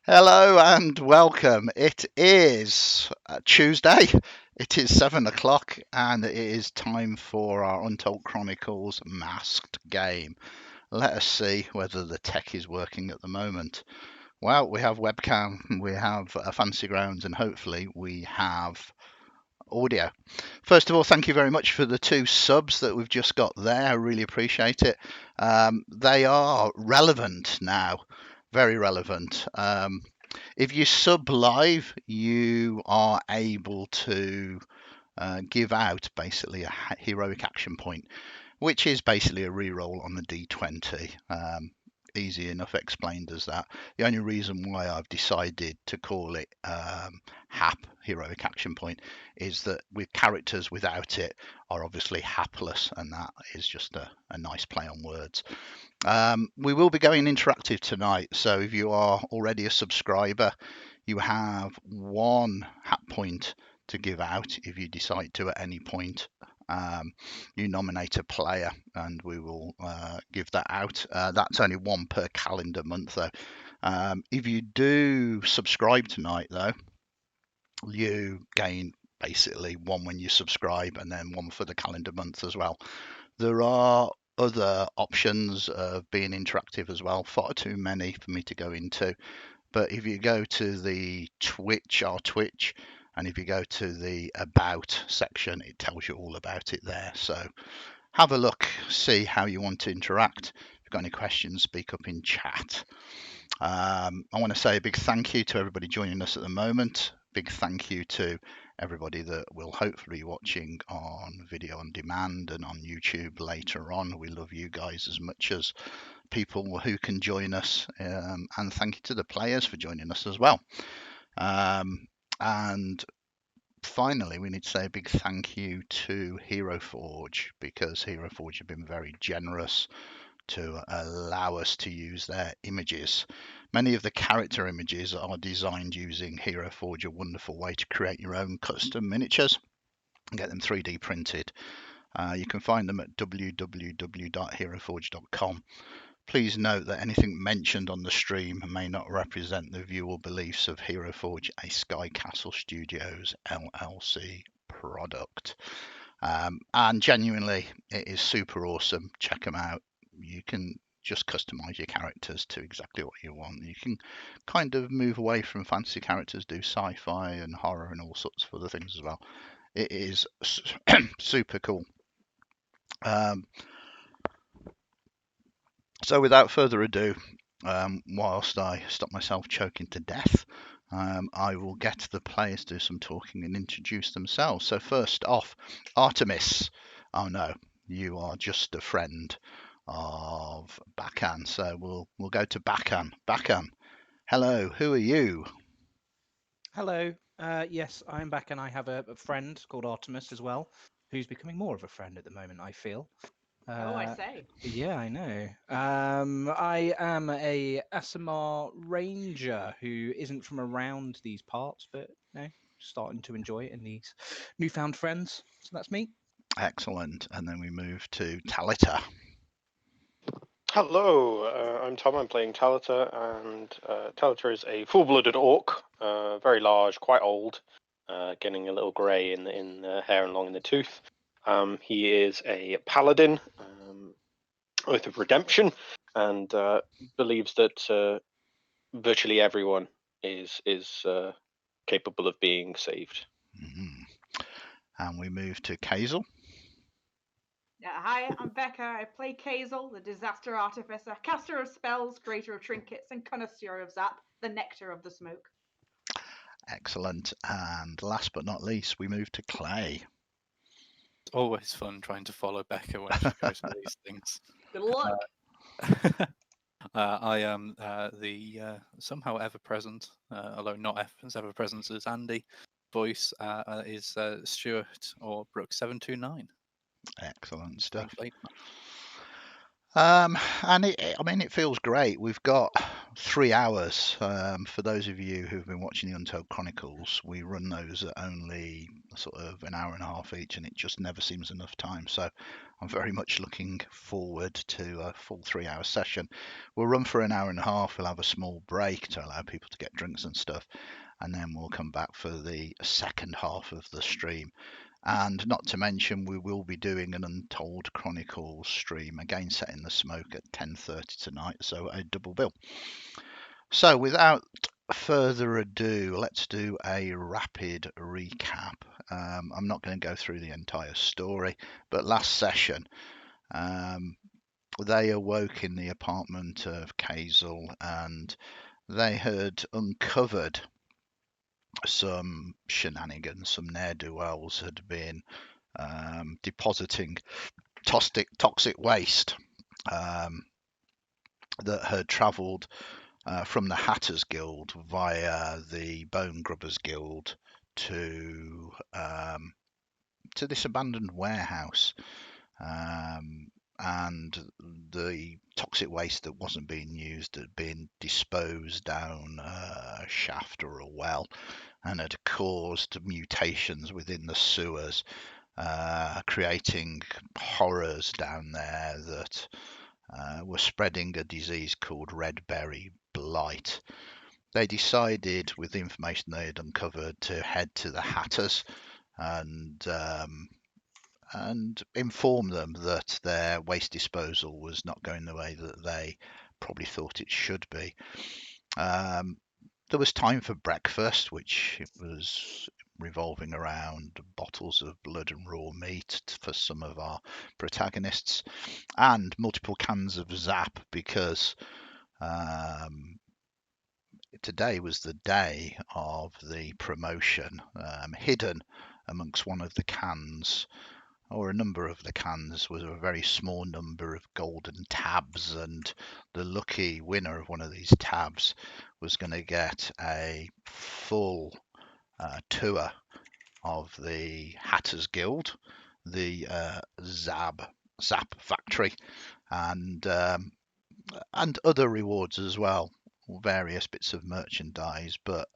Hello and welcome. It is Tuesday. It is 7 o'clock and it is time for our Untold Chronicles masked game. Let us see whether the tech is working at the moment. Well, we have webcam, we have fancy grounds, and hopefully we have audio. First of all, thank you very much for the 2 subs that we've just got there. I really appreciate it. They are relevant now, very relevant. If you sub live, you are able to give out basically a heroic action point, which is basically a reroll on the D20. Easy enough explained as that. The only reason why I've decided to call it HAP, heroic action point, is that with characters without it are obviously hapless, and that is just a nice play on words. We will be going interactive tonight, so if you are already a subscriber, you have 1 hat point to give out if you decide to at any point. You nominate a player and we will give that out. That's only 1 per calendar month though. If you do subscribe tonight though, you gain basically 1 when you subscribe and then 1 for the calendar month as well. There are other options of being interactive as well, far too many for me to go into. But if you go to the our Twitch, and if you go to the About section, it tells you all about it there. So have a look, see how you want to interact. If you've got any questions, speak up in chat. I want to say a big thank you to everybody joining us at the moment. Big thank you to everybody that will hopefully be watching on video on demand and on YouTube later on. We love you guys as much as people who can join us, and thank you to the players for joining us as well. And finally, we need to say a big thank you to Hero Forge, because Hero Forge have been very generous to allow us to use their images. Many of the character images are designed using Hero Forge, a wonderful way to create your own custom miniatures and get them 3D printed. You can find them at www.heroforge.com. Please note that anything mentioned on the stream may not represent the view or beliefs of Hero Forge, a Cayxl Studios LLC product. And genuinely, it is super awesome. Check them out. You can just customize your characters to exactly what you want. You can kind of move away from fantasy characters, do sci-fi and horror and all sorts of other things as well. It is super cool. So without further ado, whilst I stop myself choking to death, I will get the players to do some talking and introduce themselves. So first off, Artemis. Oh no, you are just a friend of Baccan. So we'll go to Baccan. Baccan, hello. Who are you? Hello. Yes, I'm back, and I have a friend called Artemis as well, who's becoming more of a friend at the moment, I feel. Oh, I Uh, say. yeah, I know. I am a Asimar ranger who isn't from around these parts, but starting to enjoy it in these newfound friends. So that's me. Excellent. And then we move to Talita. Hello, I'm Tom. I'm playing Talita, and Talita is a full-blooded orc, very large, quite old, getting a little grey in the hair and long in the tooth. He is a paladin, oath of redemption, and believes that virtually everyone is capable of being saved. Mm-hmm. And we move to Kazel. Yeah, hi, I'm Becca. I play Cayxl, the disaster artificer, caster of spells, creator of trinkets, and connoisseur of zap, the nectar of the smoke. Excellent. And last but not least, we move to Clay. It's always fun trying to follow Becca when she goes to these things. Good luck. I am the somehow ever-present, although not as ever-present as Andy, voice is Stuart or Brooke 729. Excellent stuff. Thanks, And it feels great. We've got 3 hours. For those of you who've been watching the Untold Chronicles, we run those at only sort of an hour and a half each, and it just never seems enough time. So I'm very much looking forward to a full 3 hour session. We'll run for an hour and a half. We'll have a small break to allow people to get drinks and stuff, and then we'll come back for the second half of the stream. And not to mention, we will be doing an Untold Chronicles stream, again set in the smoke at 10:30 tonight, so a double bill. So without further ado, let's do a rapid recap. I'm not going to go through the entire story, but last session, they awoke in the apartment of Cayxl, and they had uncovered some shenanigans. Some ne'er-do-wells had been depositing toxic waste that had travelled from the Hatters Guild via the Bone Grubbers Guild to this abandoned warehouse, and the toxic waste that wasn't being used had been disposed down a shaft or a well, and had caused mutations within the sewers, creating horrors down there that were spreading a disease called red berry blight. They decided, with the information they had uncovered, to head to the Hatters and inform them that their waste disposal was not going the way that they probably thought it should be. There was time for breakfast, which was revolving around bottles of blood and raw meat for some of our protagonists, and multiple cans of Zap, because today was the day of the promotion. Hidden amongst one of the cans, or a number of the cans, was a very small number of golden tabs, and the lucky winner of one of these tabs was going to get a full tour of the Hatters Guild, the Zap factory, and other rewards as well, various bits of merchandise, but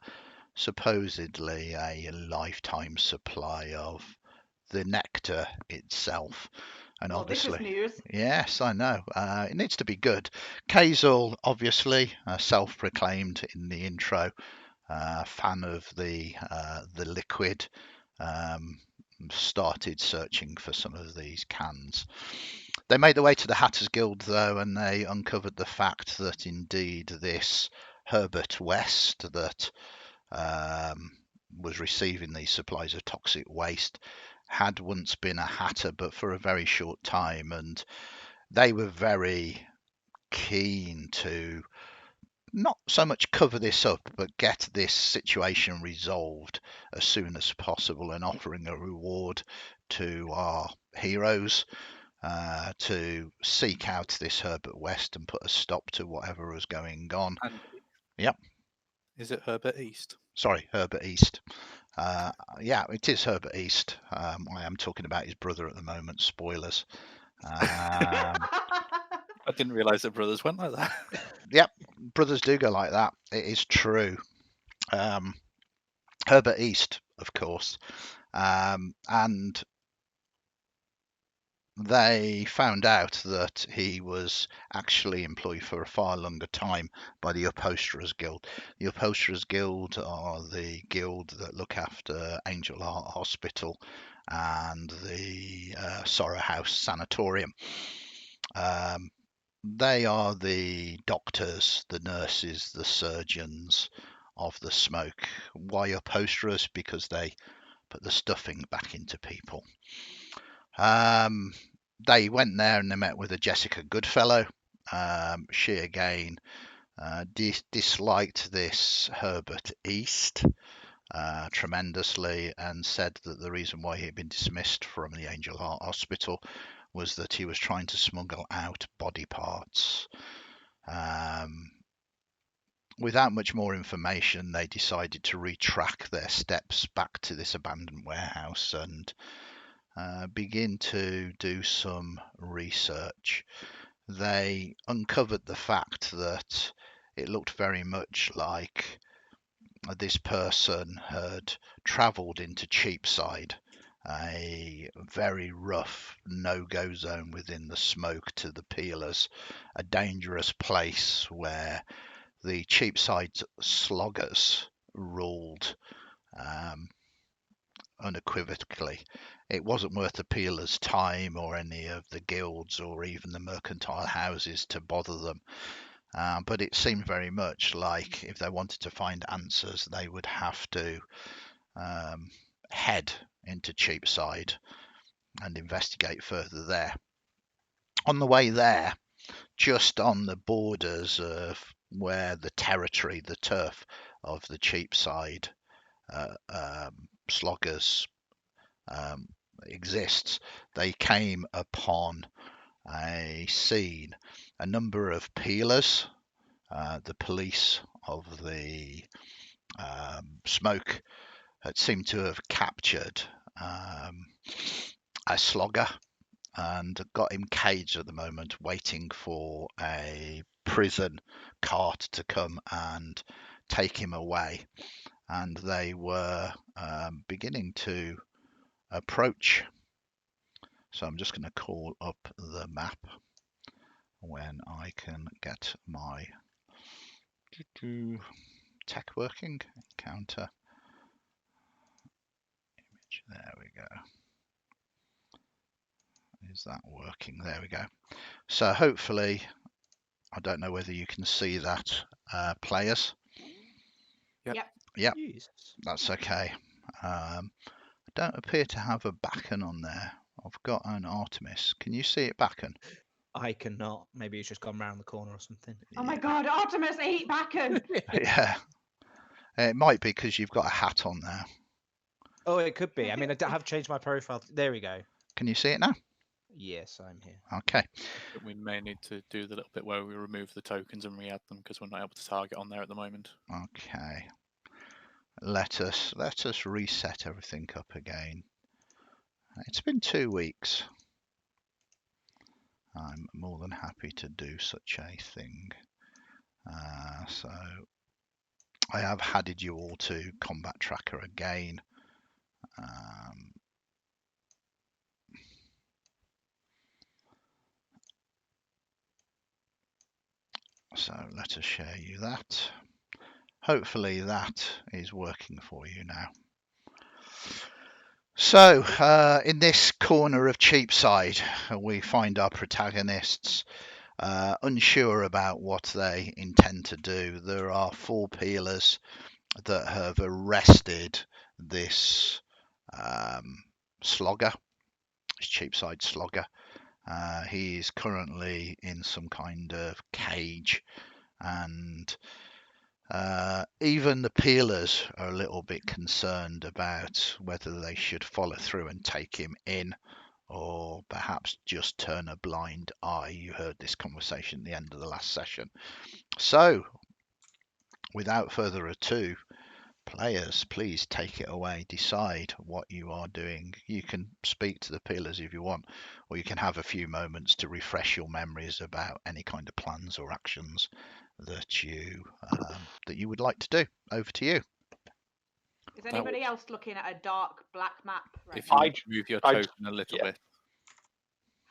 supposedly a lifetime supply of the nectar itself. And Well, this is obviously, news. yes, I know, it needs to be good. Cayxl, obviously, self-proclaimed in the intro, fan of the liquid, started searching for some of these cans. They made their way to the Hatters Guild, though, and they uncovered the fact that indeed this Herbert West that was receiving these supplies of toxic waste had once been a hatter, but for a very short time, and they were very keen to not so much cover this up, but get this situation resolved as soon as possible, and offering a reward to our heroes to seek out this Herbert West and put a stop to whatever was going on. Andy, Yep. is it Herbert East? Sorry, Herbert East. Yeah, it is Herbert East. I am talking about his brother at the moment. Spoilers. I didn't realise that brothers went like that. Yep, brothers do go like that. It is true. Herbert East, of course. And they found out that he was actually employed for a far longer time by the Upholsterers Guild. The Upholsterers Guild are the guild that look after Angel Heart Hospital and the Sorrow House Sanatorium. They are the doctors, the nurses, the surgeons of the smoke. Why upholsterers? Because they put the stuffing back into people. They went there and they met with a Jessica Goodfellow. She again disliked this Herbert East tremendously, and said that the reason why he had been dismissed from the Angel Heart Hospital was that he was trying to smuggle out body parts. Without much more information, they decided to retrack their steps back to this abandoned warehouse and begin to do some research. They uncovered the fact that it looked very much like this person had travelled into Cheapside, a very rough no-go zone within the smoke to the peelers, a dangerous place where the Cheapside sloggers ruled unequivocally. It wasn't worth the peelers' time or any of the guilds or even the mercantile houses to bother them. But it seemed very much like if they wanted to find answers, they would have to head into Cheapside and investigate further there. On the way there, just on the borders of where the territory, the turf of the Cheapside sloggers exists, they came upon a scene, a number of peelers, the police of the smoke had seemed to have captured a slogger and got him caged at the moment, waiting for a prison cart to come and take him away. And they were beginning to approach. So I'm just going to call up the map when I can get my tech working. Encounter image. There we go. Is that working? There we go. So hopefully, I don't know whether you can see that, players. Yep. Yep, Jesus. that's okay. I don't appear to have a Baccan on there. I've got an Artemis. Can you see it, Baccan? I cannot. Maybe it's just gone round the corner or something. Oh my god, Artemis ate Baccan! Yeah. It might be because you've got a hat on there. Oh, it could be. I mean, I have changed my profile. There we go. Can you see it now? Yes, I'm here. Okay. But we may need to do the little bit where we remove the tokens and re-add them because we're not able to target on there at the moment. Okay. Let us reset everything up again. It's been 2 weeks. I'm more than happy to do such a thing. So I have added you all to Combat Tracker again. So let us share you that. Hopefully that is working for you now. So in this corner of Cheapside, we find our protagonists unsure about what they intend to do. There are 4 peelers that have arrested this slogger, this Cheapside slogger. He is currently in some kind of cage, and even the peelers are a little bit concerned about whether they should follow through and take him in, or perhaps just turn a blind eye. You heard this conversation at the end of the last session. So, without further ado, players, please take it away. Decide what you are doing. You can speak to the peelers if you want, or you can have a few moments to refresh your memories about any kind of plans or actions that you would like to do. Over to you. Is anybody else looking at a dark black map right If now? you move your token a little bit.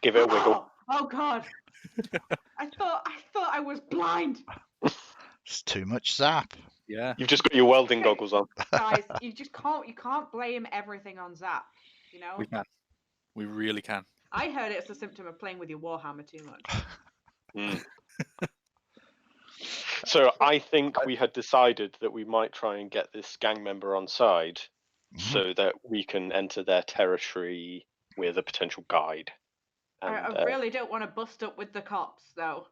Give it a wiggle. Oh god! I thought I was blind. It's too much zap. Yeah. You've just got your welding goggles on. Guys, you can't blame everything on Zap. You know. We can. We really can. I heard it's a symptom of playing with your Warhammer too much. Mm. So I think we had decided that we might try and get this gang member on side so that we can enter their territory with a potential guide. And, I really don't want to bust up with the cops, though.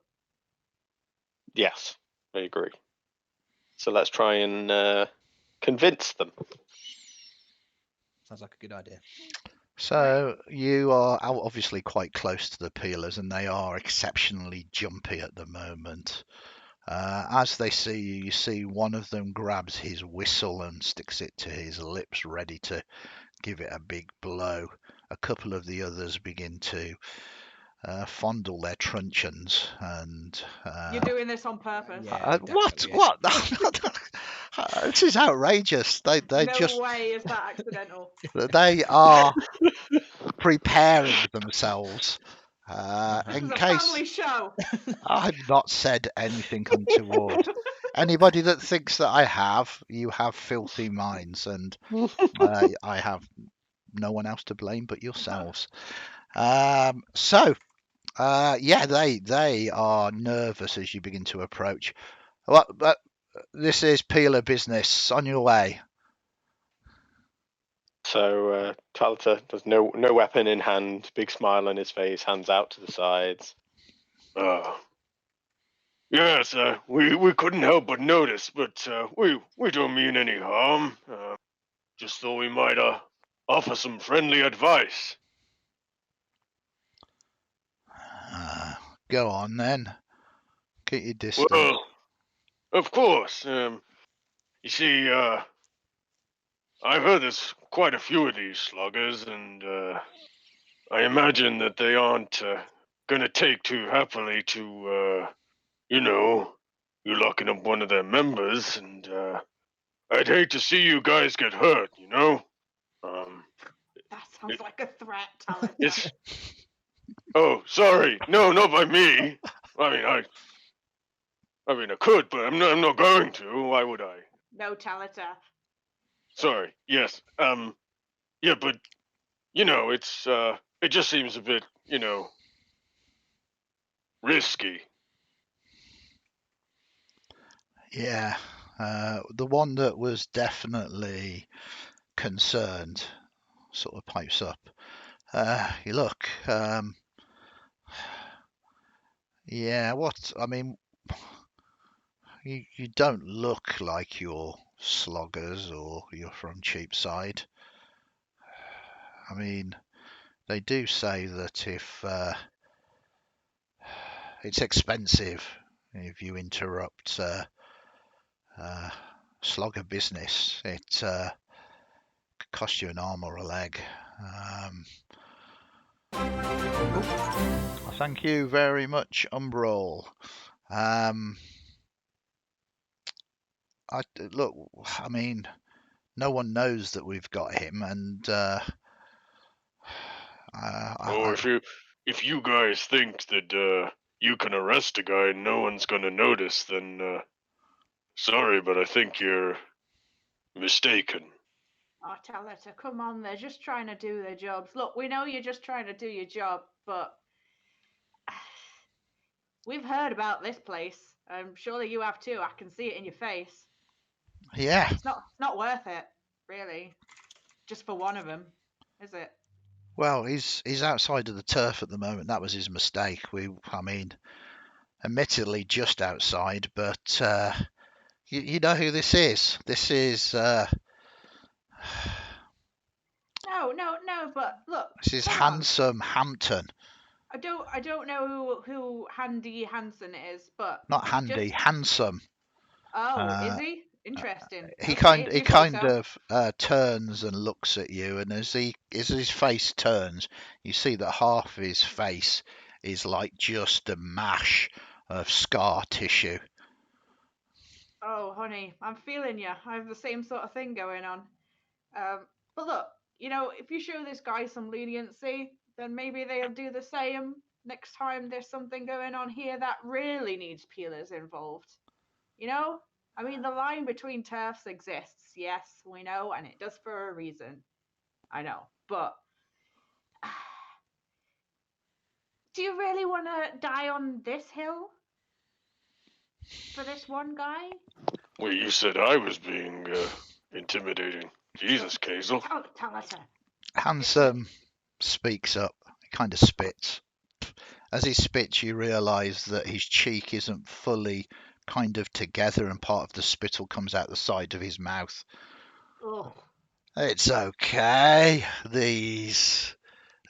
Yes, I agree. So let's try and convince them. Sounds like a good idea. So you are obviously quite close to the peelers, and they are exceptionally jumpy at the moment. As they see you, you see one of them grabs his whistle and sticks it to his lips, ready to give it a big blow. A couple of the others begin to fondle their truncheons and. You're doing this on purpose. Yeah, What? definitely. What? This is outrageous. They No way is that accidental. they are preparing themselves This in is a case. family show. I've not said anything untoward. Anybody that thinks that I have, you have filthy minds, and I have no one else to blame but yourselves. So, yeah, they are nervous as you begin to approach. Well, but this is peeler business. On your way. So Talita does no weapon in hand, big smile on his face, hands out to the sides. Yes, we couldn't help but notice, but we don't mean any harm. Just thought we might offer some friendly advice. Go on then. Keep your distance. Well, of course. You see, I've heard there's quite a few of these sluggers, and I imagine that they aren't gonna take too happily to, you locking up one of their members, and I'd hate to see you guys get hurt, you know? That sounds like a threat, Talita. It's. Oh, sorry. No, not by me. I I could, but I'm not going to. Why would I? No, Talita. Sorry. Yes. Yeah, but it's it just seems a bit, risky. Yeah, the one that was definitely concerned sort of pipes up. You look, yeah, what? I mean, you don't look like you're sloggers or you're from Cheapside. I mean, they do say that if it's expensive if you interrupt slogger business, it could cost you an arm or a leg. Thank you very much, Umbrall. Look, I mean, no one knows that we've got him, and If you guys think that you can arrest a guy and no one's gonna notice, then sorry, but I think you're mistaken. Oh, Talita, come on. They're just trying to do their jobs. Look, we know you're just trying to do your job, but we've heard about this place. Surely you have too. I can see it in your face. yeah. It's not worth it, really. Just for one of them, is it? Well, he's outside of the turf at the moment. That was his mistake. I mean, admittedly just outside, but you know who this is. This is No, but look. this is come on. Handsome Hampton. I don't know who Handy Hansen is, but Not Handy, Handsome. is he? Interesting. He Okay, kind if you say so. of turns and looks at you, and as his face turns, you see that half of his face is like just a mash of scar tissue. Oh, honey, I'm feeling you. I have the same sort of thing going on. But look, if you show this guy some leniency, then maybe they'll do the same next time there's something going on here that really needs peelers involved. I mean, the line between turfs exists, yes, we know, and it does for a reason. I know, but do you really want to die on this hill for this one guy? Wait, you said I was being intimidating. Jesus, Cayxl. Talita. Handsome speaks up. He kind of spits. As he spits, you realise that his cheek isn't fully kind of together, and part of the spittle comes out the side of his mouth. Ugh. It's okay. These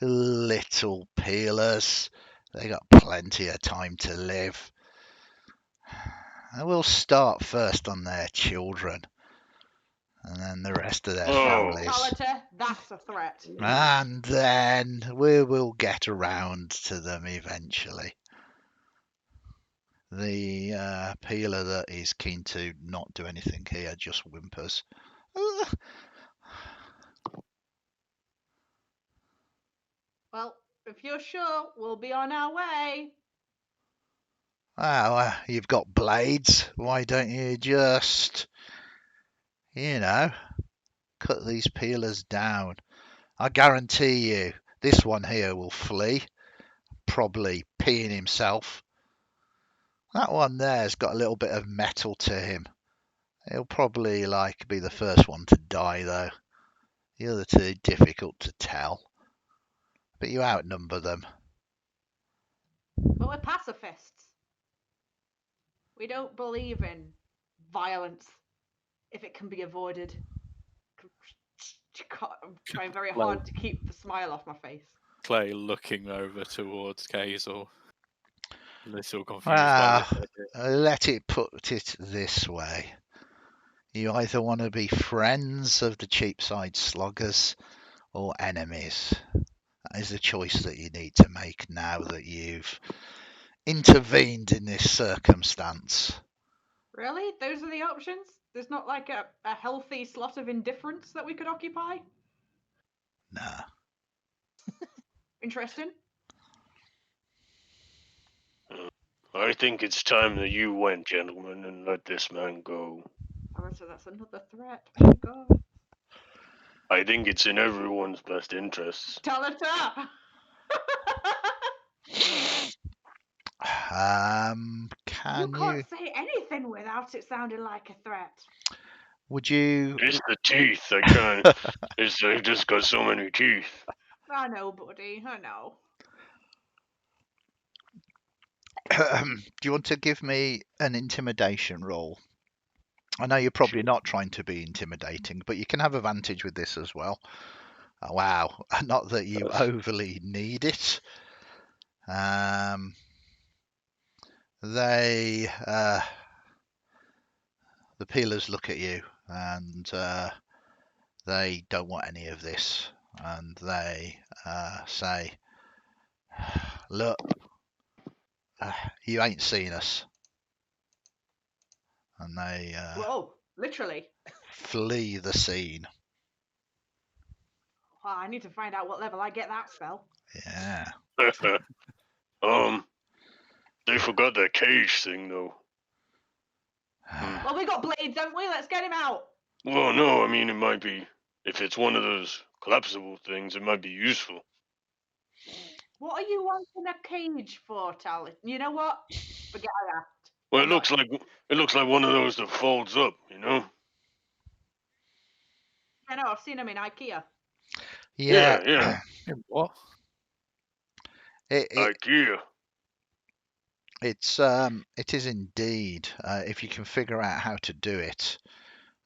little peelers, they got plenty of time to live. And we'll start first on their children. and then the rest of their Oh. families. Talita, that's a threat. And then we will get around to them eventually. The peeler that is keen to not do anything here just whimpers. Well, if you're sure, we'll be on our way. Oh, you've got blades. Why don't you just, cut these peelers down? I guarantee you, this one here will flee, probably peeing himself. That one there's got a little bit of metal to him. He'll probably be the first one to die though. The other two difficult to tell. But you outnumber them. But we're pacifists. We don't believe in violence if it can be avoided. I'm trying very hard to keep the smile off my face. Clay looking over towards Cayxl, a little confused by Well, this idea. let it put it this way. You either want to be friends of the cheapside sluggers or enemies. That is the choice that you need to make now that you've intervened in this circumstance. Really? Those are the options? There's not like a healthy slot of indifference that we could occupy? Nah. Interesting. I think it's time that you went, gentlemen, and let this man go. Oh, so that's another threat. Oh my god. I think it's in everyone's best interests. Talita! Can You can't say anything without it sounding like a threat. Would you? It's the teeth. I can't. I just got so many teeth. I know, buddy. I know. Do you want to give me an intimidation roll? I know you're probably not trying to be intimidating, but you can have advantage with this as well. Oh, wow, not that you overly need it. The peelers look at you and they don't want any of this, and they say, "Look, you ain't seen us," and they Whoa, literally. flee the scene. Wow, I need to find out what level I get that spell. Yeah. They forgot that cage thing though. Well, we got blades, haven't we? Let's get him out. Well, no, I mean it might be if it's one of those collapsible things, it might be useful. What are you wanting a cage for, Talita? You know what? Forget I asked. Well, I'm it looks like one of those that folds up, you know. I know, I've seen them in IKEA. Yeah. What? IKEA. It is indeed. If you can figure out how to do it,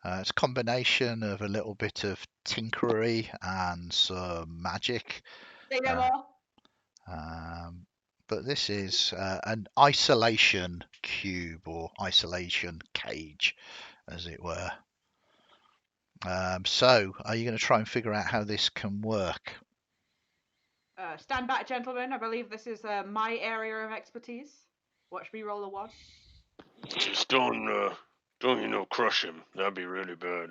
it's a combination of a little bit of tinkery and some magic. Say no more. But this is an isolation cube or isolation cage, as it were. So, are you going to try and figure out how this can work? Stand back, gentlemen. I believe this is my area of expertise. Watch me roll a 1. Just don't crush him. That'd be really bad.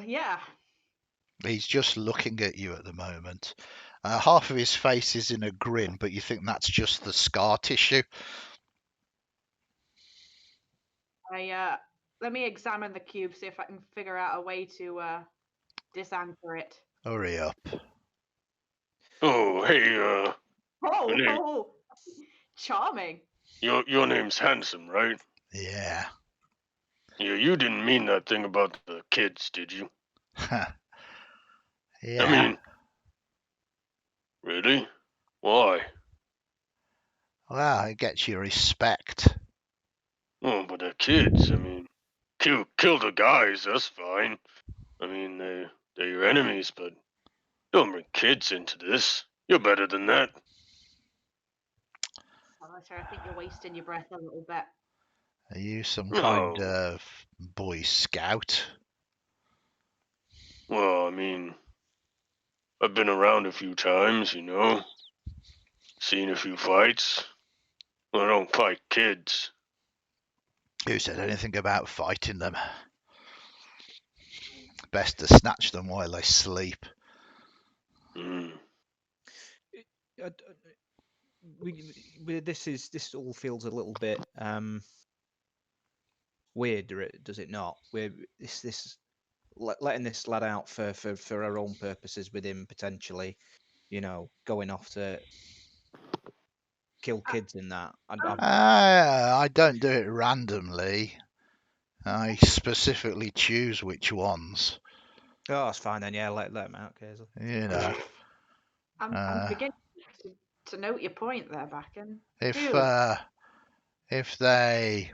Yeah. He's just looking at you at the moment. Half of his face is in a grin, but you think that's just the scar tissue. Let me examine the cube, see if I can figure out a way to disanchor it. Hurry up. Oh, hey, Oh, charming. your name's Handsome, right? Yeah. Yeah, you didn't mean that thing about the kids, did you? Yeah. I mean, really? Why? Well, it gets you respect. Oh, but they're kids. I mean, kill the guys. That's fine. I mean, they're your enemies, but don't bring kids into this. You're better than that. I think you're wasting your breath a little bit. Are you some kind No. of Boy Scout? Well, I mean, I've been around a few times, seen a few fights. I don't fight kids. Who said anything about fighting them? Best to snatch them while they sleep. Mm. Uh, this all feels a little bit weird, does it not? We're letting this lad out for our own purposes, with him potentially, going off to kill kids in that. I don't do it randomly. I specifically choose which ones. Oh, that's fine then. Yeah, let him out, Kazel. You know, I'm beginning to note your point there, Baccan. if their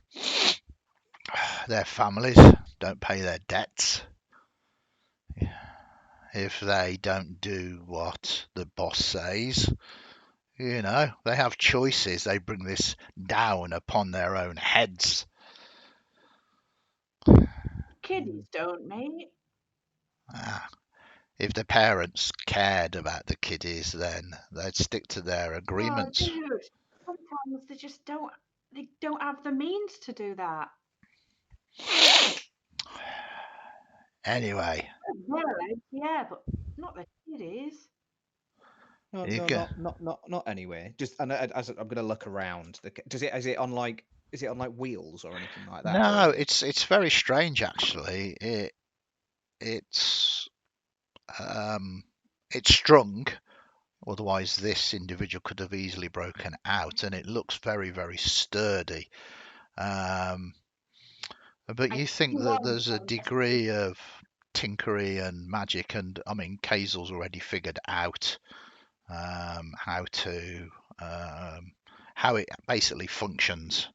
families don't pay their debts, if they don't do what the boss says, they have choices. They bring this down upon their own heads. Kiddies don't, mate. If the parents cared about the kiddies, then they'd stick to their Oh, agreements. dude. Sometimes they just don't. They don't have the means to do that. Anyway, Yeah, but not the kiddies. No, you no, can, not anyway. Just and as I'm gonna look around. Is it on like wheels or anything like that? no, Or it's very strange actually. It's it's strung. Otherwise, this individual could have easily broken out, and it looks very, very sturdy. But you think that there's a degree of tinkery and magic, and I mean, Cayxl's already figured out how to how it basically functions,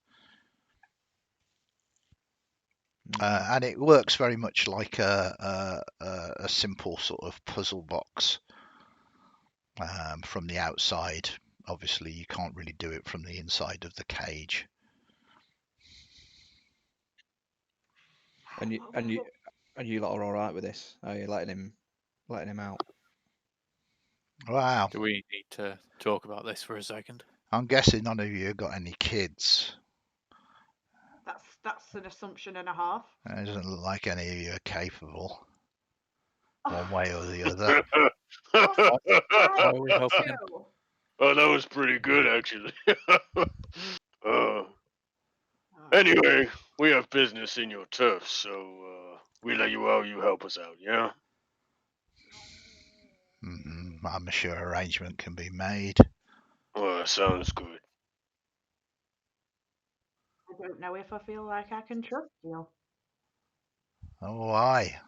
and it works very much like a simple sort of puzzle box from the outside. Obviously, you can't really do it from the inside of the cage. and you lot are all right with this? Are you letting him out? Wow, Do we need to talk about this for a second? I'm guessing none of you have got any kids. That's an assumption and a half. It doesn't look like any of you are capable, one way or the other. Why are we helping him? Oh, that was pretty good, actually. Anyway, we have business in your turf, so we let you out. You help us out, yeah? I'm sure arrangement can be made. Well, that sounds good. I don't know if I feel like I can trust you. Oh, why?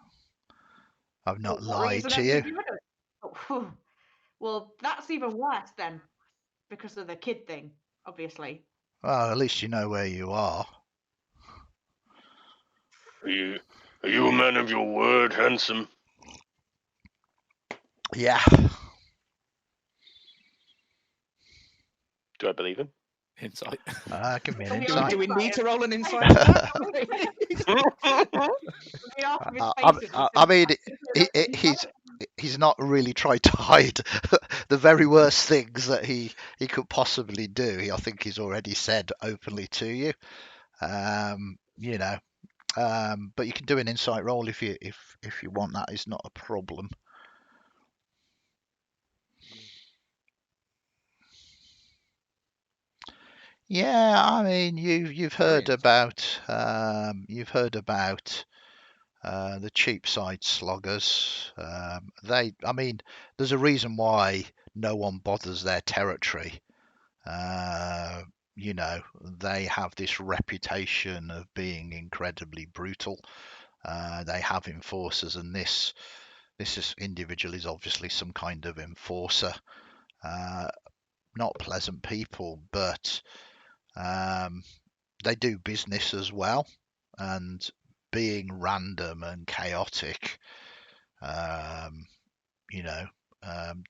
I've not For what lied reason to have you. you given us? Well, that's even worse then, because of the kid thing, obviously. Well, at least you know where you are. Are you a man of your word, handsome? Yeah. Do I believe him? Insight. Give me an Are we insight. Do we need to roll an insight? I mean, he's not really tried to hide the very worst things that he could possibly do. I think he's already said openly to you. You know, but you can do an insight roll if you want. That is not a problem. Yeah, I mean, you've heard about the Cheapside sloggers. I mean, there's a reason why no one bothers their territory. They have this reputation of being incredibly brutal. They have enforcers, and this individual is obviously some kind of enforcer. Not pleasant people, but they do business as well, and being random and chaotic, um,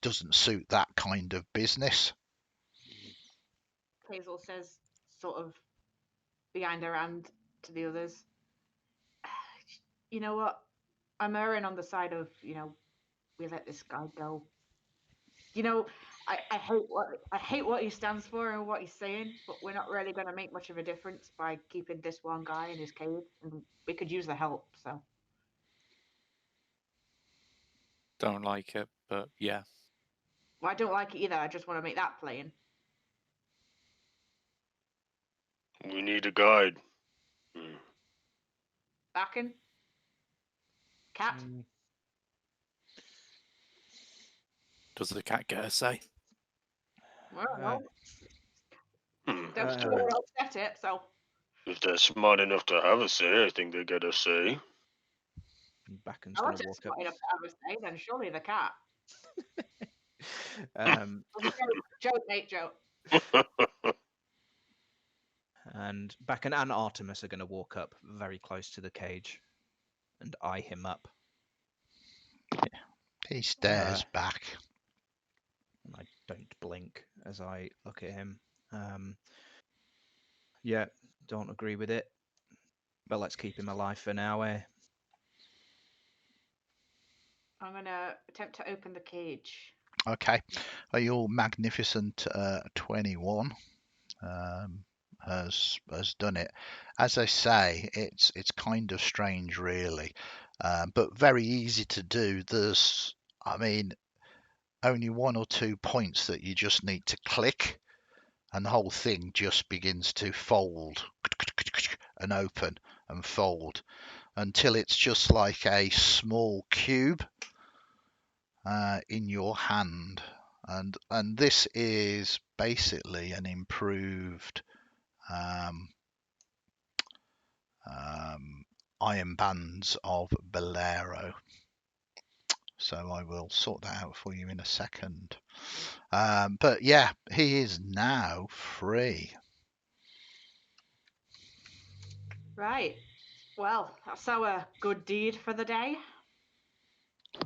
doesn't suit that kind of business. Cayxl says, sort of behind her hand to the others. You know what? I'm erring on the side of, we let this guy go. I hate what he stands for and what he's saying, but we're not really going to make much of a difference by keeping this one guy in his cave, and we could use the help. So Don't like it, but yeah. well, I don't like it either. I just want to make that plain. We need a guide. Hmm. Baccan? Cat? Does the cat get a say? Well, Hmm. don't Stuart upset it, so. If they're smart enough to have a say, I think they get a say. Baccan's I going was to walk smart enough to have a say, then surely the cat. up. Joke, mate, joke. And Baccan and Artemis are going to walk up very close to the cage and eye him up. He stares back. And I don't blink as I look at him. Yeah, don't agree with it. But let's keep him alive for now, eh? I'm going to attempt to open the cage. Okay. Your magnificent 21 has done it. As I say, it's kind of strange, really, but very easy to do. There's, only 1 or 2 points that you just need to click, and the whole thing just begins to fold and open and fold until it's just like a small cube in your hand. And this is basically an improved iron bands of Bolero. So I will sort that out for you in a second. But yeah, he is now free. Right. Well, that's our good deed for the day.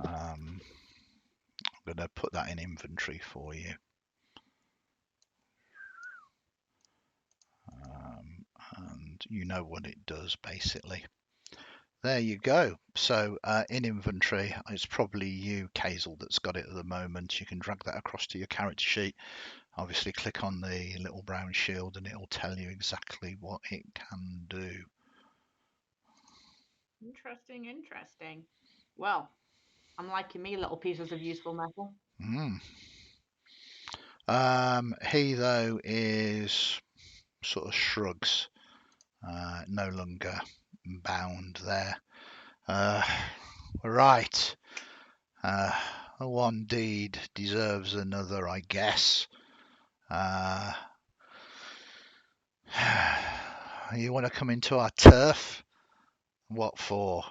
I'm going to put that in inventory for you. And you know what it does, basically. There you go. So in inventory, it's probably you, Cayxl, that's got it at the moment. You can drag that across to your character sheet. Obviously, click on the little brown shield and it'll tell you exactly what it can do. Interesting. Well, I'm liking me little pieces of useful metal. He, though, is sort of shrugs, no longer bound there. Right. One deed deserves another, I guess. You want to come into our turf? What for?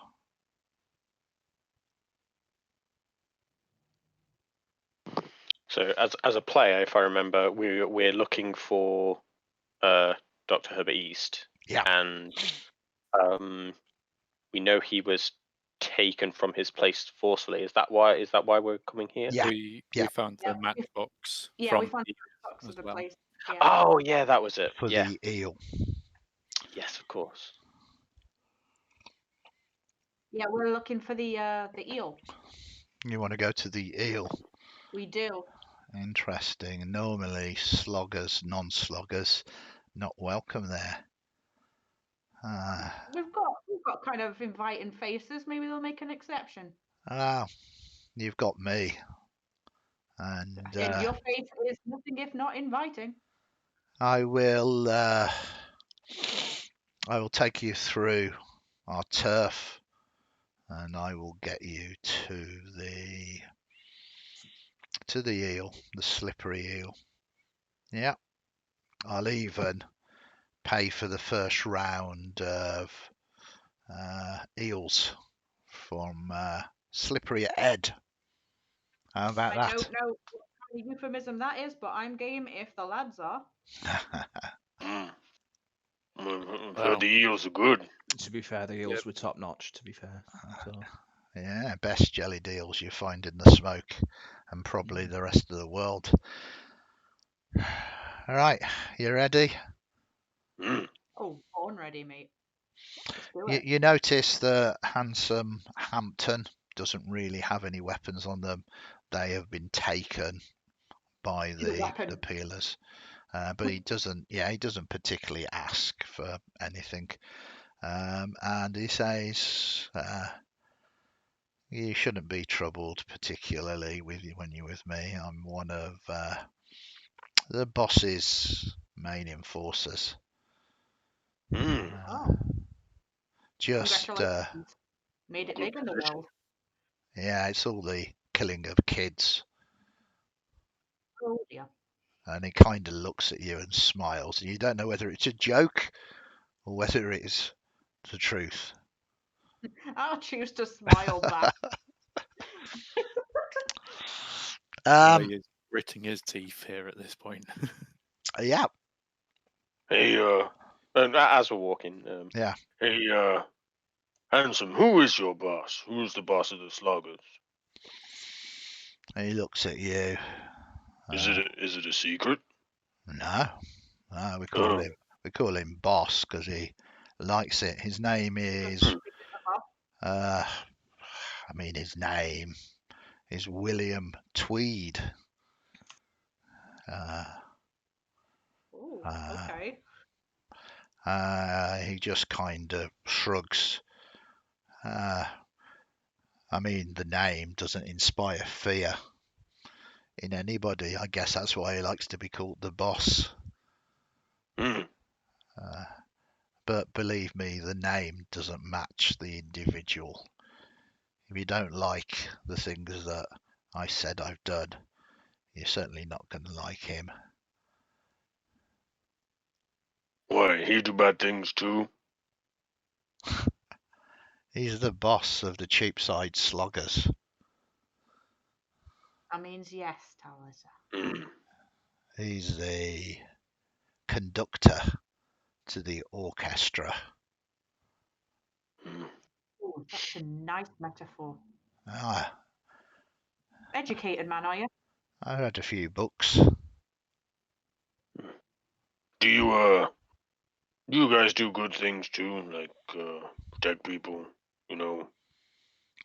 So as a player, if I remember, we're looking for Dr. Herbert East. Yeah. And we know he was taken from his place forcefully. Is that why we're coming here? Yeah. We found the matchbox Yeah, from we found the the box as of the well. place. Yeah. Oh yeah, that was it. For the eel. Yes, of course. Yeah, we're looking for the eel. You want to go to the eel? We do. Interesting. Normally, sloggers, non-sloggers, not welcome there. We've got kind of inviting faces. Maybe they'll make an exception. You've got me, and your face is nothing if not inviting. I will take you through our turf, and I will get you to the eel, the slippery eel. Yeah, I'll even pay for the first round of eels from Slippery Ed. How about that? I don't know what kind of euphemism that is, but I'm game if the lads are. The eels are good. To be fair, the eels were top notch, to be fair. So. Yeah, best jelly deals you find in the smoke and probably the rest of the world. All right, you ready? Oh Oh, born ready, mate. Let's do You, it. you notice that handsome Hampton doesn't really have any weapons on them. They have been taken by To the the weapon. peelers. But he doesn't particularly ask for anything. And he says, you shouldn't be troubled, particularly when you're with me. I'm one of the boss's main enforcers. Hmm. Oh, Just, congratulations. Made it Good big in the position. world. yeah, it's all the killing of kids. Oh, dear. And he kind of looks at you and smiles. And you don't know whether it's a joke or whether it's the truth. I'll choose to smile back. Um, He is gritting his teeth here at this point. yeah, Hey, and as we're walking, yeah. hey, handsome, who is your boss? Who's the boss of the sluggers? And he looks at you. Is it a secret? No, no, Oh. we call him Boss because he likes it. His name is, Hmm. I mean, his name is William Tweed. Oh, Uh, okay. he just kind of shrugs. I mean, the name doesn't inspire fear in anybody. I guess that's why he likes to be called the Boss. Hmm. But believe me, the name doesn't match the individual. If you don't like the things that I said I've done, you're certainly not going to like him. Why, he do bad things too? He's the boss of the Cheapside Sloggers. That means yes, Talita. Hmm. He's the conductor to the orchestra. Hmm. Oh, that's a nice metaphor. Ah, Educated man, are you? I read a few books. Do you guys do good things too? Like, protect people, you know,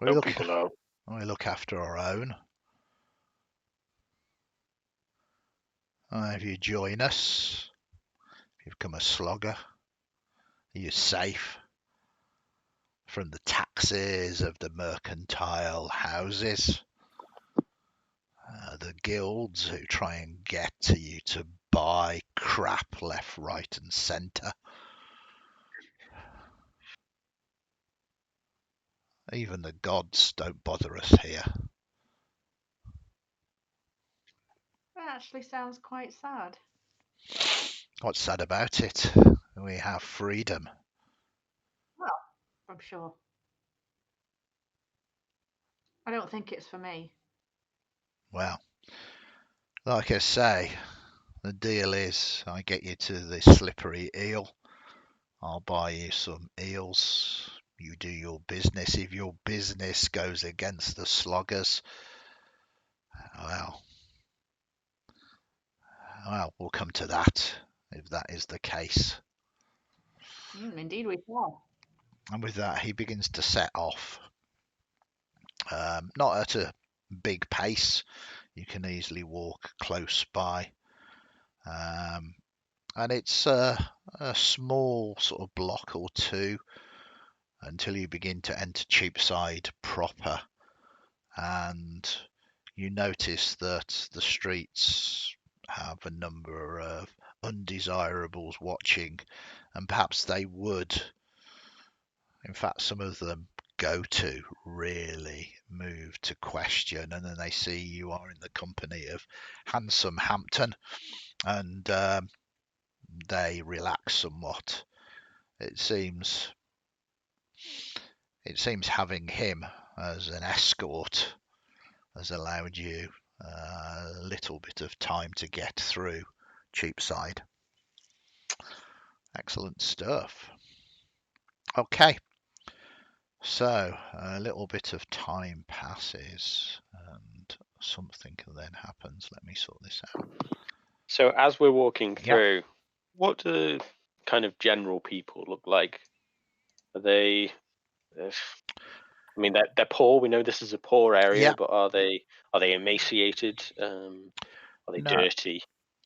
We help look, people out? we look after our own. If you join us, if you become a slogger, you're safe from the taxes of the mercantile houses, the guilds who try and get to you to buy crap left, right, and centre. Even the gods don't bother us here. That actually sounds quite sad. What's sad about it? We have freedom. Well, I'm sure. I don't think it's for me. Well, like I say, the deal is I get you to the slippery eel. I'll buy you some eels. You do your business. If your business goes against the sloggers, well, we'll come to that if that is the case. Indeed, we shall. And with that, he begins to set off. Not at a big pace. You can easily walk close by. And it's a small sort of block or two until you begin to enter Cheapside proper. And you notice that the streets have a number of undesirables watching, and perhaps they would, in fact, some of them go to really move to question, and then they see you are in the company of handsome Hampton, and they relax somewhat. It seems having him as an escort has allowed you a little bit of time to get through Cheapside. Excellent stuff. Okay, so a little bit of time passes and something then happens. Let me sort this out. So as we're walking Yep. through, what do kind of general people look like? Are they? I mean, they're poor. We know this is a poor area, Yeah, but are they emaciated? Are they no, dirty?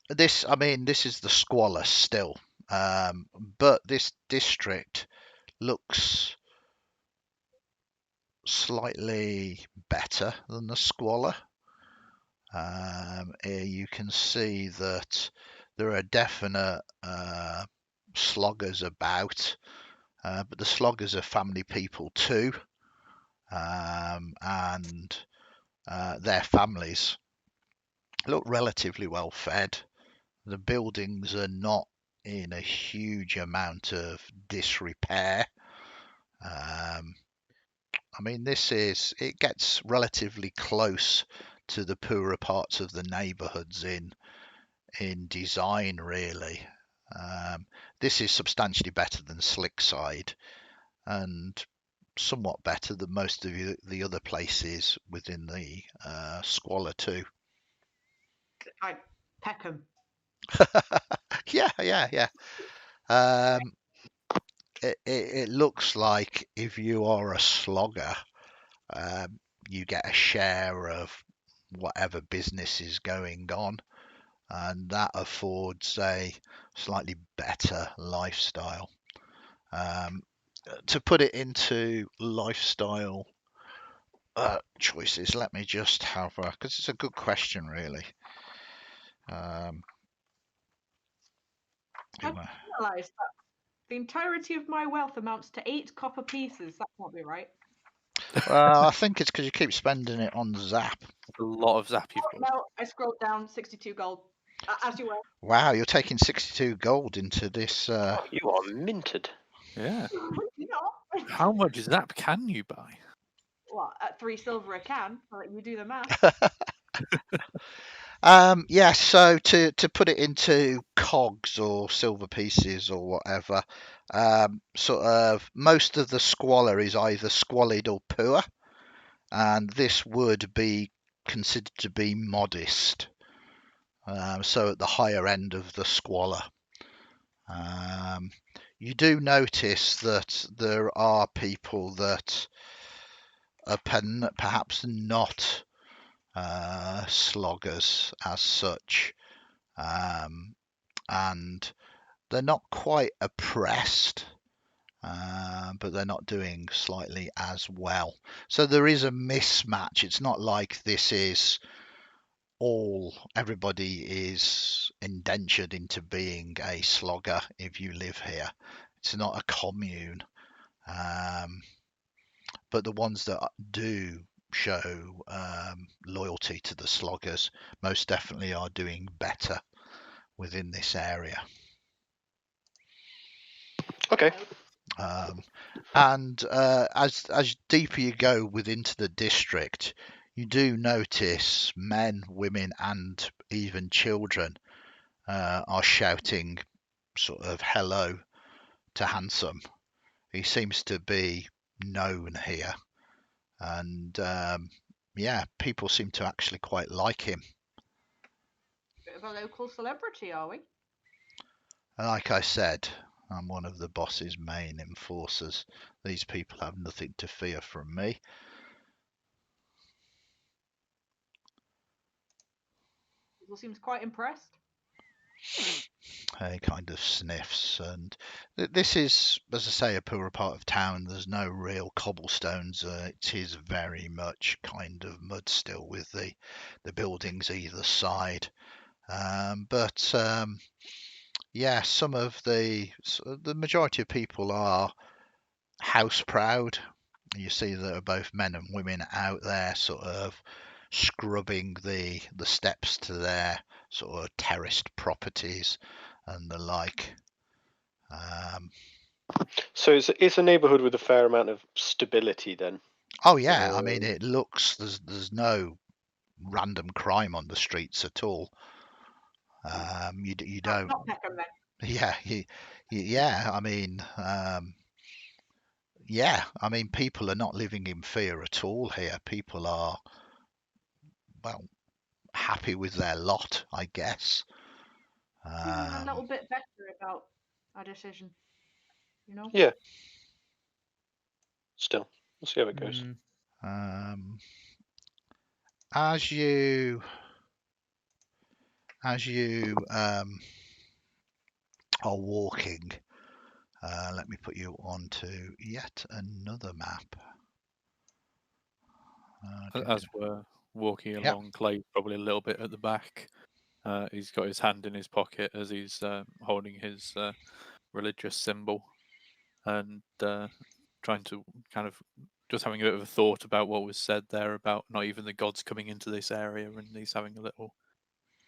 this is the squalor still, but this district looks slightly better than the squalor. Here you can see that there are definite sloggers about, but the sloggers are family people too, and their families look relatively well fed. The buildings are not in a huge amount of disrepair. I mean, it gets relatively close to the poorer parts of the neighbourhoods in design, really. This is substantially better than Slickside and somewhat better than most of the other places within the squalor too. Like Peckham. Yeah. It looks like if you are a slogger, you get a share of whatever business is going on, and that affords a slightly better lifestyle. To put it into lifestyle choices, let me just have because it's a good question, really. I realised that the entirety of my wealth amounts to 8 copper pieces. That can't be right. Well, I think it's because you keep spending it on Zap. A lot of Zap you've got. No, I scrolled down 62 gold. As you were. Wow, you're taking 62 gold into this. Oh, you are minted. Yeah. You know. How much Zap can you buy? What, at 3 silver a can? I'll let you do the math. Yeah, so to put it into cogs or silver pieces or whatever, sort of most of the squalor is either squalid or poor, and this would be considered to be modest. So at the higher end of the squalor. You do notice that there are people that are perhaps not sloggers as such, and they're not quite oppressed, but they're not doing slightly as well. So there is a mismatch. It's not like this is everybody is indentured into being a slogger if you live here. It's not a commune. But the ones that do show loyalty to the sloggers most definitely are doing better within this area. Okay. And as deeper you go within the district, you do notice men, women, and even children are shouting sort of hello to Handsome. He seems to be known here, and yeah, people seem to actually quite like him. Bit of a local celebrity, are we? Like I said, I'm one of the boss's main enforcers. These people have nothing to fear from me. People seems quite impressed. He kind of sniffs, and this is, as I say, a poorer part of town. There's no real cobblestones. It is very much kind of mud still with the buildings either side. But yeah, some of the majority of people are house proud. You see there are both men and women out there sort of scrubbing the steps to their sort of terraced properties and the like. So it's a neighbourhood with a fair amount of stability then. Oh yeah, I mean it looks there's no random crime on the streets at all. You don't. Not Peckham then. Yeah, yeah. Yeah, I mean people are not living in fear at all here. People are, well, happy with their lot, I guess. Feeling a little bit better about a decision. You know. Yeah. Still, we'll see how it goes. Mm, As you are walking, let me put you onto yet another map. As we're walking Yep. along, Clay probably a little bit at the back. He's got his hand in his pocket as he's holding his religious symbol and trying to kind of just having a bit of a thought about what was said there about not even the gods coming into this area, and he's having a little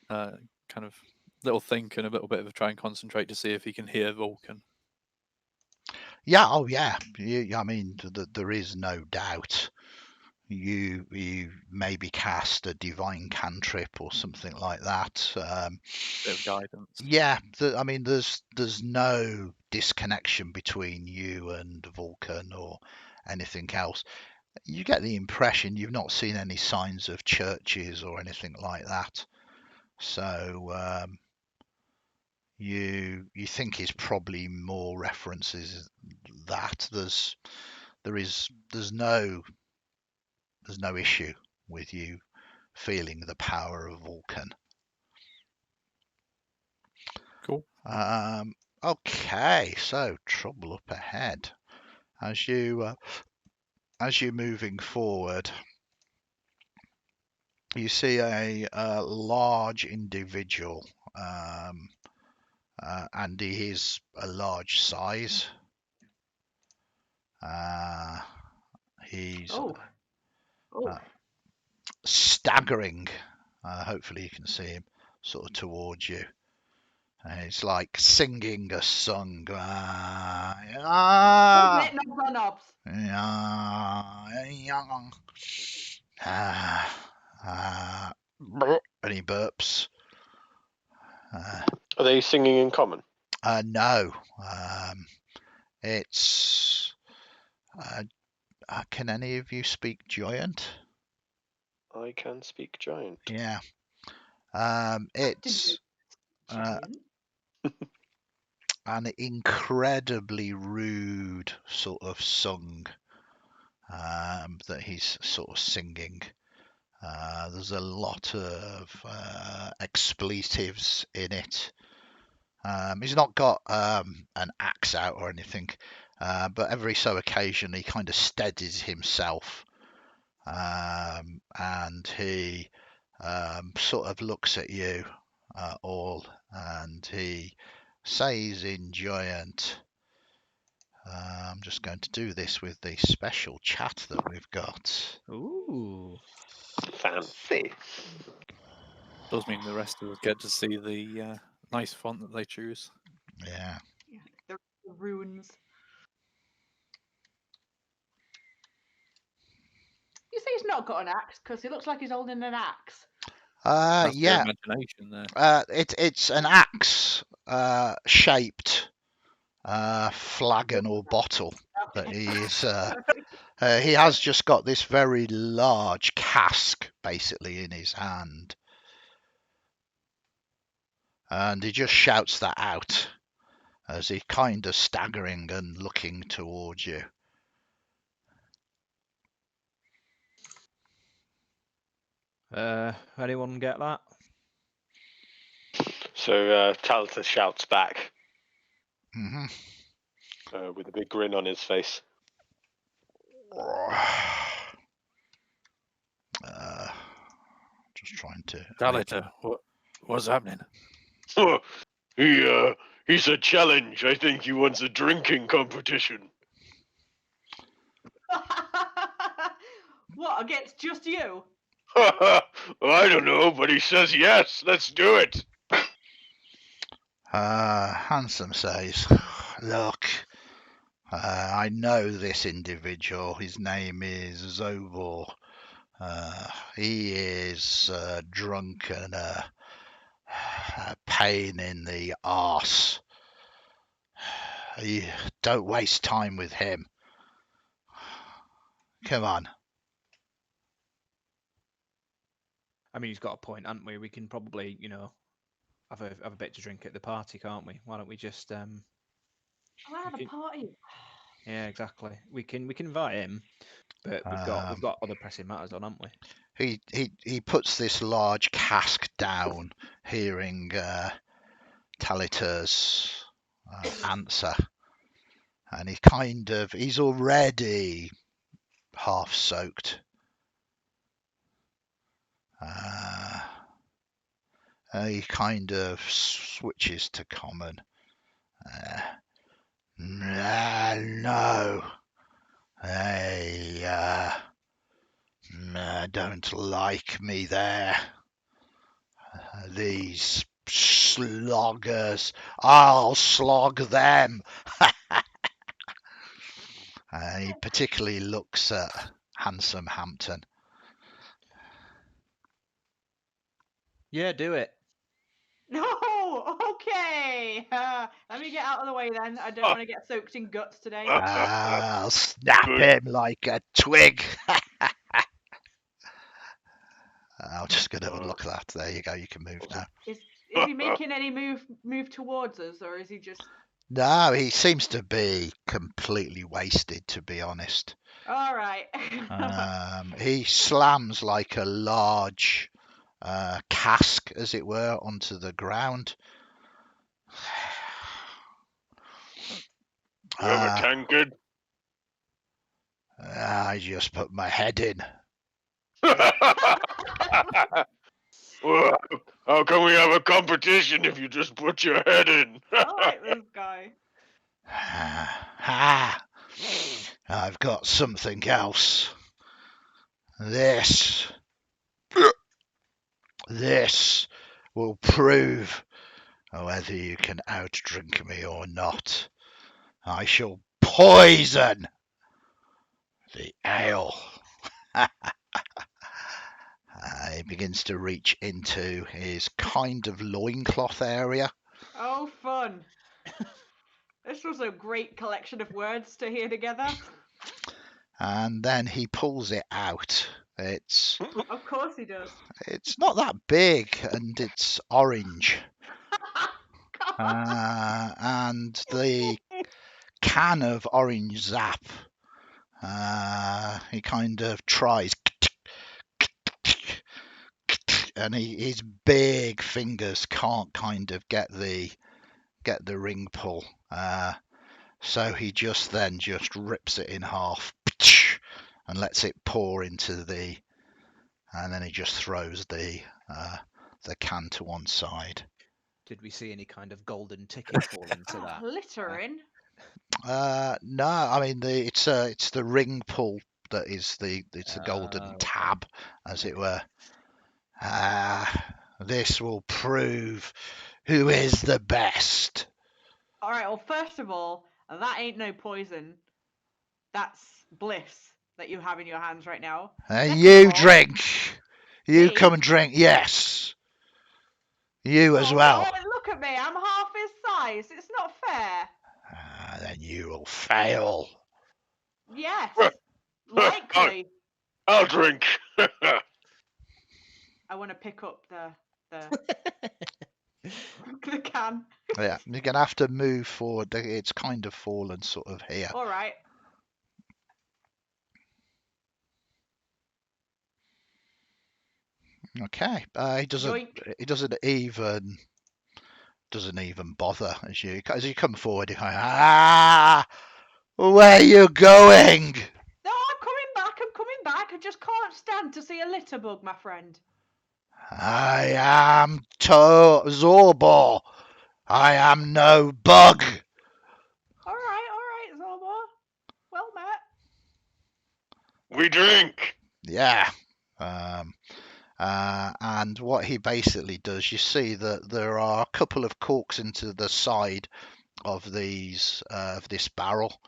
kind of little think and a little bit of a try and concentrate to see if he can hear Vulcan. Yeah, oh yeah. I mean, there is no doubt. You maybe cast a divine cantrip or something like that. Bit of guidance. Yeah, I mean, there's no disconnection between you and Vulcan or anything else. You get the impression you've not seen any signs of churches or anything like that. So you think is probably more references that there's no issue with you feeling the power of Vulcan. Cool. Okay, so trouble up ahead as you're moving forward. You see a large individual, and he is a large size. He's Oh. staggering. Hopefully you can see him sort of towards you. And it's like singing a song. Knobs on knobs. And he burps. Are they singing in common? No. It's. Can any of you speak Giant? I can speak giant. Yeah. It's an incredibly rude sort of song that he's sort of singing. There's a lot of expletives in it. He's not got an axe out or anything, but every so occasionally he kind of steadies himself, and he sort of looks at you all, and he says in Giant, I'm just going to do this with the special chat that we've got. ooh. Fancy. Does mean the rest of us get to see the nice font that they choose. Yeah. The runes. You say he's not got an axe because he looks like he's holding an axe. That's your Yeah. imagination there. It's an axe shaped flagon or bottle that he is. He has just got this very large cask basically in his hand, and he just shouts that out as he kind of staggering and looking towards you. Anyone get that? So Talita shouts back Mm-hmm. with a big grin on his face. Just trying to. Talita, what's happening? Oh, he said challenge. I think he wants a drinking competition. What, against just you? I don't know, but he says yes. Let's do it. Handsome says, "Look, I know this individual. His name is Zobor. He is drunk and a pain in the arse. You don't waste time with him. Come on." I mean, he's got a point, haven't we? We can probably, have a bit to drink at the party, can't we? Why don't we just Ah, the can- party. Yeah, exactly. We can invite him, but we've got other pressing matters on, haven't we? He puts this large cask down, hearing Talita's answer, and he's already half soaked. He kind of switches to common. No, they don't like me there. These sloggers, I'll slog them. He particularly looks at Handsome Hampton. Yeah, do it. No, okay. Let me get out of the way then. I don't want to get soaked in guts today. I'll snap Good. him like a twig. I'm just going to unlock that. There you go. You can move now. Is he making any move towards us, or is he just? No, he seems to be completely wasted, to be honest. All right. He slams like a large cask, as it were, onto the ground. You have a tankard? I just put my head in. Well, how can we have a competition if you just put your head in? I like this guy. I've got something else. This will prove whether you can outdrink me or not. I shall poison the ale. He begins to reach into his kind of loincloth area. Oh, fun. This was a great collection of words to hear together. And then he pulls it out. Of course he does. It's not that big, and it's orange. And the can of orange zap, he kind of tries, and his big fingers can't kind of get the ring pull. So he just rips it in half and lets it pour into and then he just throws the can to one side. Did we see any kind of golden ticket fall into that? Littering. No, I mean it's the ring pull that is the golden Okay. tab, as it were. This will prove who is the best. All right. Well, first of all, that ain't no poison. That's bliss that you have in your hands right now. And Second you of all, drink. You me? come and drink. Yes. You as Oh, well. look at me. I'm half his size. It's not fair. Then you will fail. Yes. Likely. I'll drink. I want to pick up the the can. Yeah, you're gonna have to move forward. It's kind of fallen sort of here. All right. Okay. He doesn't. Yoink. He doesn't even bother as you come forward. You're like, where you going? No, I'm coming back. I'm coming back. I just can't stand to see a litter bug, my friend. I am Zorbor. I am no bug. All right, Zorba. Well met. We drink. Yeah. And what he basically does, you see that there are a couple of corks into the side of this barrel,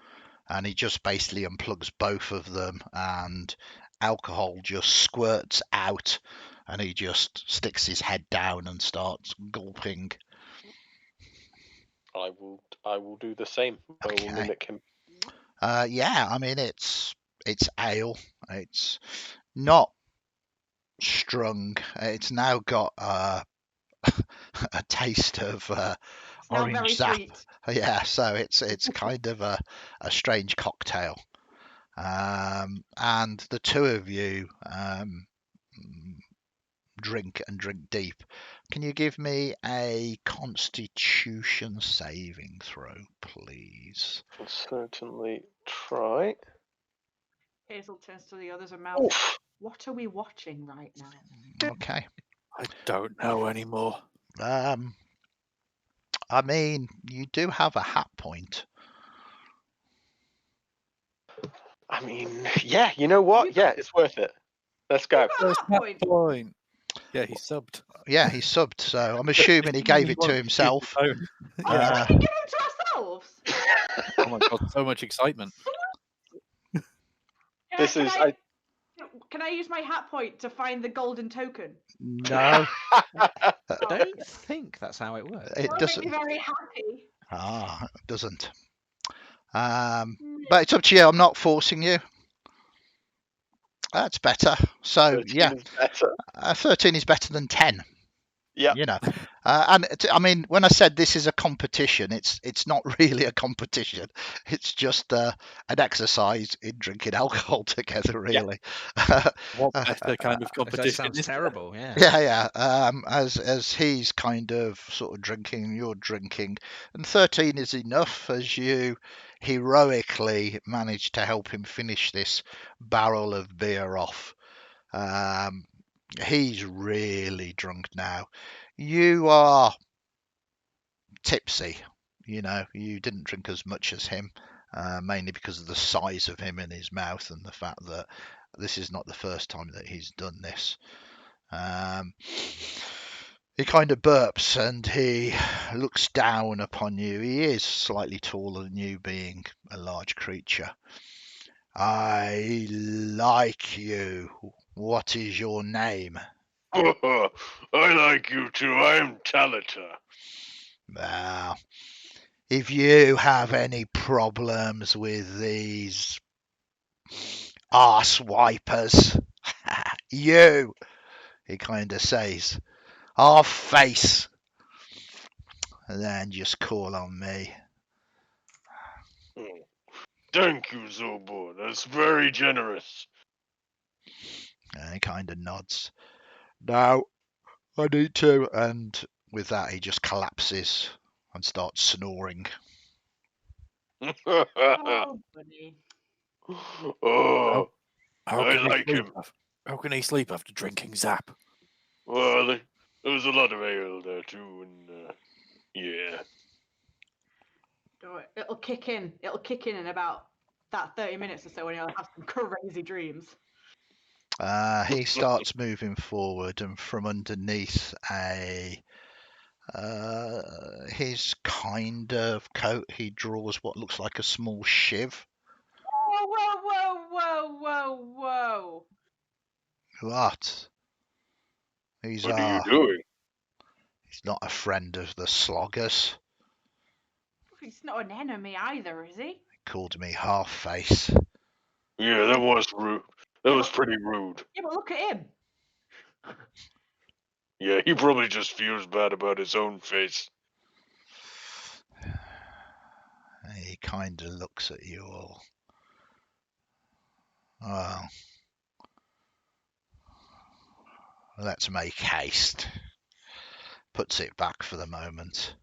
and he just basically unplugs both of them, and alcohol just squirts out, and he just sticks his head down and starts gulping. I will do the same. I Okay. will mimic him. Yeah, I mean it's ale. It's not strung. It's now got a taste of It's now orange very sap. sweet. Yeah, so it's kind of a strange cocktail. And the two of you drink and drink deep. Can you give me a Constitution saving throw, please? I'll certainly try. Hazel turns to the others and mouths, Oof. "What are we watching right now?" Okay. I don't know anymore. I mean, you do have a hat point. I mean, yeah, you know what? Yeah, it's worth it. Let's go. You've got a First hat hat point. point. Yeah, he subbed. Yeah, he subbed, so I'm assuming he gave it to himself. Oh, Uh, we can give them to ourselves. Oh my god, so much excitement. Can I use my hat point to find the golden token? No, I don't think that's how it works. it That would make doesn't. me very happy. It doesn't. But it's up to you. I'm not forcing you. That's better. So 13 yeah, is better. 13 is better than 10. Yeah. You know, I mean, when I said this is a competition, it's not really a competition. It's just an exercise in drinking alcohol together, really. What better kind of That competition sounds is terrible. Yeah. Yeah. As he's kind of sort of drinking, you're drinking, and 13 is enough as you heroically manage to help him finish this barrel of beer off. He's really drunk now. You are tipsy. You know, you didn't drink as much as him, mainly because of the size of him in his mouth and the fact that this is not the first time that he's done this. He kind of burps and he looks down upon you. He is slightly taller than you, being a large creature. I like you. What is your name? I like you too. I am Talita. Well, if you have any problems with these arse wipers, you, he kind of says, our face, and then just call on me. Thank you, Zobo. That's very generous. And he kind of nods. No, I need to. And with that, he just collapses and starts snoring. Oh, buddy. Oh, How I can like he sleep? him. How can he sleep after drinking Zap? Well, there was a lot of ale there too, and yeah. It'll kick in. It'll kick in about that 30 minutes or so when you'll have some crazy dreams. He starts moving forward, and from underneath his kind of coat, he draws what looks like a small shiv. Whoa. What? He's What are you doing? he's not a friend of the sloggers. He's not an enemy either, is he? He called me half face. Yeah, that was rude. That was pretty rude. Yeah, but look at him. Yeah, he probably just feels bad about his own face. He kind of looks at you all. Well, let's make haste. Puts it back for the moment.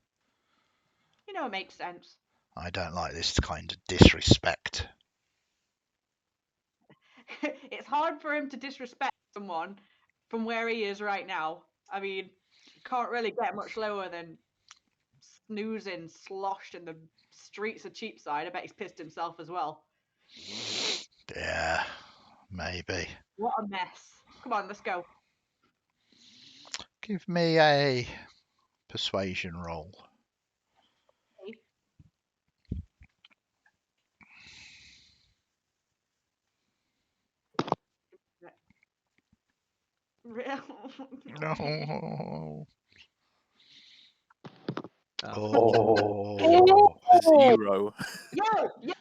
You know, it makes sense. I don't like this kind of disrespect. It's hard for him to disrespect someone from where he is right now. I mean, can't really get much lower than snoozing, sloshed in the streets of Cheapside. I bet he's pissed himself as well. Yeah, maybe. What a mess. Come on, let's go. Give me a persuasion roll. No. Oh, zero. Yeah,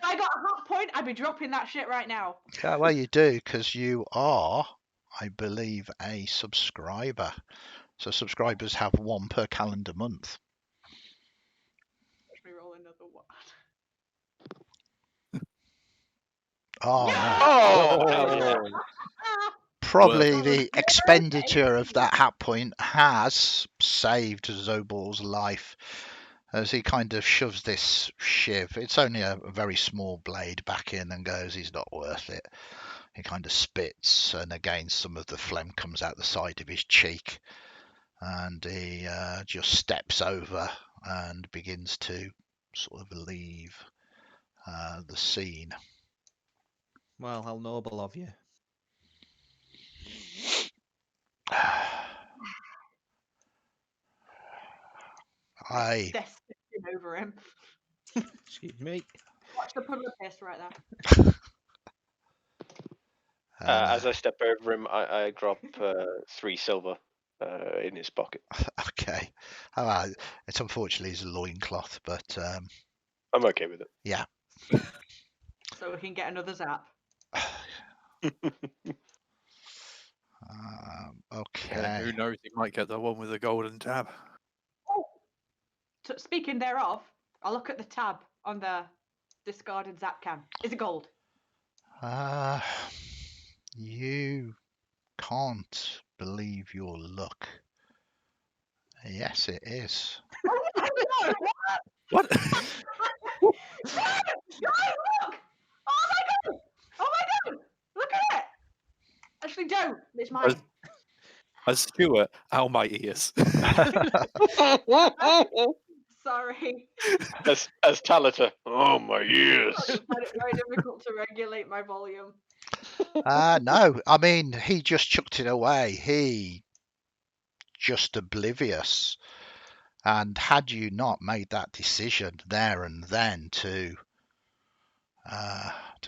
I got a half point. I'd be dropping that shit right now. Yeah, well, you do, because you are, I believe, a subscriber. So subscribers have one per calendar month. Watch me roll another Oh no. Oh! Probably Well, the yeah, expenditure of okay. that hat point has saved Zobal's life as he kind of shoves this shiv. It's only a very small blade back in and goes, he's not worth it. He kind of spits, and again some of the phlegm comes out the side of his cheek, and he just steps over and begins to sort of leave the scene. Well, how noble of you. I They're sitting over him. Excuse me. Watch the puddle of piss right there. As I step over him, I drop 3 silver in his pocket. okay. It's unfortunately his loincloth, but I'm okay with it. yeah. So we can get another zap. Okay. Who knows? He might get the one with the golden tab. Oh, so speaking thereof, I'll look at the tab on the discarded zap can. Is it gold? You can't believe your luck. Yes, it is. Oh my god! What? Guys, look! Oh my god! Oh my god! Look at it! Actually, don't. It's mine. As Stuart, ow my ears. Sorry. as Talita. Oh my ears. I find it very difficult to regulate my volume. No, I mean, he just chucked it away. He just oblivious. And had you not made that decision there and then to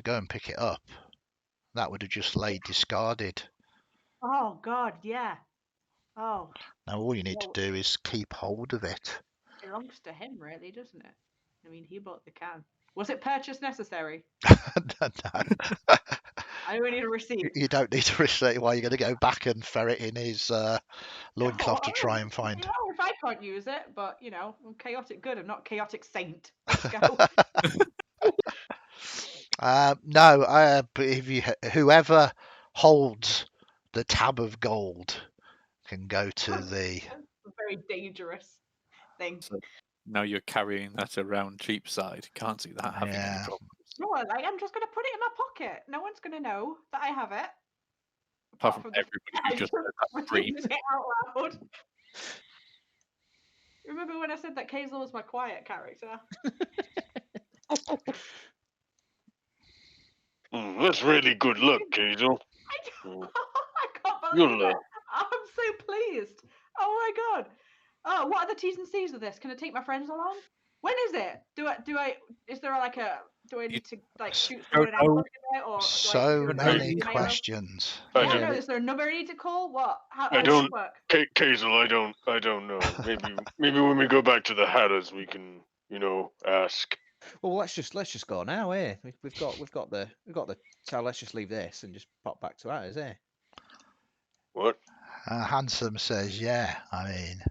go and pick it up, that would have just laid discarded. Oh god, yeah. Oh, Now all you need well, to do is keep hold of it. it belongs to him, really, doesn't it? I mean, he bought the can. Was it purchase necessary? No. I only need a receipt. You don't need to receipt. Why you're going to go back and ferret in his loincloth to try and find. Well, if I can't use it, but you know, I'm chaotic good. I'm not chaotic saint. Let's go. No, but whoever holds the tab of gold can go to the. A very dangerous thing. So now you're carrying that around Cheapside. Can't see that having Yeah. any problems. No, I'm just gonna put it in my pocket. No one's gonna know that I have it. Apart from the everybody who just said that free. it out loud. Remember when I said that Kazel was my quiet character? That's really good luck, Cayxl. I can't believe You'll it. I'm so pleased. Oh my god. Oh, what are the T's and C's of this? Can I take my friends along? When is it? Is there like a, do I need to like shoot someone in ambush in it, or So do I many email? questions. I I don't don't. know. Is there a number I need to call? What? How I does don't- this work? Cayxl, I don't know. Maybe when we go back to the Hatters, we can, ask. Well, let's just go now, eh? We've got the so let's just leave this and just pop back to ours, eh? What? Handsome says, yeah, I mean,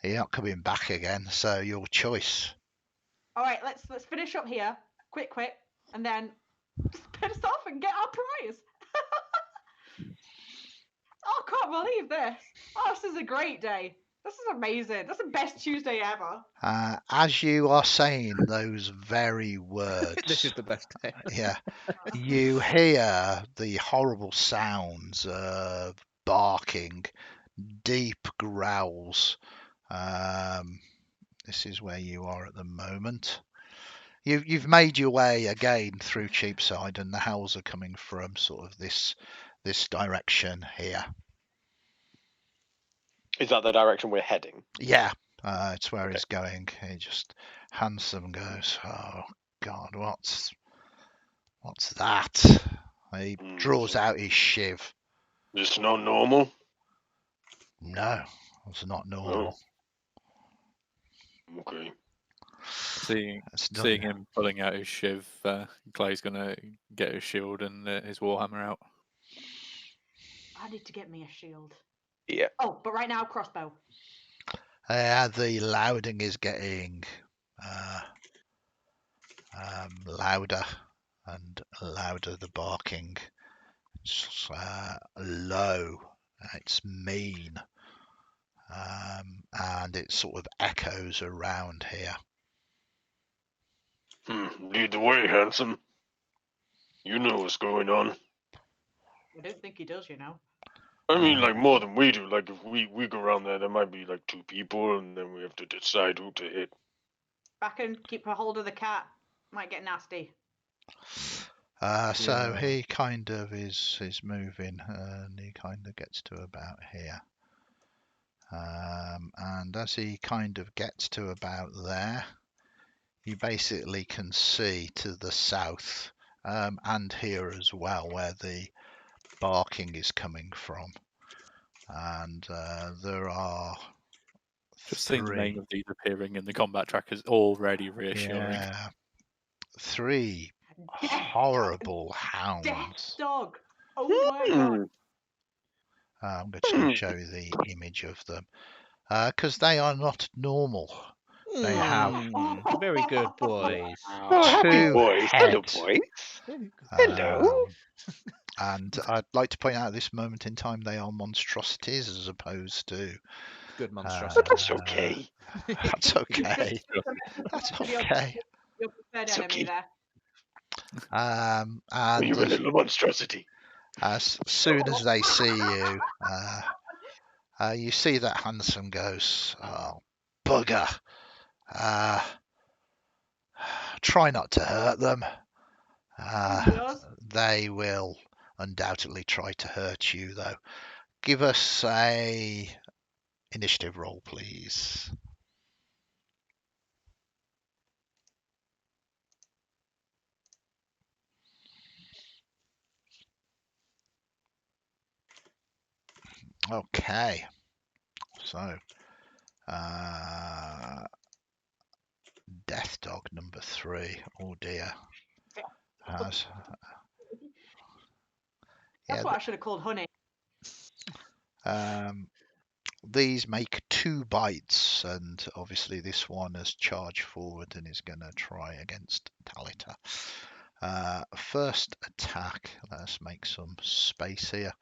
you're not coming back again, so your choice. All right, let's finish up here, quick, and then spin us off and get our prize. Oh, I can't believe this. Oh, this is a great day. This is amazing. That's the best Tuesday ever. As you are saying those very words, This is the best day. yeah, you hear the horrible sounds of barking, deep growls. This is where you are at the moment. You've made your way again through Cheapside, and the howls are coming from sort of this direction here. Is that the direction we're heading? Yeah, it's where Okay. he's going. He just Handsome goes, oh God, what's that? He draws out his shiv. This not normal? No, it's not normal. Okay. Seeing It's nothing. him pulling out his shiv, Clay's gonna get his shield and his warhammer out. I need to get me a shield. Yeah. Oh, but right now, crossbow. The louding is getting louder. and louder the barking. It's low, it's mean, and it sort of echoes around here. Lead the way, handsome. You know what's going on. I don't think he does, you know. I mean, like, more than we do. Like, if we go around there might be, like, 2 people, and then we have to decide who to hit. Baccan, keep a hold of the cat. Might get nasty. So Yeah. he kind of is moving, and he kind of gets to about here. And as he kind of gets to about there, you basically can see to the south, and here as well, where the barking is coming from. And there are Just seeing the name three, of these appearing in the combat track is already reassuring. yeah, 3 Death horrible dog. Death hounds. dog. Oh my god. I'm just going to show you the image of them, because they are not normal. They have Very good, boys. Oh, happy 2 boys. Hello, heads. boys. Hello. And I'd like to point out at this moment in time they are monstrosities as opposed to. Good But monstrosity. that's okay. That's okay. That's okay. Your preferred It's enemy okay. there. And You're a little monstrosity. as soon as they see you, you see that Handsome goes, "Oh, bugger. Try not to hurt them. He does. They will undoubtedly try to hurt you, though. Give us a initiative roll, please." Okay. So, Death Dog number 3. Oh dear. Has That's what I should have called Honey. these make 2 bites, and obviously this one has charged forward and is going to try against Talita. First attack. Let's make some space here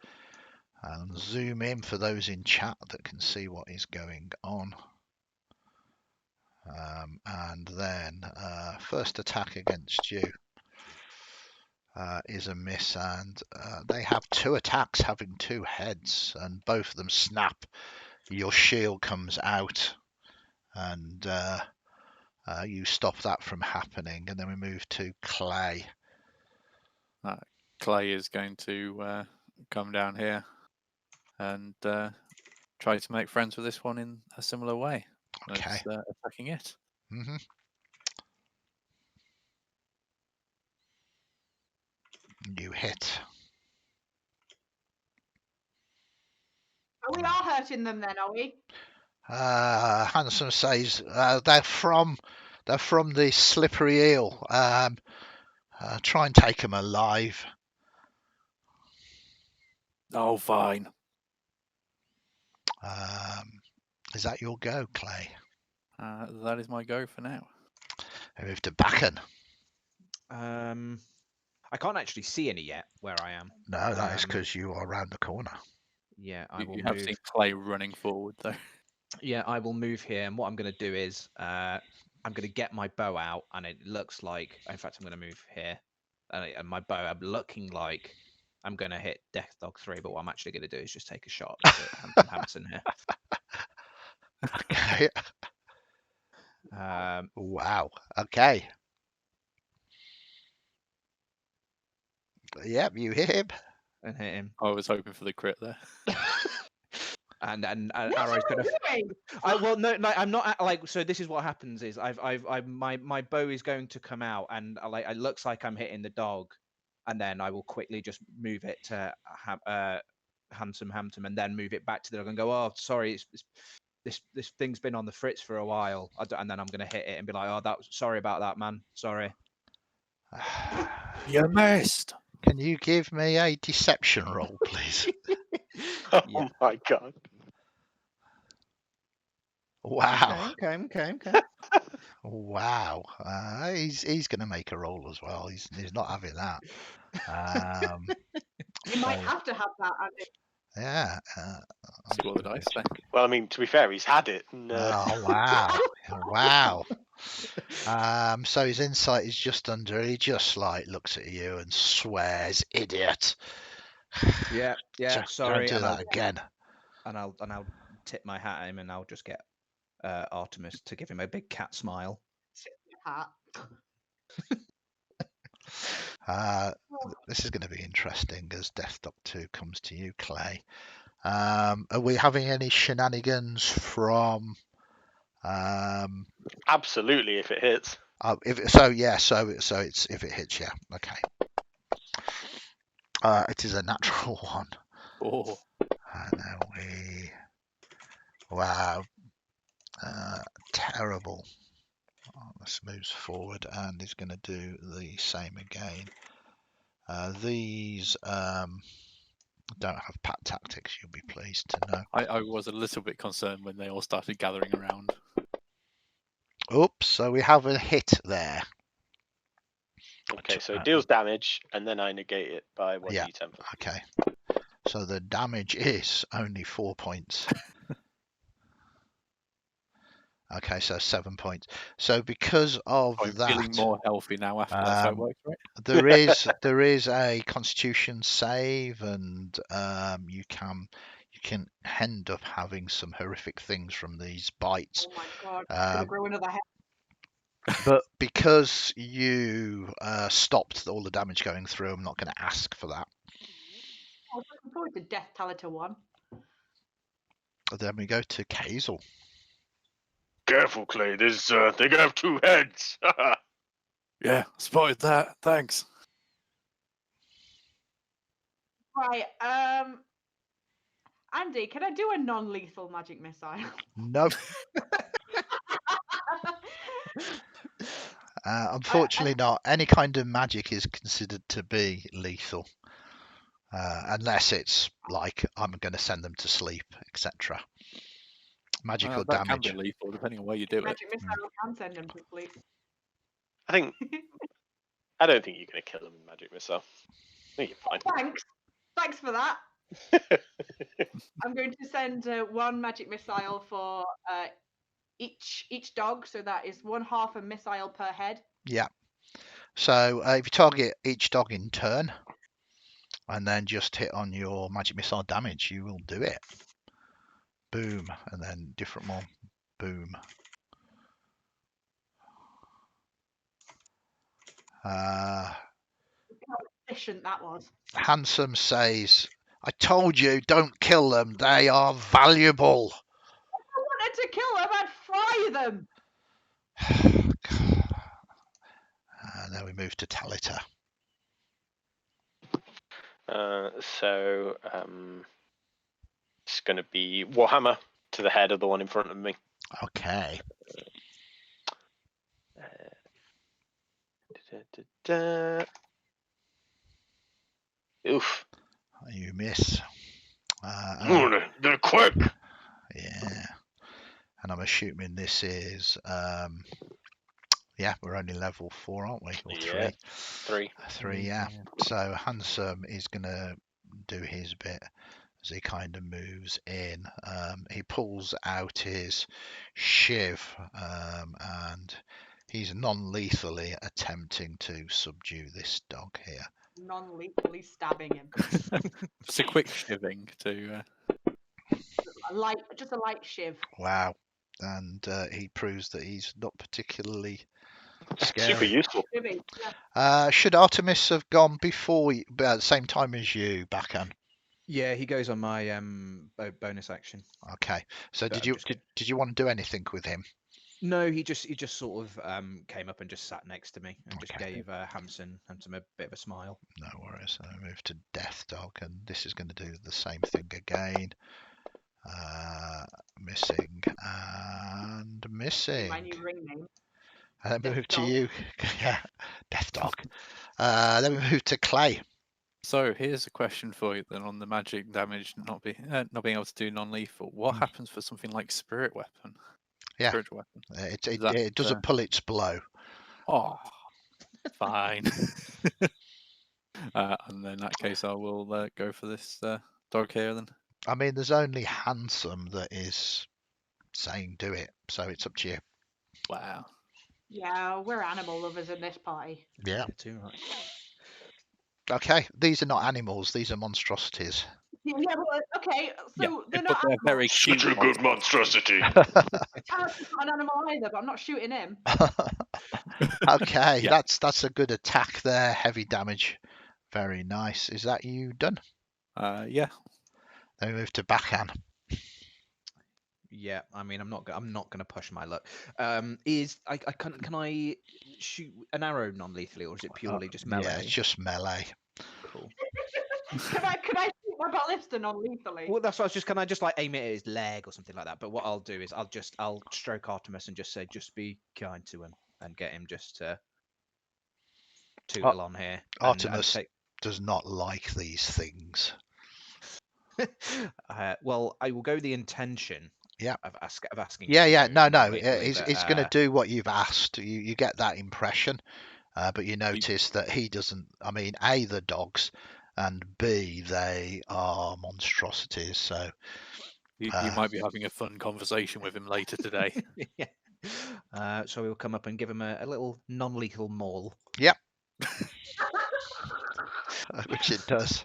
and zoom in for those in chat that can see what is going on. And then first attack against you is a miss, and they have 2 attacks having 2 heads, and both of them snap. Your shield comes out, and you stop that from happening. And then we move to Clay. Clay is going to come down here and try to make friends with this one in a similar way. Okay. That's attacking it. Mm-hmm. You hit. We are hurting them then, are we? Handsome says they're from the slippery eel. Try and take them alive. Oh, fine. Is that your go, Clay? That is my go for now. I move to Baccan. I can't actually see any yet where I am. No, that is because you are around the corner. Yeah, I will You have move. seen Clay running forward, though. Yeah, I will move here, and what I'm going to do is I'm going to get my bow out, and it looks like, in fact, I'm going to move here, and my bow, I'm looking like I'm going to hit Death Dog 3, but what I'm actually going to do is just take a shot at Hanson here. Okay. Wow. Okay. Yep, you hit him. And hit him. I was hoping for the crit there. And What arrow's are gonna. you doing? Well, no, I'm not like. So this is what happens: is my bow is going to come out, and it looks like I'm hitting the dog, and then I will quickly just move it to Handsome, and then move it back to the dog and go, oh, sorry, this thing's been on the fritz for a while, and then I'm gonna hit it and be like, oh, sorry about that, man, sorry. You missed. Can you give me a deception roll, please? Oh my god. Wow. Okay. Wow. He's going to make a roll as well. He's not having that. You might So, have to have that. Andy. yeah. See what the dice say. Well, I mean, to be fair, he's had it. And, Oh, wow. Wow. So his insight is just under. He just like looks at you and swears, "Idiot." Yeah, Don't sorry, do and that again. I'll tip my hat at him, and I'll just get Artemis to give him a big cat smile. Hat. This is going to be interesting as Death Dog 2 comes to you, Clay. Are we having any shenanigans from? absolutely, if it hits. So it's if it hits, yeah, okay. It is a natural one. Oh, And then wow, terrible. This moves forward and is going to do the same again. These don't have pat tactics, you'll be pleased to know. I was a little bit concerned when they all started gathering around. Oops, so we have a hit there. Okay, so it deals damage, and then I negate it by 1d10. Okay. So the damage is only 4 points. Okay, so 7 points. So because of I'm that, feeling more healthy now after that's how it works, right? there is a Constitution save, and you can end up having some horrific things from these bites. Oh my god! It's gonna grow another head. But because you stopped all the damage going through, I'm not going to ask for that. I was looking forward to Death Talita 1. Then we go to Cayxl. Careful, Clay. There's they have two heads. Yeah, spotted that. Thanks. Right. Andy, can I do a non-lethal magic missile? No. Unfortunately not. Any kind of magic is considered to be lethal. Unless it's like, I'm going to send them to sleep, etc. Magical That damage. can be lethal, depending on where you do it. Magic missile can send them to sleep. I don't think you're going to kill him with magic missile. I think you're fine. Thanks for that. I'm going to send one magic missile for each dog, so that is 1/2 a missile per head. Yeah. So if you target each dog in turn, and then just hit on your magic missile damage, you will do it. Boom, and then different one. Boom. How efficient that was. Handsome says, "I told you, don't kill them. They are valuable." If I wanted to kill them, I'd fry them. And then we move to Talita. So it's going to be Warhammer to the head of the one in front of me. Okay. Oof. You miss. They're quick. Yeah. And I'm assuming this is yeah, we're only level 4, aren't we? Or 3? Yeah, 3. 3, yeah. So Handsome is gonna do his bit as he kind of moves in. He pulls out his shiv, and he's non-lethally attempting to subdue this dog here. Non-lethally stabbing him. Just a quick shiving to. Just a light shiv. Wow. And he proves that he's not particularly scary. Super useful. Should Artemis have gone before at the same time as you, Baccan? Yeah, he goes on my bonus action. Okay. So did you want to do anything with him? No, he just sort of came up and just sat next to me and just gave Handsome a bit of a smile. No worries. I move to Death Dog, and this is going to do the same thing again. Missing and missing. My new ring name. And then move to you. Yeah, Death Dog. Then we move to Clay. So here's a question for you then on the magic damage not being able to do non-lethal. What happens for something like Spirit Weapon? Yeah. Spiritual weapon. It That, doesn't pull its blow. Oh, fine. And in that case, I will go for this dog here then. I mean, there's only Handsome that is saying do it, so it's up to you. Wow. Yeah, we're animal lovers in this party. Yeah. Too right. Okay, these are not animals; these are monstrosities. Yeah, well, okay, so they're but not they're animals. very Such cute a good monstrosity. monstrosity. Talita's not an animal either, but I'm not shooting him. Okay, Yeah. that's a good attack there. Heavy damage. Very nice. Is that you done? Yeah. Then we move to Baccan. Yeah, I mean, I'm not gonna push my luck. Can I shoot an arrow non-lethally, or is it purely just melee? Yeah, it's just melee. Cool. Can I shoot my ballista non-lethally? Well, that's what I was just. Can I just like aim it at his leg or something like that? But what I'll do is I'll stroke Artemis and just say, just be kind to him and get him just to tootle on here. Artemis take... does not like these things. Well, I will go the intention. Yeah. Of asking. Yeah. No. Non-lethally, He's going to do what you've asked. You get that impression, but you notice that he doesn't. I mean, A, the dogs, and B, they are monstrosities. So You might be having a fun conversation with him later today. Yeah. So we'll come up and give him a little non-lethal maul. Yep. Which it does.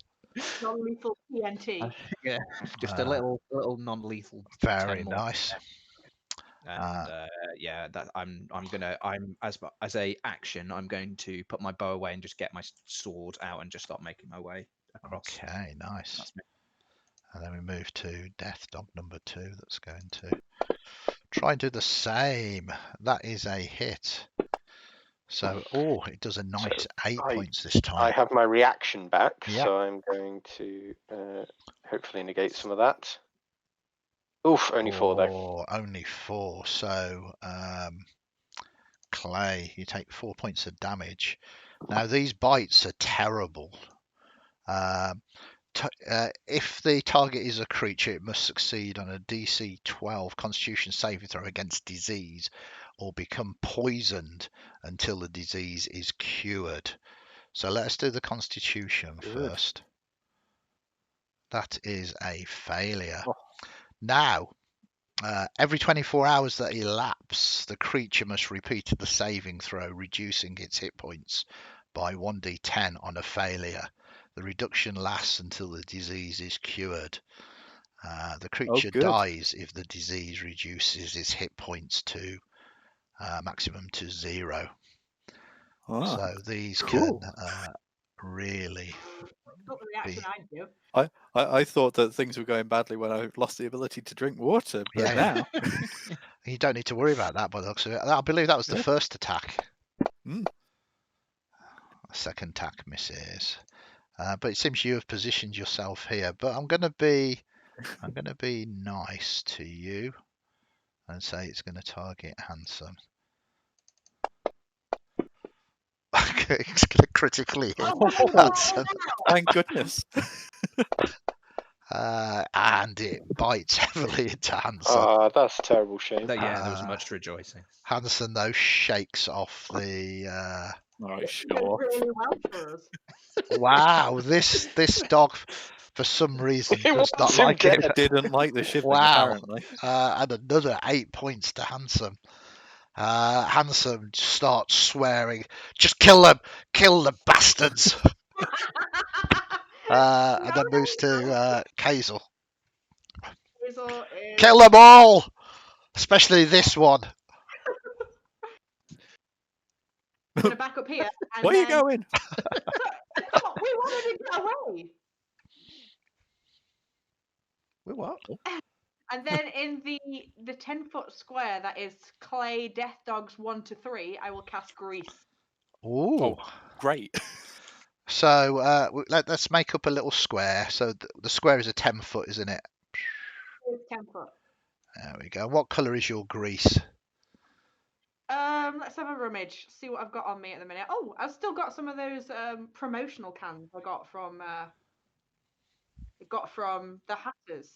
Non-lethal TNT. Yeah. Just a little non-lethal. Very 10 more. nice. And yeah, that I'm as a action, I'm going to put my bow away and just get my sword out and just start making my way across. Okay, nice. That's me. And then we move to Death Dog number 2. That's going to try and do the same. That is a hit. So, it does a nice 8 points this time. I have my reaction back, Yep. so I'm going to hopefully negate some of that. Oof, only 4 though. Only 4. So, Clay, you take 4 points of damage. Now, these bites are terrible. If the target is a creature, it must succeed on a DC 12 Constitution saving throw against disease or become poisoned until the disease is cured. So let's do the Constitution first. That is a failure. Now, every 24 hours that elapse, the creature must repeat the saving throw, reducing its hit points by 1d10 on a failure. The reduction lasts until the disease is cured. The creature dies if the disease reduces its hit points to maximum to 0. So these can really Not the reaction I do. I thought that things were going badly when I lost the ability to drink water, but now you don't need to worry about that by the looks of it. I believe that was the first attack. Second attack misses. But it seems you have positioned yourself here. But I'm going to be nice to you and say it's going to target Handsome. It's going to critically hit Handsome. Thank goodness. And it bites heavily into Handsome. That's a terrible shame. There was much rejoicing. Handsome, though, shakes off the... Alright, sure. Really well for us. Wow, this dog, for some reason, does not like it. Didn't like the shivering, Wow. apparently. And another 8 points to Handsome. Handsome starts swearing, just kill them, kill the bastards. And then moves to Cayxl. Kill them all, especially this one. I'm gonna back up here. And Where are you going? Come on, we wanted to get away. We what? And then in the 10-foot square that is Clay Death Dogs 1 to 3, I will cast Grease. Ooh. Great. So let's make up a little square. So the square is a 10-foot, isn't it? It's 10 foot. There we go. What colour is your grease? Let's have a rummage. See what I've got on me at the minute. Oh, I've still got some of those promotional cans I got from the Hatters.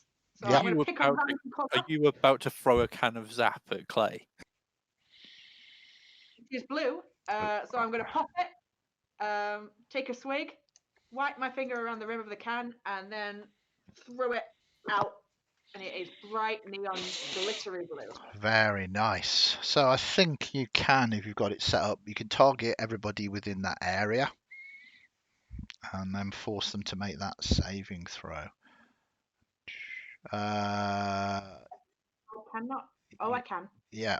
So Yep. I'm going to pick on random Are colour. you about to throw a can of Zap at Clay? It is blue, so I'm going to pop it, take a swig, wipe my finger around the rim of the can, and then throw it out. And it is bright neon glittery blue. Very nice. So I think you can, if you've got it set up, you can target everybody within that area and then force them to make that saving throw. I cannot. Oh, I can. Yeah,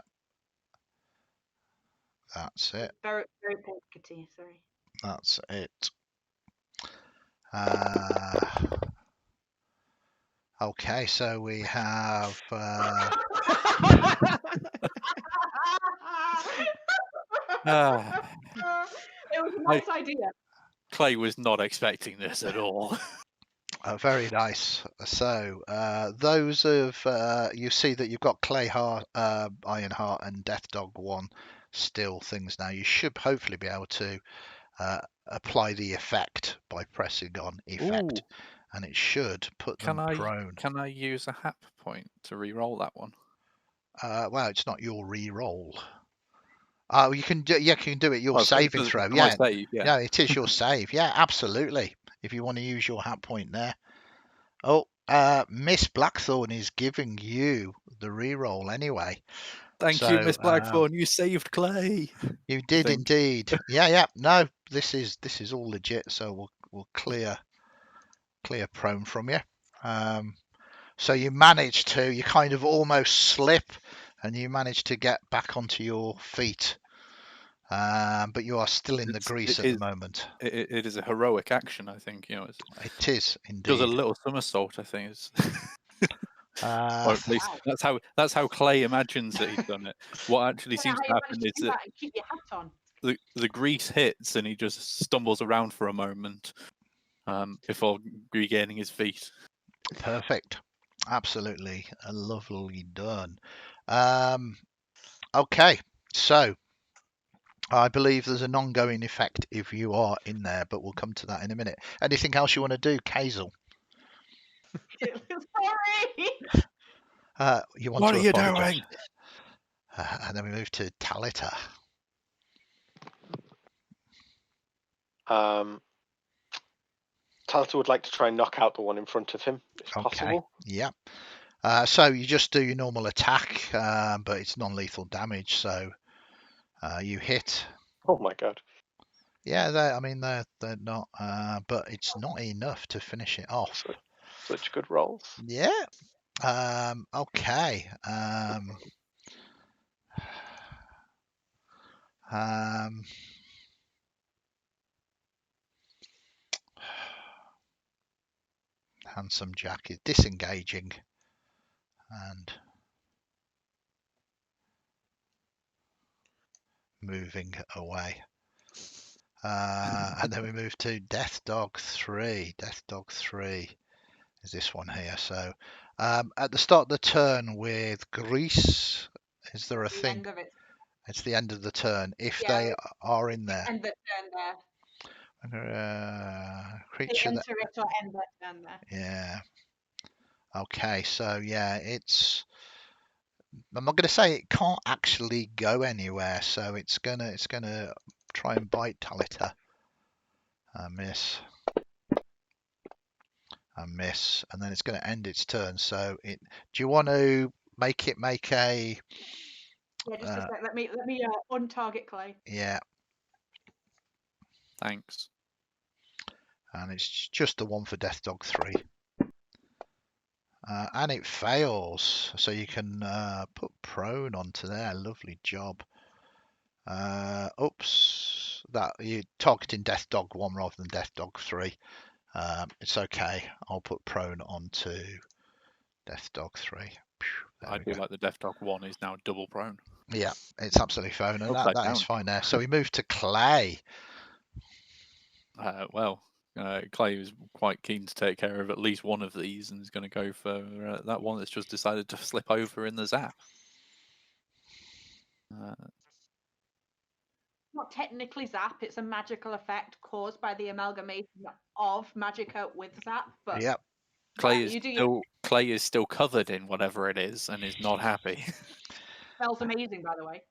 that's it. Very, very pockety, sorry. That's it. Okay, so we have Ah, It was a nice idea. Clay was not expecting this at all. very nice. So those of you see that you've got Clay Heart, Ironheart, and Death Dog 1 still things now. You should hopefully be able to apply the effect by pressing on effect, Ooh. and it should put them prone. Can I use a hap point to re-roll that one? Well, it's not your re-roll. Oh, you can do. Yeah, you can do it. Your saving throw. My Yeah, save, yeah. yeah, it is your save. Yeah, absolutely. If you want to use your hat point there. Oh, Miss Blackthorn is giving you the re-roll anyway. Thank you, Miss Blackthorn. You saved Clay. You did indeed. Yeah. No, this is all legit. So we'll clear prone from you. So you kind of almost slip, and you manage to get back onto your feet. But you are still in the grease at the moment. It is a heroic action, I think. It is indeed. Does a little somersault, I think. Or at least that's how Clay imagines that he's done it. What actually seems to happen is that keep your hat on. the grease hits and he just stumbles around for a moment before regaining his feet. Perfect. Absolutely lovely done. Okay, so I believe there's an ongoing effect if you are in there, but we'll come to that in a minute. Anything else you want to do, Cayxl? Sorry. You want What to are you apologise? doing? And then we move to Talita. Talita would like to try and knock out the one in front of him, if possible. Yeah. So you just do your normal attack, but it's non-lethal damage. So you hit. Oh my god. Yeah, they're not, but it's not enough to finish it off. Such good rolls. Yeah. Okay. Handsome Jack is disengaging and moving away. And then we move to Death Dog 3. Death Dog 3 is this one here. So at the start of the turn with Grease, is there a thing? End of it. It's the end of the turn. If they are in there. End the turn there. Creature enter it or end the turn there. Yeah. Okay, so yeah, I'm not going to say it can't actually go anywhere, so it's gonna try and bite Talita. I miss, and then it's going to end its turn. So do you want to make a? Yeah, just a sec. Let me untarget Clay. Yeah. Thanks. And it's just the one for Death Dog 3. And it fails, so you can put prone onto there. Lovely job. Oops, that you're targeting Death Dog 1 rather than Death Dog 3. It's okay. I'll put prone onto Death Dog 3. I do like the Death Dog 1 is now double prone. Yeah, it's absolutely fine, and that is fine there. So we move to Clay. Clay was quite keen to take care of at least one of these and is going to go for that one that's just decided to slip over in the zap. Not technically zap, it's a magical effect caused by the amalgamation of magicka with zap, but Yep. Clay Yeah, is you do your still covered in whatever it is and is not happy. smells amazing, by the way.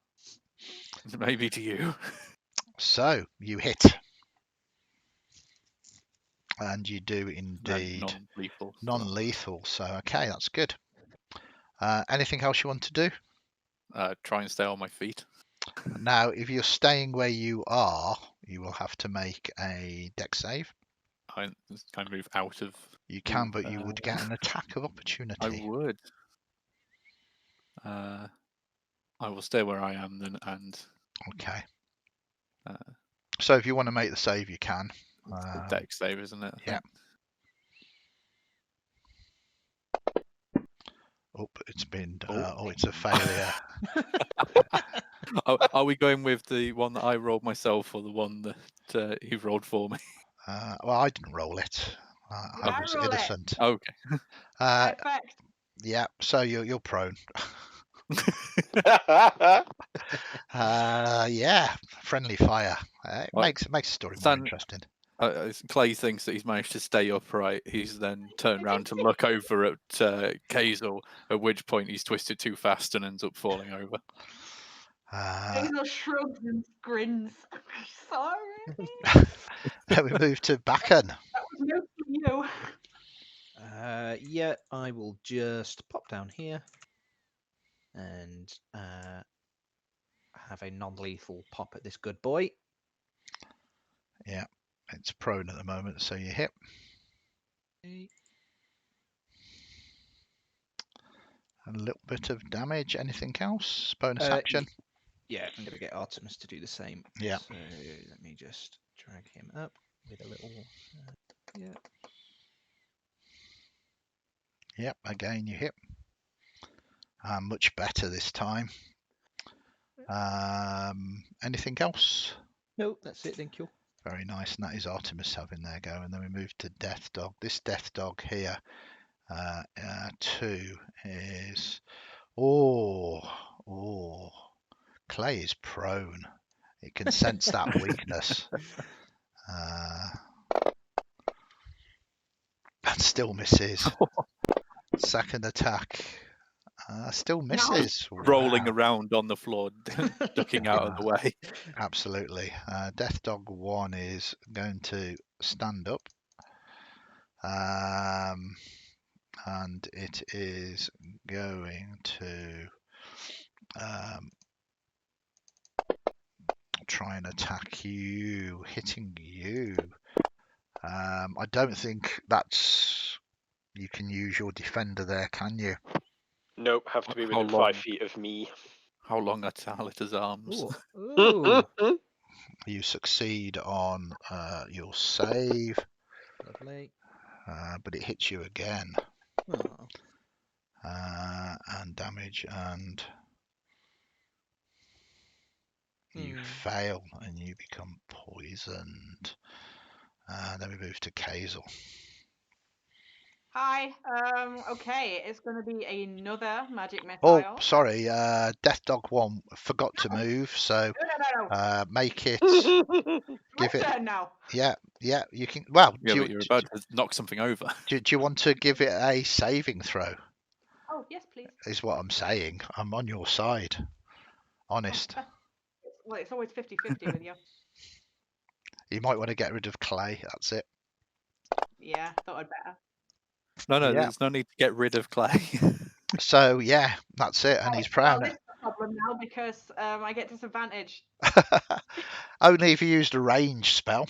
Maybe to you. So you hit. And you do indeed. Non-lethal. Non-lethal. So, okay, that's good. Anything else you want to do? Try and stay on my feet. Now, if you're staying where you are, you will have to make a dex save. I kind of move out of. You can, but you would get an attack of opportunity. I would. I will stay where I am then, and. Okay. So if you want to make the save, you can. It's the dex save, isn't it? Yeah. Oh, it's been. It's a failure. Are we going with the one that I rolled myself, or the one that you rolled for me? Well, I didn't roll it. I was roll it. innocent. Okay. Perfect. Yeah. So you're prone. Yeah. Friendly fire. It makes the story more interesting. Clay thinks that he's managed to stay upright. He's then turned around to look over at Cayxl, at which point he's twisted too fast and ends up falling over. Kazel shrugs and grins. Sorry. Then we move to Baccan. That was no for you. Yeah, I will just pop down here and have a non-lethal pop at this good boy. Yeah, it's prone at the moment, so you hit. A little bit of damage. Anything else? Bonus action? Yeah, I'm going to get Artemis to do the same. Yeah. So let me just drag him up with a little... yeah. Yep, again you hit. Much better this time. Anything else? No, that's it, thank you. Very nice, and that is Artemis having their go. And then we move to Death Dog. This Death Dog here, 2 is... Oh, Clay is prone. It can sense that weakness. And still misses. Second attack. Still misses. Rolling Wow. around on the floor, ducking out of the way. Absolutely. Death Dog 1 is going to stand up. And it is going to try and attack you, hitting you. I don't think that's... You can use your defender there, can you? Nope, have to be within 5 feet of me. How long are Talita's arms? Ooh. You succeed on your save. Lovely. But it hits you again. Oh. And damage, and you fail and you become poisoned. Then we move to Kazel. Hi. Okay, it's going to be another magic missile. Oh, sorry. Death Dog 1 forgot to move, so No. make it. My turn now. Yeah, you can. Well, yeah, but you're about to knock something over. Do you want to give it a saving throw? Oh, yes, please. Is what I'm saying. I'm on your side. Honest. Well, it's always 50-50 with you. You might want to get rid of Clay. That's it. Yeah, thought I'd better. No, Yeah. there's no need to get rid of Clay. So yeah, that's it, and he's proud. Well, this is a problem now because I get disadvantage. Only if you used a range spell.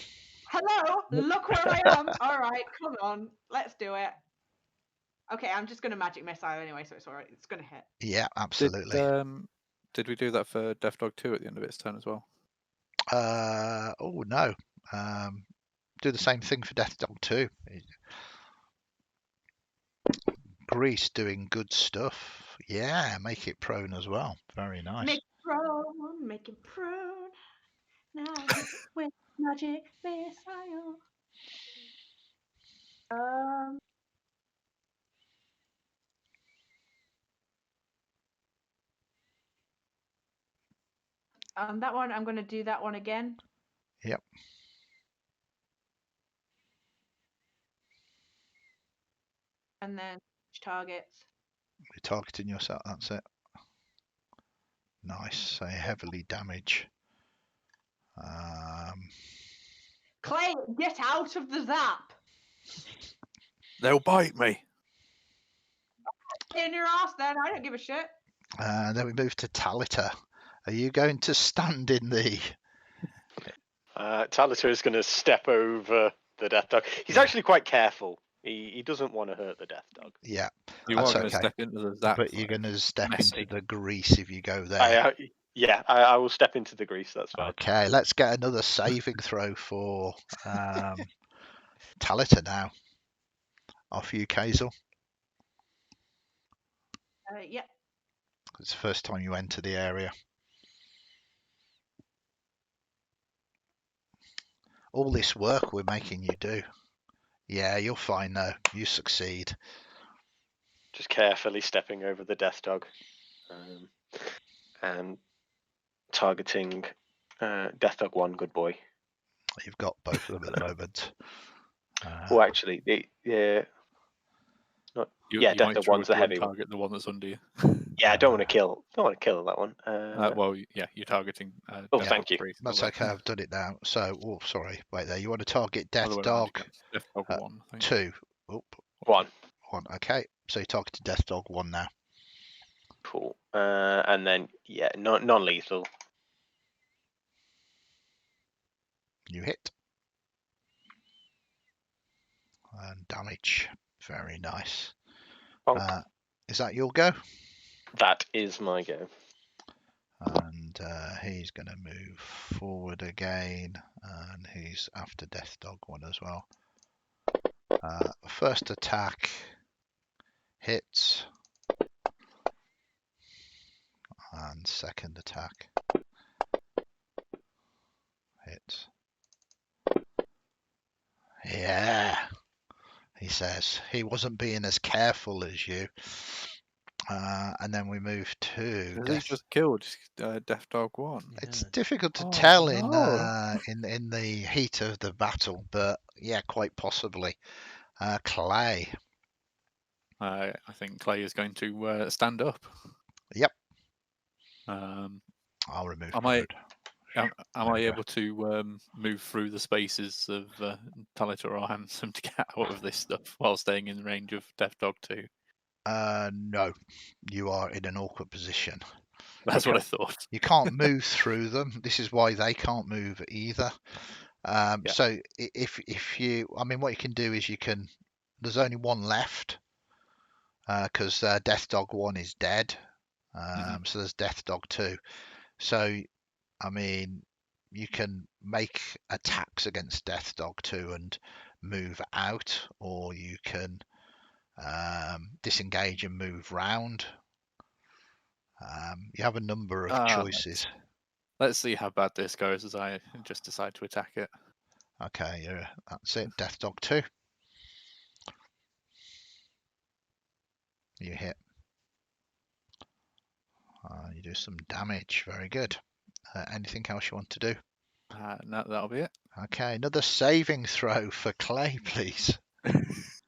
Hello, look where I am. All right, come on, let's do it. Okay, I'm just gonna magic missile anyway, so it's all right. It's gonna hit. Yeah, absolutely. Did we do that for Death Dog 2 at the end of its turn as well? Oh no. Do the same thing for Death Dog 2. Grease doing good stuff. Yeah, make it prone as well. Very nice. Make it prone. Now with magic missile. That one, I'm going to do that one again. Yep. and then switch targets. You're targeting yourself. That's it. Nice. So heavily damage. Clay, get out of the zap! They'll bite me. In your ass, then. I don't give a shit. Then we move to Talita. Are you going to stand in the? Talita is going to step over the death dog. He's actually quite careful. He doesn't want to hurt the death dog. Yeah, You that's are going to okay. step into the zap. But you're going to step Messy. into the grease if you go there. I will step into the grease. That's fine. Okay, let's get another saving throw for Talita now. Off you, Cayxl. Yeah. It's the first time you enter the area. All this work we're making you do. Yeah, you're fine though. You succeed. Just carefully stepping over the death dog, and targeting death dog 1. Good boy. You've got both of them at the moment. Well, actually, You death might dog try 1's the to heavy one. target the one that's under you. Yeah, I don't want to kill. Don't want to kill that one. Well, yeah, you're targeting. Oh, Death thank Dog you. 3, That's although- okay, I've done it now. So, oh, sorry, wait there. You want to target Death other way around, Dog yes. Death Dog 1, I think. 2. Oh, 1. 1. Okay, so you targeted Death Dog 1 now. Cool. And then non-lethal. You hit. And damage. Very nice. Bonk. Is that your go? That is my go. And he's going to move forward again, and he's after Death Dog 1 as well. First attack hits, and second attack hits. Yeah, he says. He wasn't being as careful as you. And then we move to Has he just killed Death Dog 1? It's Yeah. difficult to Oh, tell no. in the heat of the battle, but yeah, quite possibly. Clay. I think Clay is going to stand up. Yep. Um, I'll remove Am I- code. am I Okay. able to move through the spaces of Talita or Handsome to get out of this stuff while staying in range of Death Dog 2? No, you are in an awkward position. That's what I thought. You can't move through them. This is why they can't move either. Yeah. So if you, I mean, what you can do is you can. There's only one left because Death Dog 1 is dead. So there's Death Dog 2. So, I mean, you can make attacks against Death Dog 2 and move out, or you can disengage and move round. You have a number of choices. Let's see how bad this goes as I just decide to attack it. Okay, that's it. Death Dog 2. You hit. You do some damage. Very good. Anything else you want to do? No, that'll be it. Okay, another saving throw for Clay, please.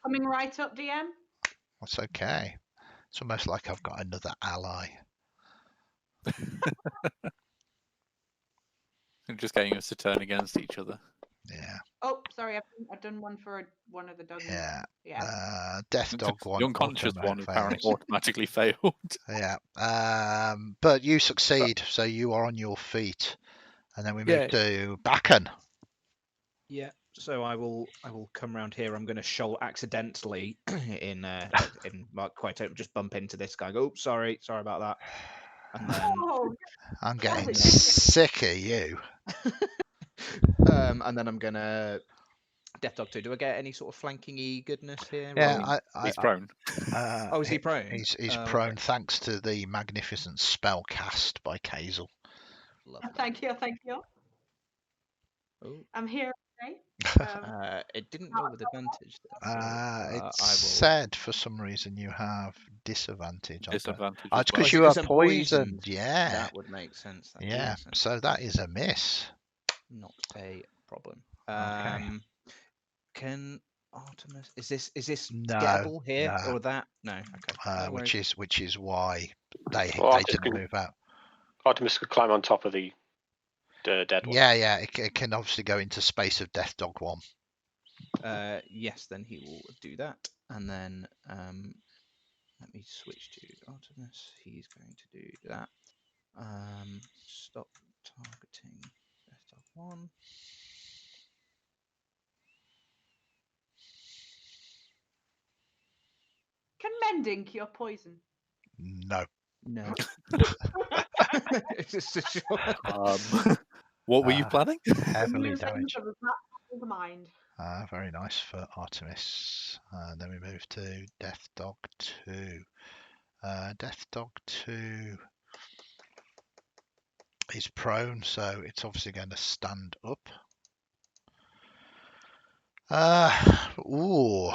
Coming right up, DM. That's okay. It's almost like I've got another ally. Just getting us to turn against each other. Yeah. Oh, sorry, I've done one for one of the dogs. Yeah. Yeah. Death Dog 1. The unconscious one apparently automatically failed. Yeah. But you succeed, so you are on your feet. And then we move to Baccan. Yeah. So I will come around here. I'm going to shoal accidentally in Mark quite just bump into this guy. Go, sorry about that. And then Oh, I'm getting sick of you. and then I'm gonna Death Dog 2. Do I get any sort of flanking-y goodness here? Yeah, He's prone. Is he prone? He's Oh, prone okay. thanks to the magnificent spell cast by Kazel. Lovely. thank you. Oh. I'm here today. It didn't roll with advantage. It said for some reason you have disadvantage. Disadvantage. It's well. because you are poisoned. Yeah. That would make sense. Yeah. So that is a miss. Not a problem. Okay. Can Artemis. Is this No, gettable here no. or that? No. Okay. No worries. which is why they Well, didn't move out. Artemis could climb on top of the dead one. Yeah. It can obviously go into space of Death Dog 1. Yes, then he will do that, and then let me switch to Artemis. He's going to do that. Stop targeting Death Dog 1. Can mending cure poison? No. No. It's just a short. What were you planning? Heavily Losing damaged. of the mind. Very nice for Artemis. Then we move to Death Dog 2. Death Dog 2 is prone, so it's obviously going to stand up. Ooh.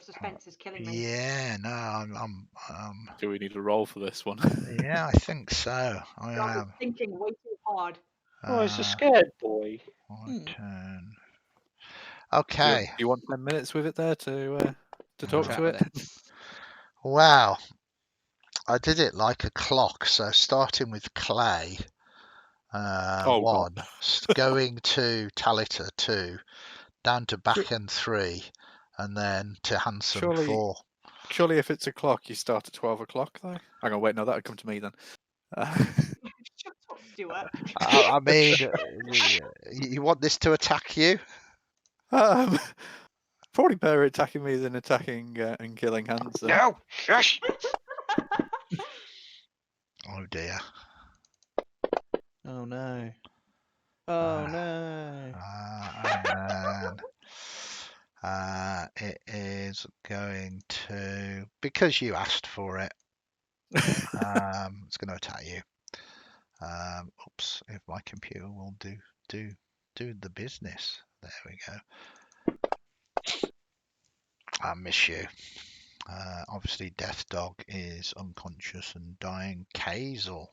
Suspense is killing me. Yeah, no, I'm Do we need a roll for this one? yeah, I think so. I God, am. I'm thinking way too hard. Oh, he's a scared boy. My turn. Do Okay. you want 10 minutes with it there to talk Chat to with it? it. Wow. I did it like a clock. So starting with Clay, Oh, 1, God. going to Talita 2, down to Baccan 3, and then to Handsome Surely- 4. Surely if it's a clock, you start at 12 o'clock, though? Hang on, wait, no, that would come to me then. Shut up, Stuart. I mean, you want this to attack you? Probably better attacking me than attacking and killing Handsome. No, shush. Oh dear. Oh no. Oh no. And then it is going to, because you asked for it, it's going to attack you. Oops, if my computer will do the business. There we go. I miss you. Obviously, Death Dog is unconscious and dying. Cayxl.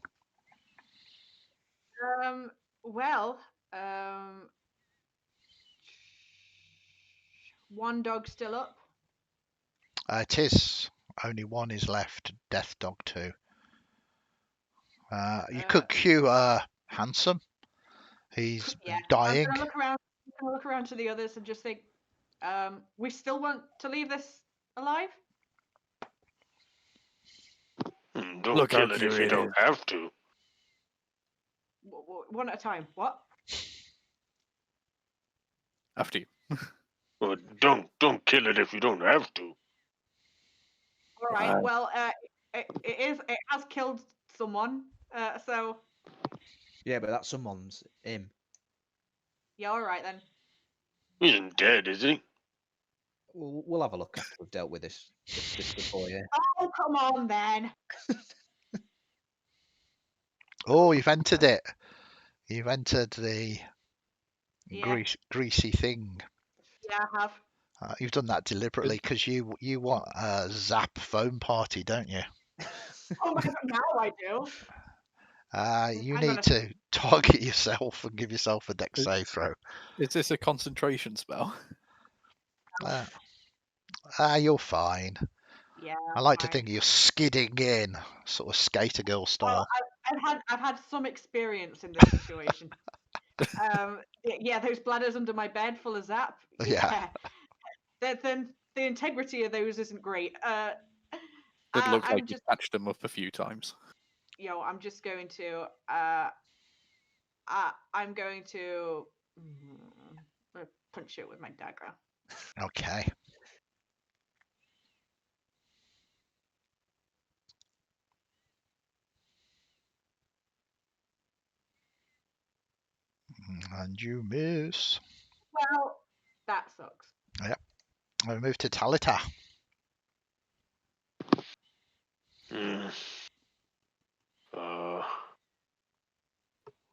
Well, one dog still up. It is. Only one is left. Death Dog 2. You could cue Handsome. He's Yeah. dying. I'm gonna look around to the others and just think, we still want to leave this alive? Don't Look how kill it if you cute it don't is. have to. One at a time. What? After you. Well, don't kill it if you don't have to. All right. Well, it has killed someone. So Yeah, but that someone's him. yeah. All right then. He isn't dead, is he? We'll have a look after we've dealt with this good boy here. Oh, come on then. Oh, you've entered it. You've entered the Yeah. greasy thing. Yeah, I have. You've done that deliberately because you want a Zap phone party, don't you? Oh my god, now I do. You I'm need gonna- to target yourself and give yourself a dex save throw. Is this a concentration spell? You're fine. Yeah. I like to fine. think you're skidding in, sort of skater girl style. Well, I've had some experience in this situation. Yeah, those bladders under my bed full of Zap. Yeah. The integrity of those isn't great. It looks I'm like you've patched them up a few times. I'm just going to I'm going to punch it with my dagger. Okay. And you miss. Well, that sucks. We move to Talita.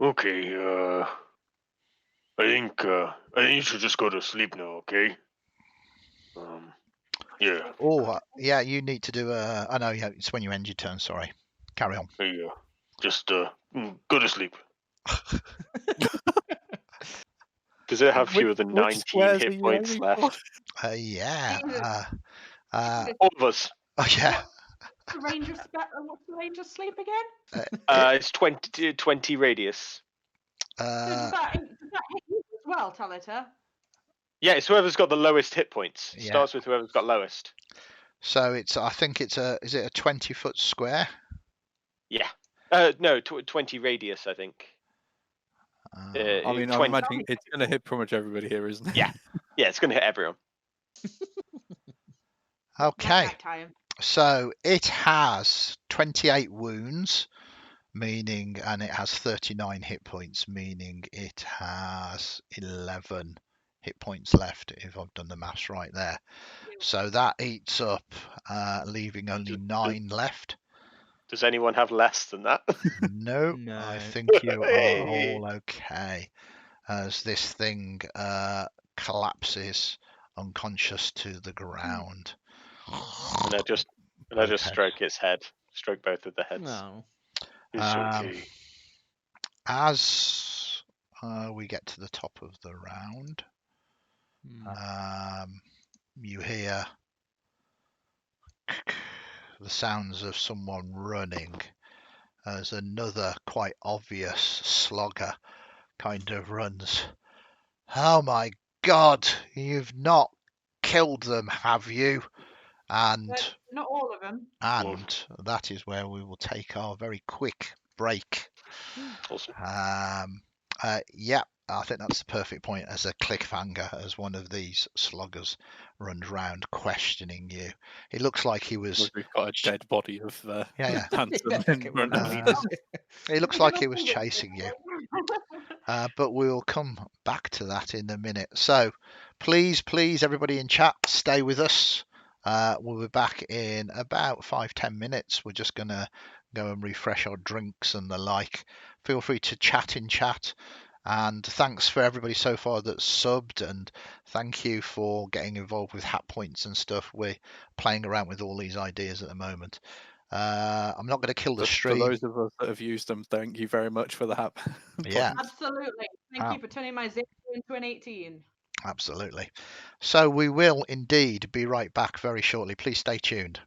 Okay, I think you should just go to sleep now, okay? Yeah. Oh, yeah, you need to do a... I know, yeah, it's when you end your turn, sorry. Carry on. Yeah. Just go to sleep. Does it have fewer than Which 19 squares are hit you points aiming left? for? Yeah. Jesus. All of us. Oh, yeah. What's the range of sleep again? It's 20 radius. So does that hit you as well, Talita? Yeah, it's whoever's got the lowest hit points. Yeah. Starts with whoever's got lowest. So I think is it a 20-foot square? Yeah. No, 20 radius, I think. I mean, I'm 20 imagining it's going to hit pretty much everybody here, isn't it? Yeah. Yeah, it's going to hit everyone. Okay. Night time. So it has 28 wounds, and it has 39 hit points, meaning it has 11 hit points left, if I've done the maths right there. So that eats up, leaving only 9 left. Does anyone have less than that? No, No. I think you are Hey. all okay, as this thing collapses unconscious to the ground. And I just Both heads. stroke its head. Stroke both of the heads. No. It's okay. As we get to the top of the round, you hear the sounds of someone running as another quite obvious slogger kind of runs. Oh my God, you've not killed them, have you? And Not all of them. that is where we will take our very quick break. Awesome. Yeah, I think that's the perfect point as a cliffhanger, as one of these sluggers runs round questioning you. It looks like he was. We've got a dead body of Yeah. Handsome in front of us. It looks like he was chasing you. But we'll come back to that in a minute. So please, everybody in chat, stay with us. We'll be back in about 5-10 minutes. We're just going to go and refresh our drinks and the like. Feel free to chat in chat. And thanks for everybody so far that's subbed, and thank you for getting involved with hat points and stuff. We're playing around with all these ideas at the moment. I'm not going to kill the For stream. those of us that have used them, thank you very much for the hat. Yeah. points. Absolutely. Thank you for turning my 0 into an 18. Absolutely. So we will indeed be right back very shortly. Please stay tuned.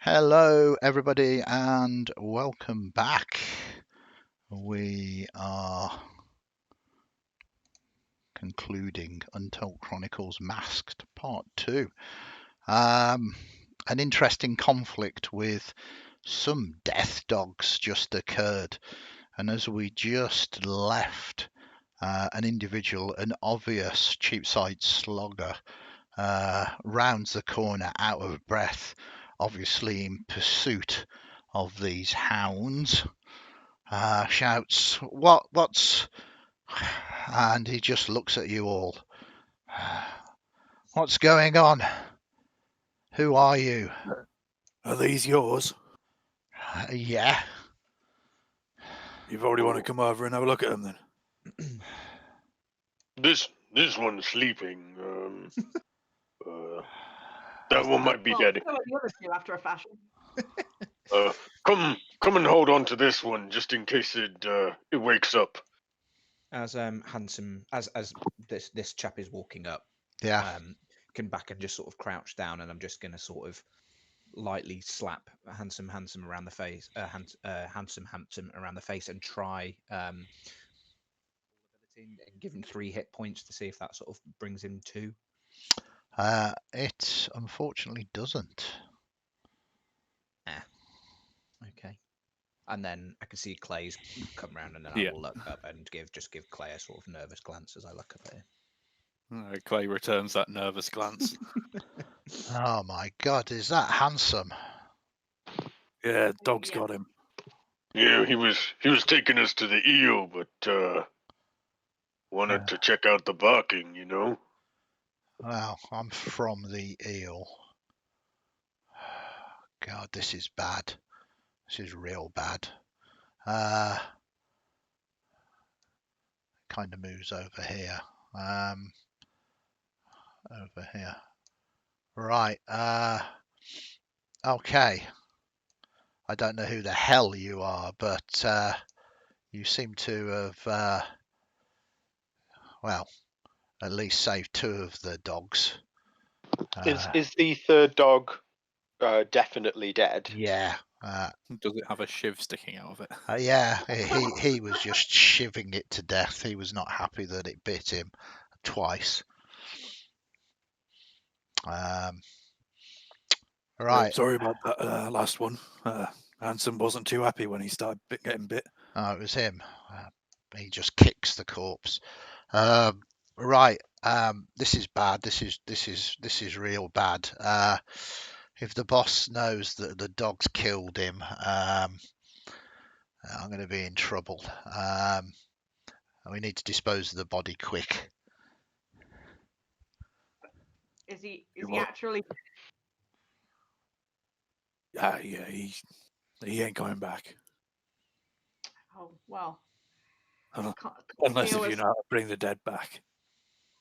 Hello, everybody, and welcome back. We are concluding Untold Chronicles Masked Part 2. An interesting conflict with some death dogs just occurred, and as we just left, an individual, an obvious Cheapside slogger, rounds the corner out of breath, obviously in pursuit of these hounds. Shouts, what's... And he just looks at you all. What's going on? Who are you? Are these yours? Yeah. You've already want to come over and have a look at them then? This one's sleeping. That one might be Well, dead. so are the other two after a fashion. Come and hold on to this one just in case it wakes up. As handsome as this chap is walking up, Yeah. can Baccan just sort of crouch down, and I'm just gonna sort of lightly slap handsome around the face, handsome around the face, and try and give him 3 hit points to see if that sort of brings him 2. It unfortunately doesn't. Okay. And then I can see Clay's come round, and then Yeah. I will look up and give Clay a sort of nervous glance as I look up at him. Clay returns that nervous glance. Oh my God, is that handsome? Yeah, dog's Yeah. got him. Yeah, he was taking us to the eel, but wanted to check out the barking, you know. Well, I'm from the eel. God, this is bad. This is real bad. Kind of moves over here. Over here. Right. Okay. I don't know who the hell you are, but you seem to have, well, at least saved 2 of the dogs. Is the third dog definitely dead? Yeah. Does it have a shiv sticking out of it? Yeah, he was just shiving it to death. He was not happy that it bit him twice. Right. Sorry about that last one. Hanson wasn't too happy when he started getting bit. Oh, it was him. He just kicks the corpse. Right. This is bad. This is real bad. If the boss knows that the dog's killed him, I'm going to be in trouble. We need to dispose of the body quick. Is he What? actually? Yeah, he ain't coming back. Oh well. Unless if you know how to bring the dead back.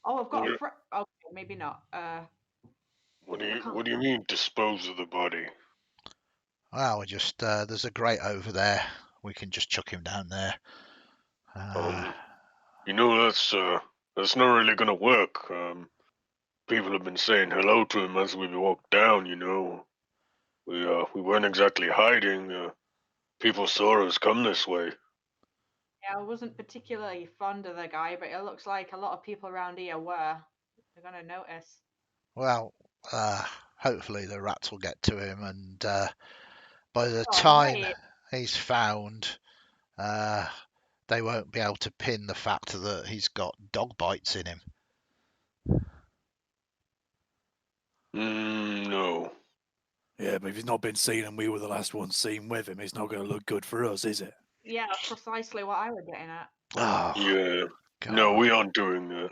Oh, I've got a okay, maybe not. What do you mean dispose of the body? Well, we just there's a grate over there. We can just chuck him down there. You know that's not really gonna work. People have been saying hello to him as we walked down. You know, we weren't exactly hiding. People saw us come this way. Yeah, I wasn't particularly fond of the guy, but it looks like a lot of people around here were. They're gonna notice. Well, hopefully the rats will get to him, and by the Oh, time wait. he's found, they won't be able to pin the fact that he's got dog bites in him. No. Yeah, but if he's not been seen and we were the last ones seen with him, it's not going to look good for us, is it? Yeah, that's precisely what I was getting at. Oh, Yeah. God. No, we aren't doing that.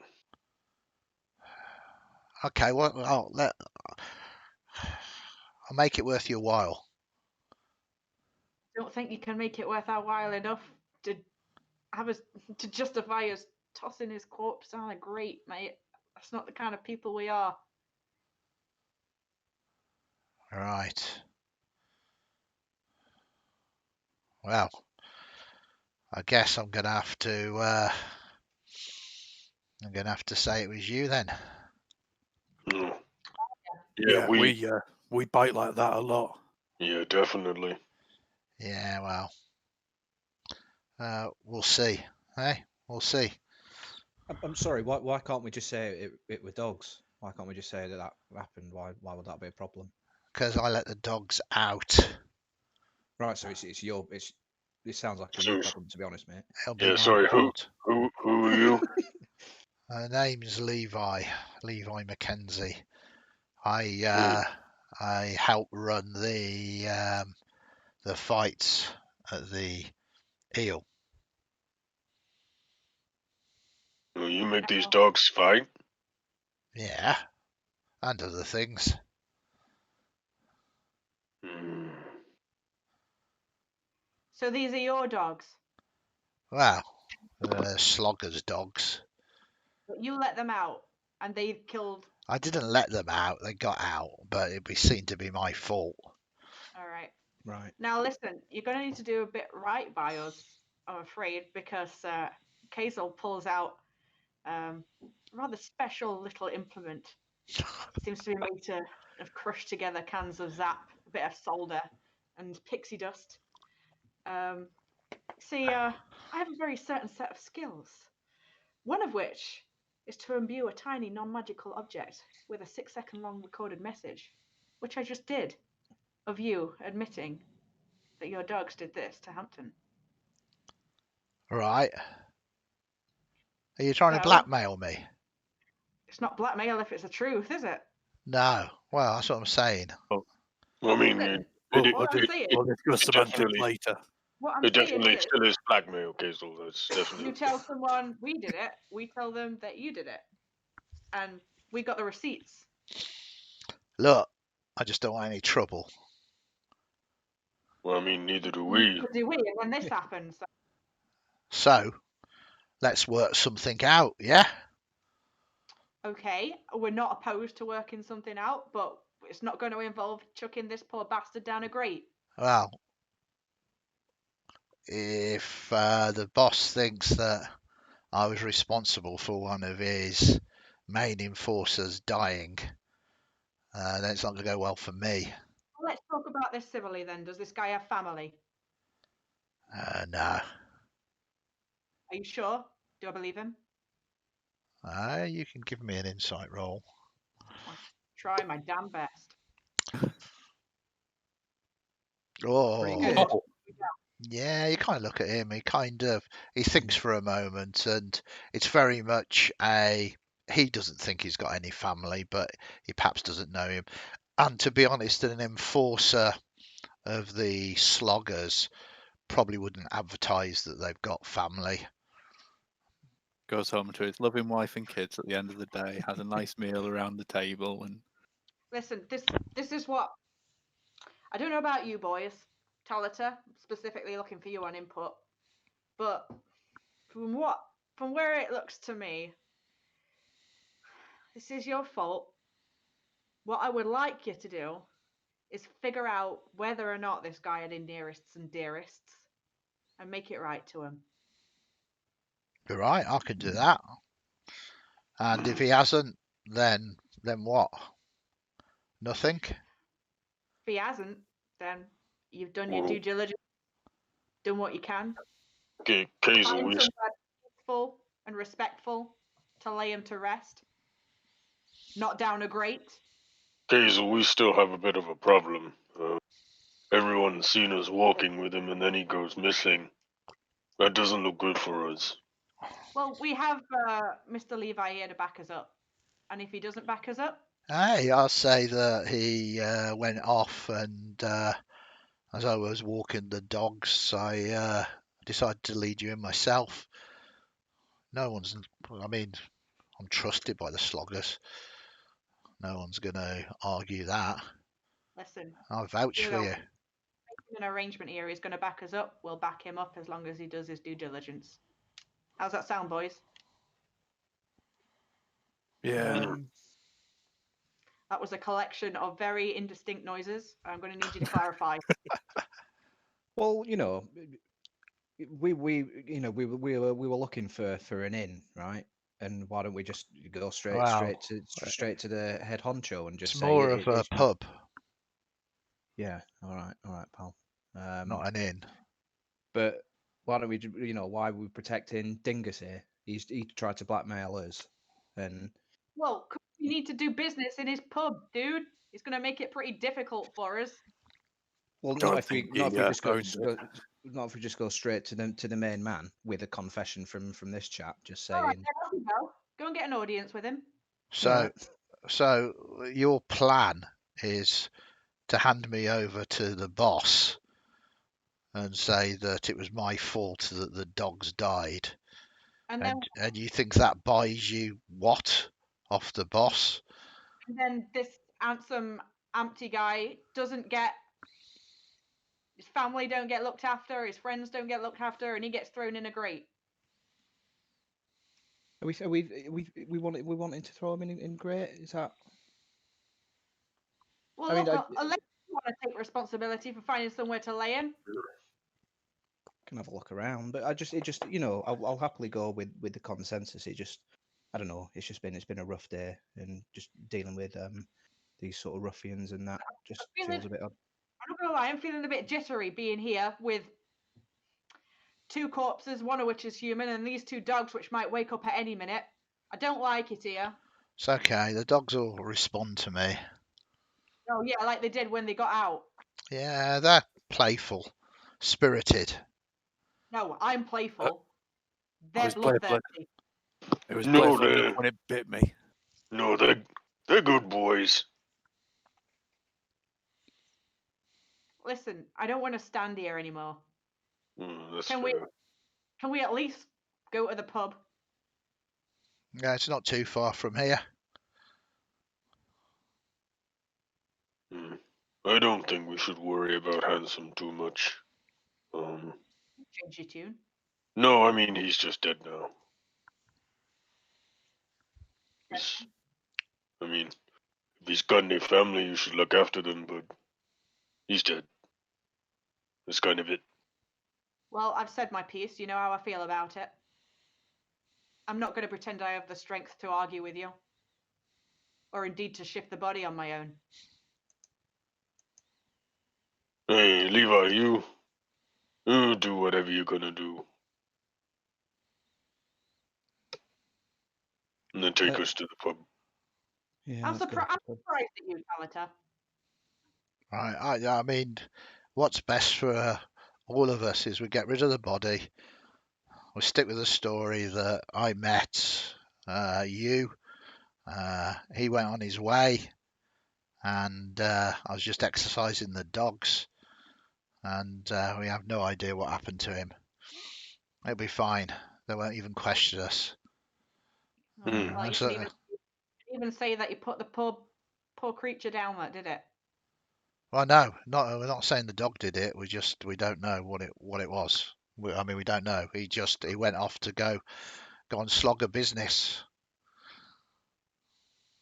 Okay, well, I'll make it worth your while. Don't think you can make it worth our while enough to have us to justify us tossing his corpse down a grate, mate. That's not the kind of people we are. Right. Well, I guess I'm gonna have to. I'm gonna have to say it was you then. No. Yeah, we bite like that a lot. Yeah, definitely. Yeah, well, we'll see. Hey, we'll see. I'm sorry. Why can't we just say it with dogs? Why can't we just say that happened? Why would that be a problem? Because I let the dogs out. Right. So it's your it sounds like a you So, problem, to be honest, mate. It'll be yeah, my sorry, fault. who are you? Her name's Levi Mackenzie. Hmm. I help run the fights at the Eel. You make these dogs fight? Yeah, and other things. Hmm. So these are your dogs. Well, sloggers dogs. But you let them out, and they killed. I didn't let them out. They got out, but it'd be seen to be my fault. All right. Right. Now listen, you're going to need to do a bit right by us, I'm afraid, because Cayxl pulls out a rather special little implement. Seems to be made to have crushed together cans of zap, a bit of solder, and pixie dust. See, I have a very certain set of skills. One of which is to imbue a tiny non-magical object with a 6-second long recorded message, which I just did, of you admitting that your dogs did this to Hampton. Right? Are you trying to So, blackmail me? it's not blackmail if it's the truth, is it? No. Well, that's what I'm saying. I mean, Listen, it, all I'm saying, We'll discuss it semantics definitely, later. what I'm it saying definitely is, still is blackmail, Cayxl. That's you definitely. tell someone we did it, we tell them that you did it, and we got the receipts. Look, I just don't want any trouble. Well, I mean, neither do we. Do we? And then this happens. So, let's work something out, yeah? Okay, we're not opposed to working something out, but it's not going to involve chucking this poor bastard down a grate. Well, if the boss thinks that I was responsible for one of his main enforcers dying, then it's not going to go well for me. Let's talk about this civilly then. Does this guy have family? No. Are you sure? Do I believe him? You can give me an insight roll. I'll try my damn best. Oh, Pretty good. yeah, you kind of look at him. He thinks for a moment, and it's very much he doesn't think he's got any family, but he perhaps doesn't know him. And to be honest, an enforcer of the sloggers probably wouldn't advertise that they've got family. Goes home to his loving wife and kids at the end of the day, has a nice meal around the table, and Listen, this is what I don't know about you boys, Talita, specifically looking for you on input, but from where it looks to me, this is your fault. What I would like you to do is figure out whether or not this guy had any nearest and dearests and make it right to him. You're right, I can do that. And if he hasn't, then what? Nothing. If he hasn't, then you've done your due diligence, done what you can. Okay, Cayxl, Find we, somewhere peaceful and respectful to lay him to rest. Not down a grate. Cayxl, we still have a bit of a problem. Everyone's seen us walking with him, and then he goes missing. That doesn't look good for us. Well, we have Mr. Levi here to back us up. And if he doesn't back us up, Hey, I'll say that he went off, and as I was walking the dogs, I decided to lead you in myself. I mean, I'm trusted by the sloggers. No one's going to argue that. listen, I'll vouch for you. making an arrangement here, he's going to back us up. We'll back him up as long as he does his due diligence. How's that sound, boys? yeah, That was a collection of very indistinct noises. I'm going to need you to clarify. Well, we were looking for an inn, right? And why don't we just go Wow. straight to the head honcho and just It's say more of a pub. Yeah. All right, pal. not an inn. But why don't we, why are we protecting Dingus here? He tried to blackmail us, and Well, 'cause we need to do business in his pub, dude. It's going to make it pretty difficult for us. well, Don't not if we think not if he we just go owns it. not if we just go straight to the main man with a confession from this chap, just All right, saying. then off you go. Go and get an audience with him. So, All right. so your plan is to hand me over to the boss and say that it was my fault that the dogs died, And then and you think that buys you what off the boss? this handsome, empty guy doesn't get, his family don't get looked after, his friends don't get looked after, and he gets thrown in a grate. We wanting to throw him in great? Is that? Well, I mean, look, unless you want to take responsibility for finding somewhere to lay him. can have a look around, but I'll happily go with the consensus. I don't know. It's been a rough day, and just dealing with these sort of ruffians and that just feels a bit odd. I'm not gonna lie, I'm feeling a bit jittery being here with 2 corpses, one of which is human, and these 2 dogs which might wake up at any minute. I don't like it here. It's okay. The dogs will respond to me. Oh yeah, like they did when they got out. Yeah, they're playful, spirited. No, I'm playful. They're was playful. bloodthirsty. It was No, playful they- enough when it bit me. No, they're good boys. Listen, I don't want to stand here anymore. That's Can fair. we at least go to the pub? Yeah, it's not too far from here. I don't think we should worry about Handsome too much. Change your tune. No, I mean he's just dead now. I mean, if he's got any family, you should look after them, but he's dead. That's kind of it. Well, I've said my piece. You know how I feel about it. I'm not going to pretend I have the strength to argue with you, or indeed to shift the body on my own. Hey, Levi, you do whatever you're gonna do. And then take us to the pub. Yeah, I'm let's go. surprised at you, Talita. Right. I mean, what's best for all of us is we get rid of the body. We stick with the story that I met you. He went on his way, and I was just exercising the dogs, and we have no idea what happened to him. It'll be fine. They won't even question us. Well, you can even say that you put the poor creature down that did it. Well, no, we're not saying the dog did it. We don't know what it was. We don't know. He went off to go and slog a business.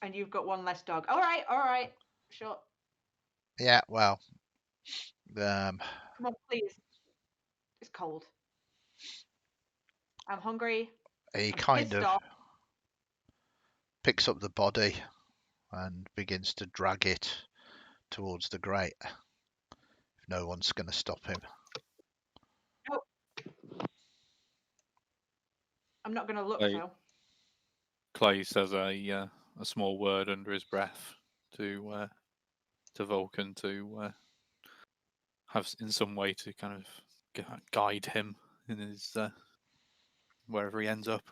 And you've got one less dog. All right, sure. Yeah, well, Come on, please. It's cold. I'm hungry. he I'm kind pissed of off. picks up the body and begins to drag it towards the grate. If no one's going to stop him. Nope. I'm not going to look, Hey. though. Clay says a small word under his breath to Vulcan to have in some way to kind of guide him in his wherever he ends up.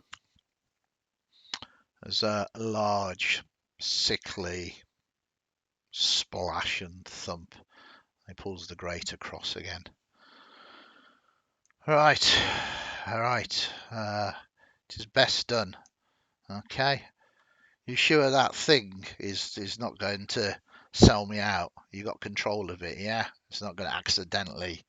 There's a large, sickly splash and thump. He pulls the grate across again. Right. It is best done. Okay. You sure that thing is not going to sell me out? You got control of it, yeah? It's not going to accidentally.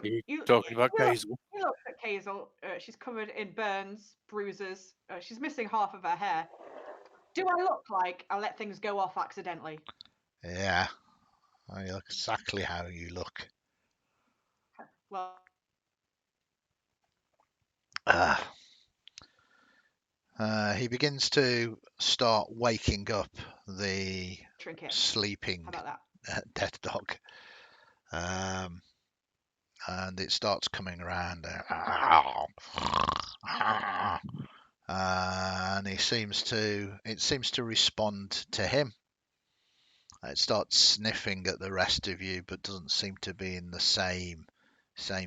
You talking about Cayxl? You look at Kazel. She's covered in burns, bruises. She's missing half of her hair. Do I look like I let things go off accidentally? Yeah. I look exactly how you look. Well, He begins to start waking up the Trinket. sleeping How about that? dead dog. And it starts coming around. And it seems to respond to him. It starts sniffing at the rest of you, but doesn't seem to be in the same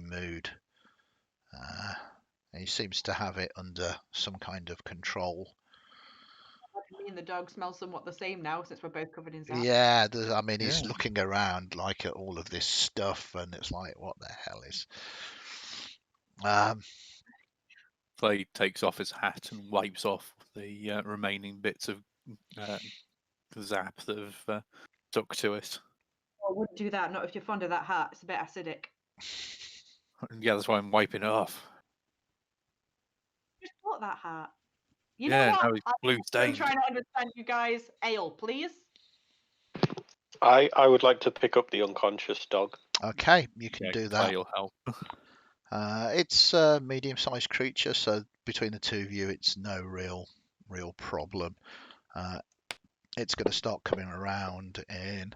mood. He seems to have it under some kind of control. Me and the dog smell somewhat the same now since we're both covered in sap. Yeah, I mean, he's Yeah. looking around like at all of this stuff, and it's like, what the hell is? Clay takes off his hat and wipes off the remaining bits of zap that have stuck to it. I wouldn't do that. Not if you're fond of that hat. It's a bit acidic. Yeah, that's why I'm wiping it off. Just bought that hat. You Yeah, know what? now it's blue I'm stained. trying to understand you guys. Ale, please. I would like to pick up the unconscious dog. Okay, you can Yeah, do Clay that. will help. It's a medium-sized creature, so between the two of you, it's no real problem. It's going to start coming around in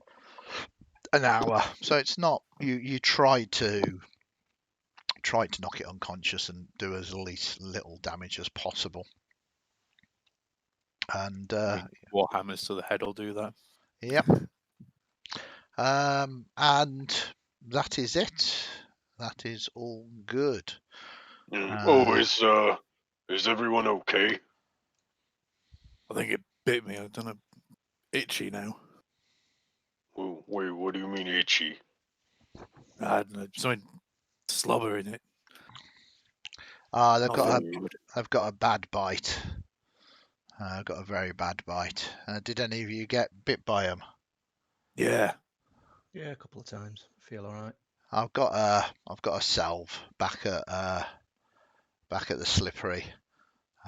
an hour, so it's not. You tried to knock it unconscious and do as least little damage as possible. And I mean, Warhammers to the head will do that. yep. And that is it. That is all good. Is everyone okay? I think it bit me. I don't know. Itchy now. Wait, what do you mean itchy? I don't know. Something slobber in it. They've Nothing weird. got a bad bite. Got a very bad bite. Did any of you get bit by them? Yeah. Yeah, a couple of times. Feel all right. I've got a salve back at the slippery.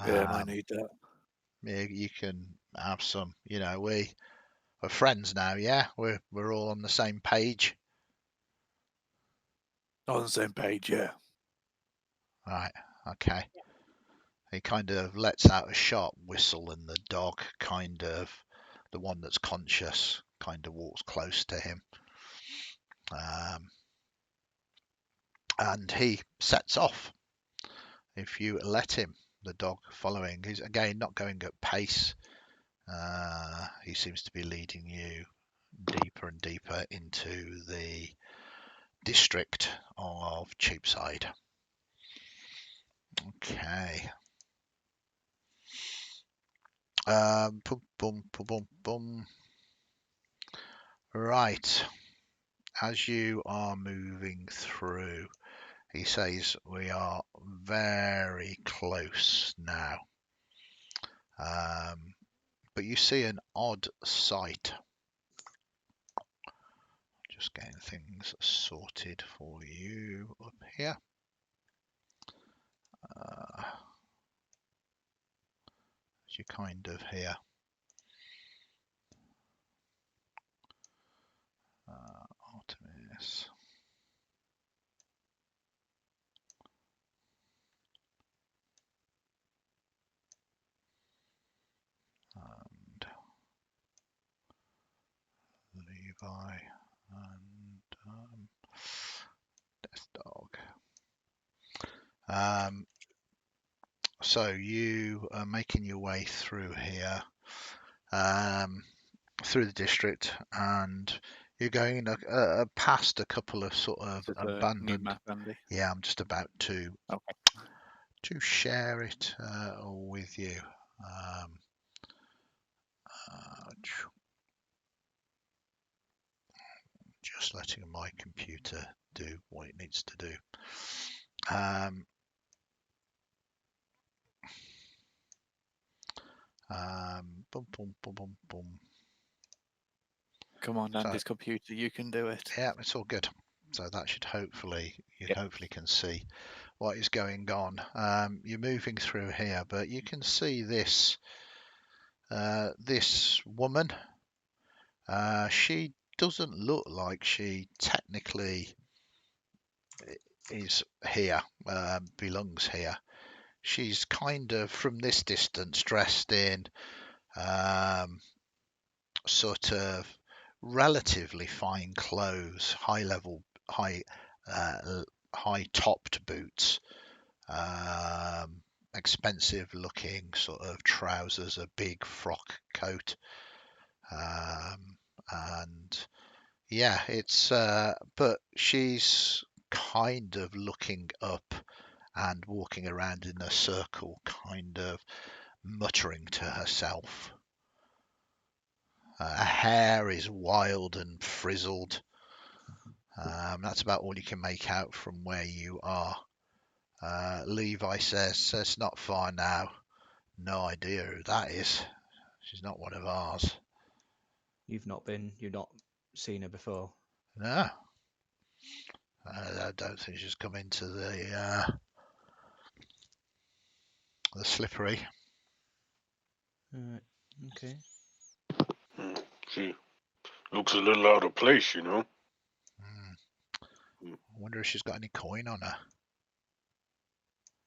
Yeah, and I need that. You can have some. You know, we're friends now. Yeah, we're all on the same page. On the same page, yeah. Right. Okay. He kind of lets out a sharp whistle, and the dog, kind of the one that's conscious, kind of walks close to him. And he sets off. If you let him, the dog following, he's again not going at pace. He seems to be leading you deeper and deeper into the district of Cheapside. Okay. Boom, boom, boom, boom, boom. Right. As you are moving through, he says, we are very close now. But you see an odd sight. Just getting things sorted for you up here. As you kind of hear. Artemis. And Levi and Death Dog. So you are making your way through here, through the district, and you're going past a couple of sort of Is it a new abandoned. map, Andy? Yeah, I'm just about to share it with you. Just letting my computer do what it needs to do. Boom, boom, boom, boom, boom. Come on, Andy's computer, you can do it. Yeah, it's all good. So that should hopefully, hopefully can see what is going on. You're moving through here, but you can see this this woman. She doesn't look like she technically is here, belongs here. she's kind of from this distance dressed in sort of relatively fine clothes, high high topped boots, expensive looking sort of trousers, a big frock coat, and yeah, it's but she's kind of looking up and walking around in a circle, kind of muttering to herself. Her hair is wild and frizzled. That's about all you can make out from where you are. Levi says, it's not far now. No idea who that is. She's not one of ours. You've not seen her before. No. I don't think she's come into the slippery. Okay. She looks a little out of place, you know. I wonder if she's got any coin on her.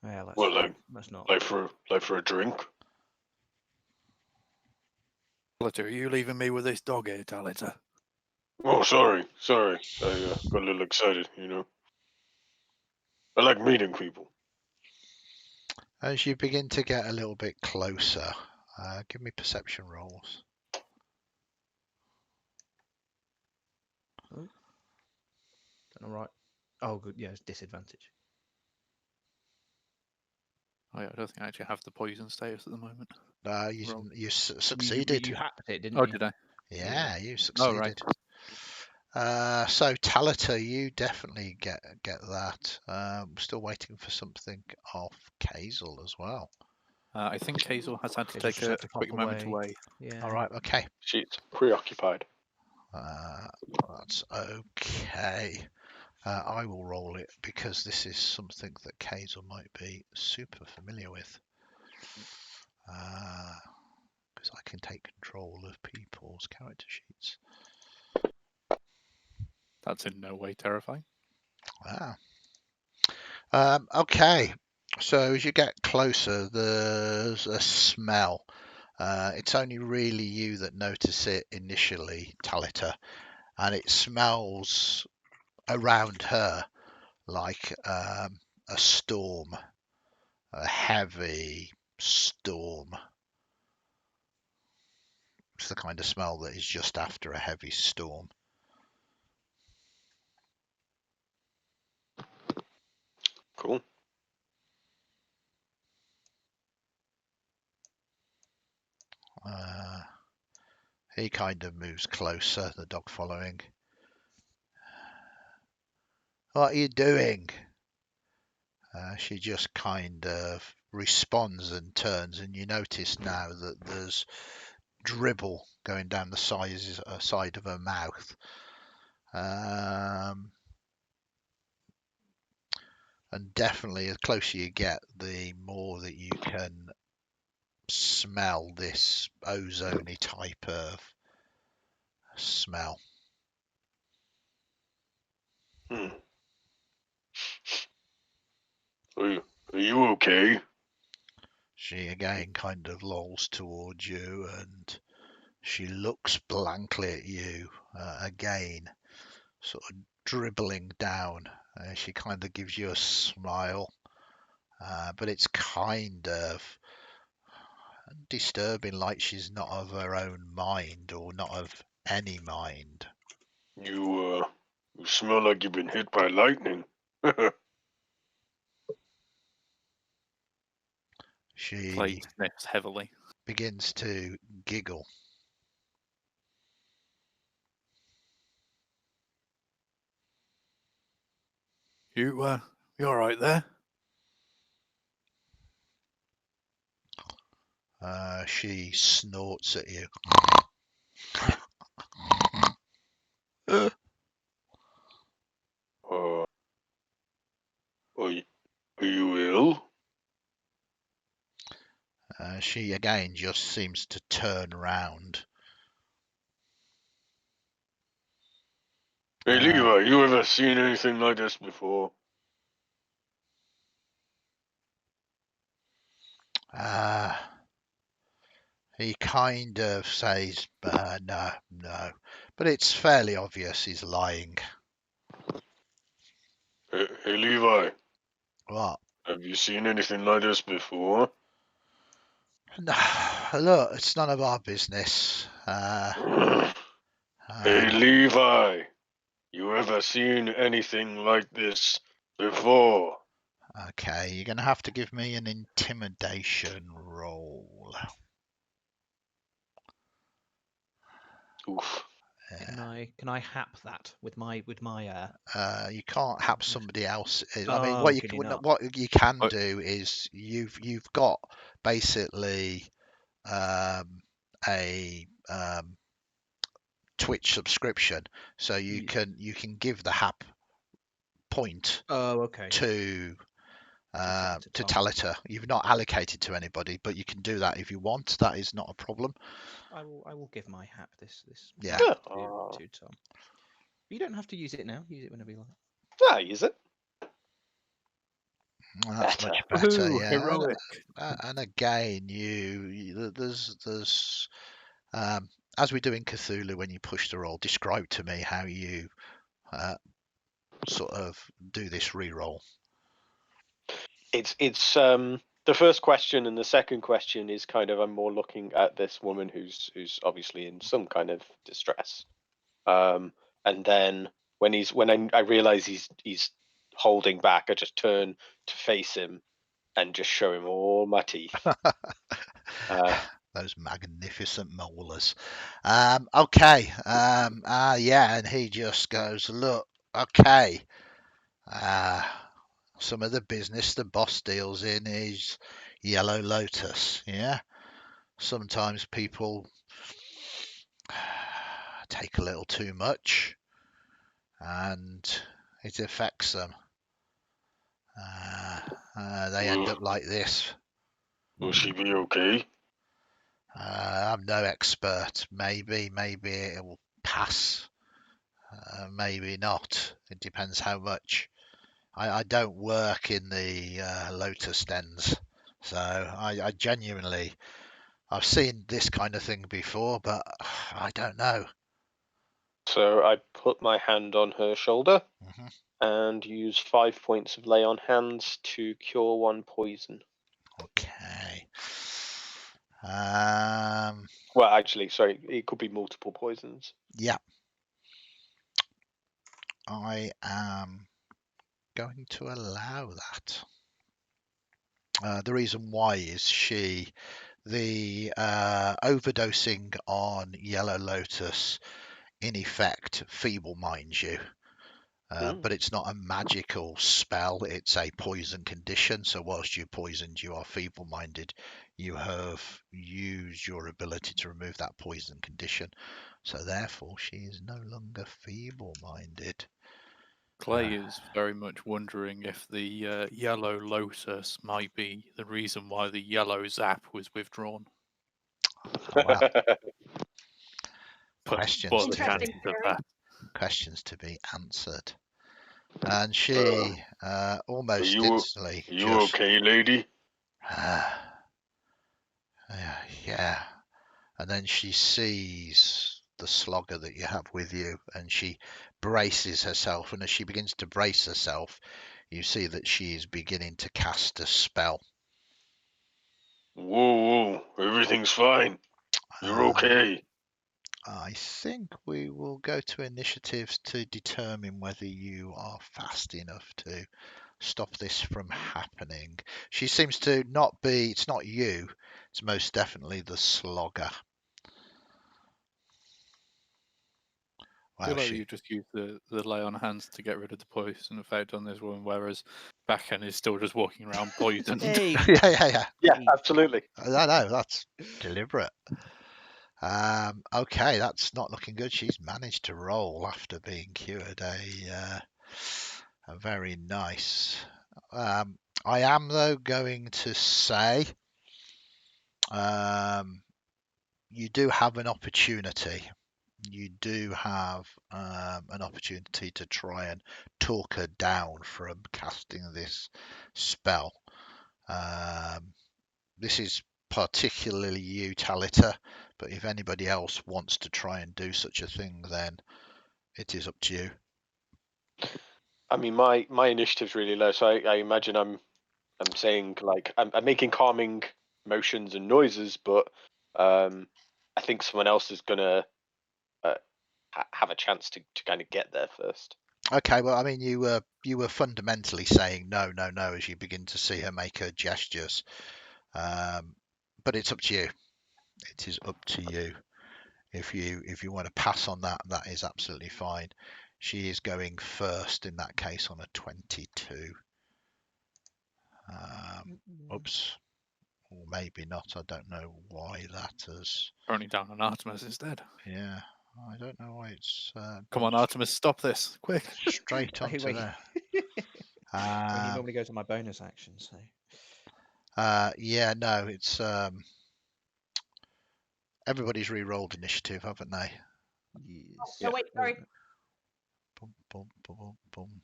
Yeah, let's not. Like for a drink. Talita, are you leaving me with this dog here, Talita? Oh, sorry. I got a little excited, you know. I like meeting people. As you begin to get a little bit closer, give me perception rolls. Oh. All right. Oh, good. Yeah, it's disadvantage. Oh, yeah, I don't think I actually have the poison status at the moment. You succeeded. You hacked it, didn't Oh, you? did I? Yeah, you Oh, succeeded. right. So Talita, you definitely get that. Still waiting for something off Cayxl as well. I think Kazel has had to Kazel take just a had to quick pop moment away. away. Yeah. All right, okay. She's preoccupied. That's okay. I will roll it because this is something that Kazel might be super familiar with. Because I can take control of people's character sheets. That's in no way terrifying. Okay, so as you get closer, there's a smell. It's only really you that notice it initially, Talita, and it smells around her like a storm, a heavy storm. It's the kind of smell that is just after a heavy storm. Cool. He kind of moves closer, the dog following. What are you doing? She just kind of responds and turns, and you notice now that there's dribble going down the side of her mouth. And definitely, the closer you get, the more that you can smell this ozone-y type of smell. Are you okay? She again kind of lolls towards you, and she looks blankly at you again, sort of dribbling down. She kind of gives you a smile, but it's kind of disturbing, like she's not of her own mind or not of any mind. You smell like you've been hit by lightning. She Clay sniffs heavily. begins to giggle. You all right there? She snorts at you. Are you ill? She again just seems to turn around. Hey, Levi, you ever seen anything like this before? He kind of says, no, but it's fairly obvious he's lying. Hey, Levi, What? have you seen anything like this before? No, look, it's none of our business. Hey, Levi, you ever seen anything like this before? Okay, you're going to have to give me an intimidation roll. Oof. Can I hap that with my You can't have somebody else. I mean, Oh, can you not? what you can Oh. do is you've got basically a Twitch subscription, so you can give the hap point Oh, okay. to Talita. Talita. You've not allocated to anybody, but you can do that if you want. That is not a problem. I will give my hap this Yeah. to Tom. You don't have to use it now. Use it whenever you like. Ah, use it. Well, that's Better. much better. Woohoo, Yeah. heroic. And again, there's as we do in Cthulhu, when you push the roll, describe to me how you sort of do this re-roll. It's the first question and the second question is kind of, I'm more looking at this woman who's obviously in some kind of distress. And then when I realize he's holding back, I just turn to face him and just show him all my teeth. Those magnificent molars. Okay. Yeah, and he just goes, look, okay. Some of the business the boss deals in is Yellow Lotus. Yeah. Sometimes people take a little too much, and it affects them. They end up like this. Will she be okay? I'm no expert. Maybe it will pass. Maybe not. It depends how much. I don't work in the Lotus dens, so I genuinely, I've seen this kind of thing before, but I don't know. So I put my hand on her shoulder Mhm. and use 5 points of lay on hands to cure 1 poison. Okay. Well, actually, sorry, it could be multiple poisons. Yeah. I am going to allow that. The reason why is the overdosing on Yellow Lotus in effect feeble minds you. But it's not a magical spell, it's a poison condition. So whilst you're poisoned, you are feeble minded. You have used your ability to remove that poison condition. So therefore, she is no longer feeble minded. Clay is very much wondering if the yellow lotus might be the reason why the yellow zap was withdrawn. Well, Put questions the to chance Interesting be, of theory. that. questions to be answered. And she almost instantly Are you just okay, lady? yeah. And then she sees the slogger that you have with you, and she braces herself. And as she begins to brace herself, you see that she is beginning to cast a spell. Whoa, everything's fine. You're okay. I think we will go to initiatives to determine whether you are fast enough to stop this from happening. She seems to not be, it's not you, it's most definitely the slogger. I feel Wow, like you just use the lay on hands to get rid of the poison effect on this woman, whereas Baccan is still just walking around poisoned. Hey, yeah. Yeah, absolutely. I know, that's deliberate. Okay, that's not looking good. She's managed to roll after being cured. A very nice. I am though going to say you do have an opportunity. You do have an opportunity to try and talk her down from casting this spell. this is particularly you, Talita, but if anybody else wants to try and do such a thing, then it is up to you. I mean, my initiative's really low, so I imagine I'm saying like I'm making calming motions and noises, but I think someone else is gonna have a chance to kind of get there first. Okay, well, I mean, you were fundamentally saying no, no, no as you begin to see her make her gestures, but it's up to you. It is up to you. If you want to pass on that, that is absolutely fine. She is going first in that case on a 22. Oops, or maybe not. I don't know why that is. Currently down on Artemis instead. Yeah, I don't know why it's. Come on, Artemis, stop this quick! Straight Wait, onto wait. there. When you normally go to my bonus action, so. Yeah, no, it's everybody's re-rolled initiative, haven't they? Yes. Oh, wait, sorry. Boom, boom, boom, boom, boom.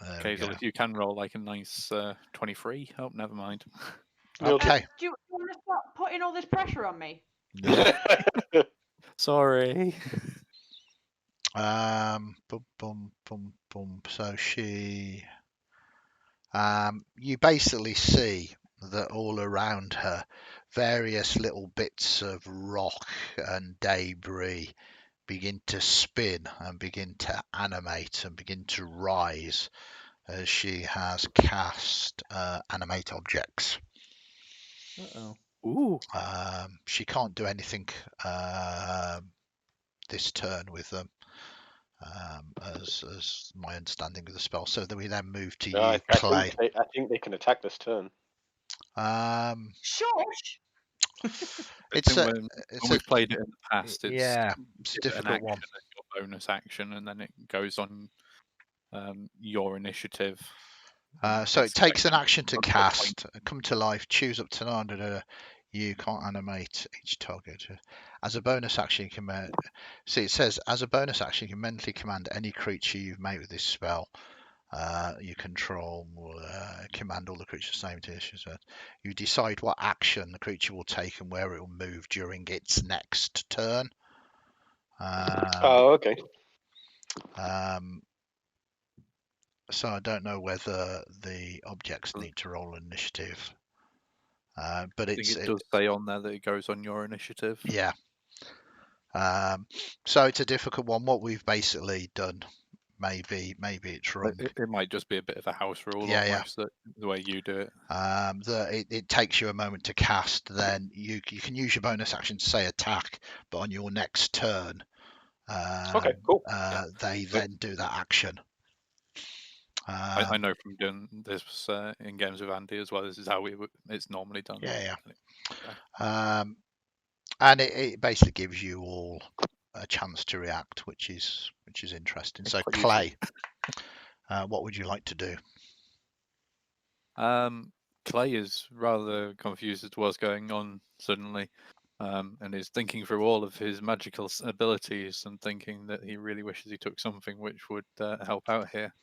There we Cayxl, go. if you can roll like a nice 23. Oh, never mind. Okay. Do you want to stop putting all this pressure on me? No. Sorry. Boom, boom, boom, boom. So she, you basically see that all around her, various little bits of rock and debris begin to spin and begin to animate and begin to rise as she has cast animate objects. Uh-oh. Ooh. She can't do anything this turn with them, as my understanding of the spell. So then we then move to No, you, Clay. I think they can attack this turn. Shush! It's a, when it's a, we've played it in the past, it's yeah, it's a give it an difficult action one. and your bonus action, and then it goes on your initiative. So it It's takes an actually action to up to a point. cast, come to life, choose up to 9. You can't animate each target. As a bonus action, you can see it says as a bonus action, you can mentally command any creature you've made with this spell. You control command all the creatures name to issues. You decide what action the creature will take and where it will move during its next turn. Oh, okay. So I don't know whether the objects need to roll initiative, but I think it does say on there that it goes on your initiative. yeah. So it's a difficult one. What we've basically done, maybe it's wrong. It might just be a bit of a house rule, Yeah, yeah. almost, the way you do it. It takes you a moment to cast. Then you can use your bonus action to say attack, but on your next turn, Okay, cool. they then do that action. I know from doing this in games with Andy as well. This is how it's normally done. Yeah, Okay. and it basically gives you all a chance to react, which is interesting. So quite Clay, what would you like to do? Clay is rather confused as to what's going on suddenly, and is thinking through all of his magical abilities and thinking that he really wishes he took something which would help out here.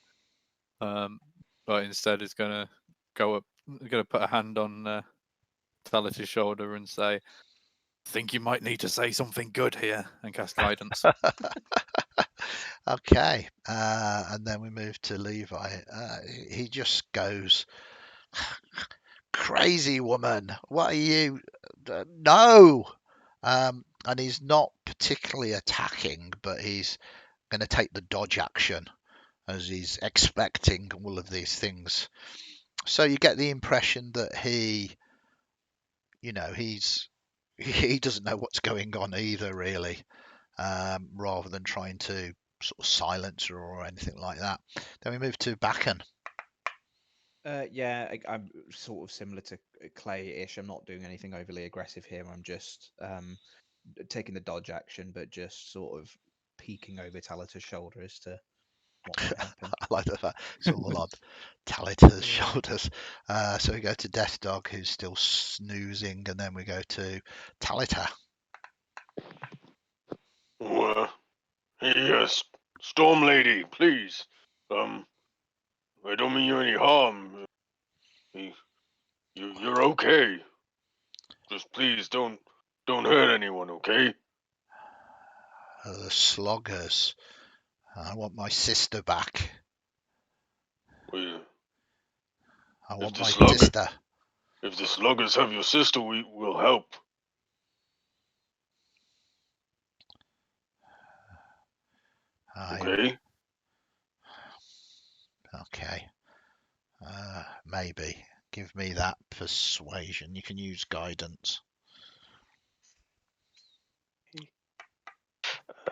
But instead is going to go up, going to put a hand on Talita's shoulder and say, "Think you might need to say something good here," and cast guidance. Okay, and then we move to Levi. He just goes, "Crazy woman, what are you? No!" And he's not particularly attacking, but he's going to take the dodge action as he's expecting all of these things. So you get the impression that he doesn't know what's going on either, really, rather than trying to sort of silence her or anything like that. Then we move to Baccan. Yeah, I'm sort of similar to Clay-ish. I'm not doing anything overly aggressive here. I'm just taking the dodge action, but just sort of peeking over Talita's shoulder as to what might happen. I like that. It's all on Talita's Yeah. shoulders. So we go to Death Dog, who's still snoozing, and then we go to Talita. Yes, Storm Lady, please. I don't mean you any harm. You're okay. Just please don't hurt anyone, okay? The sloggers. I want my sister back. Well, I if want the my slugger, sister. if the sluggers have your sister, we will help. Okay. Okay. Maybe. Give me that persuasion. You can use guidance.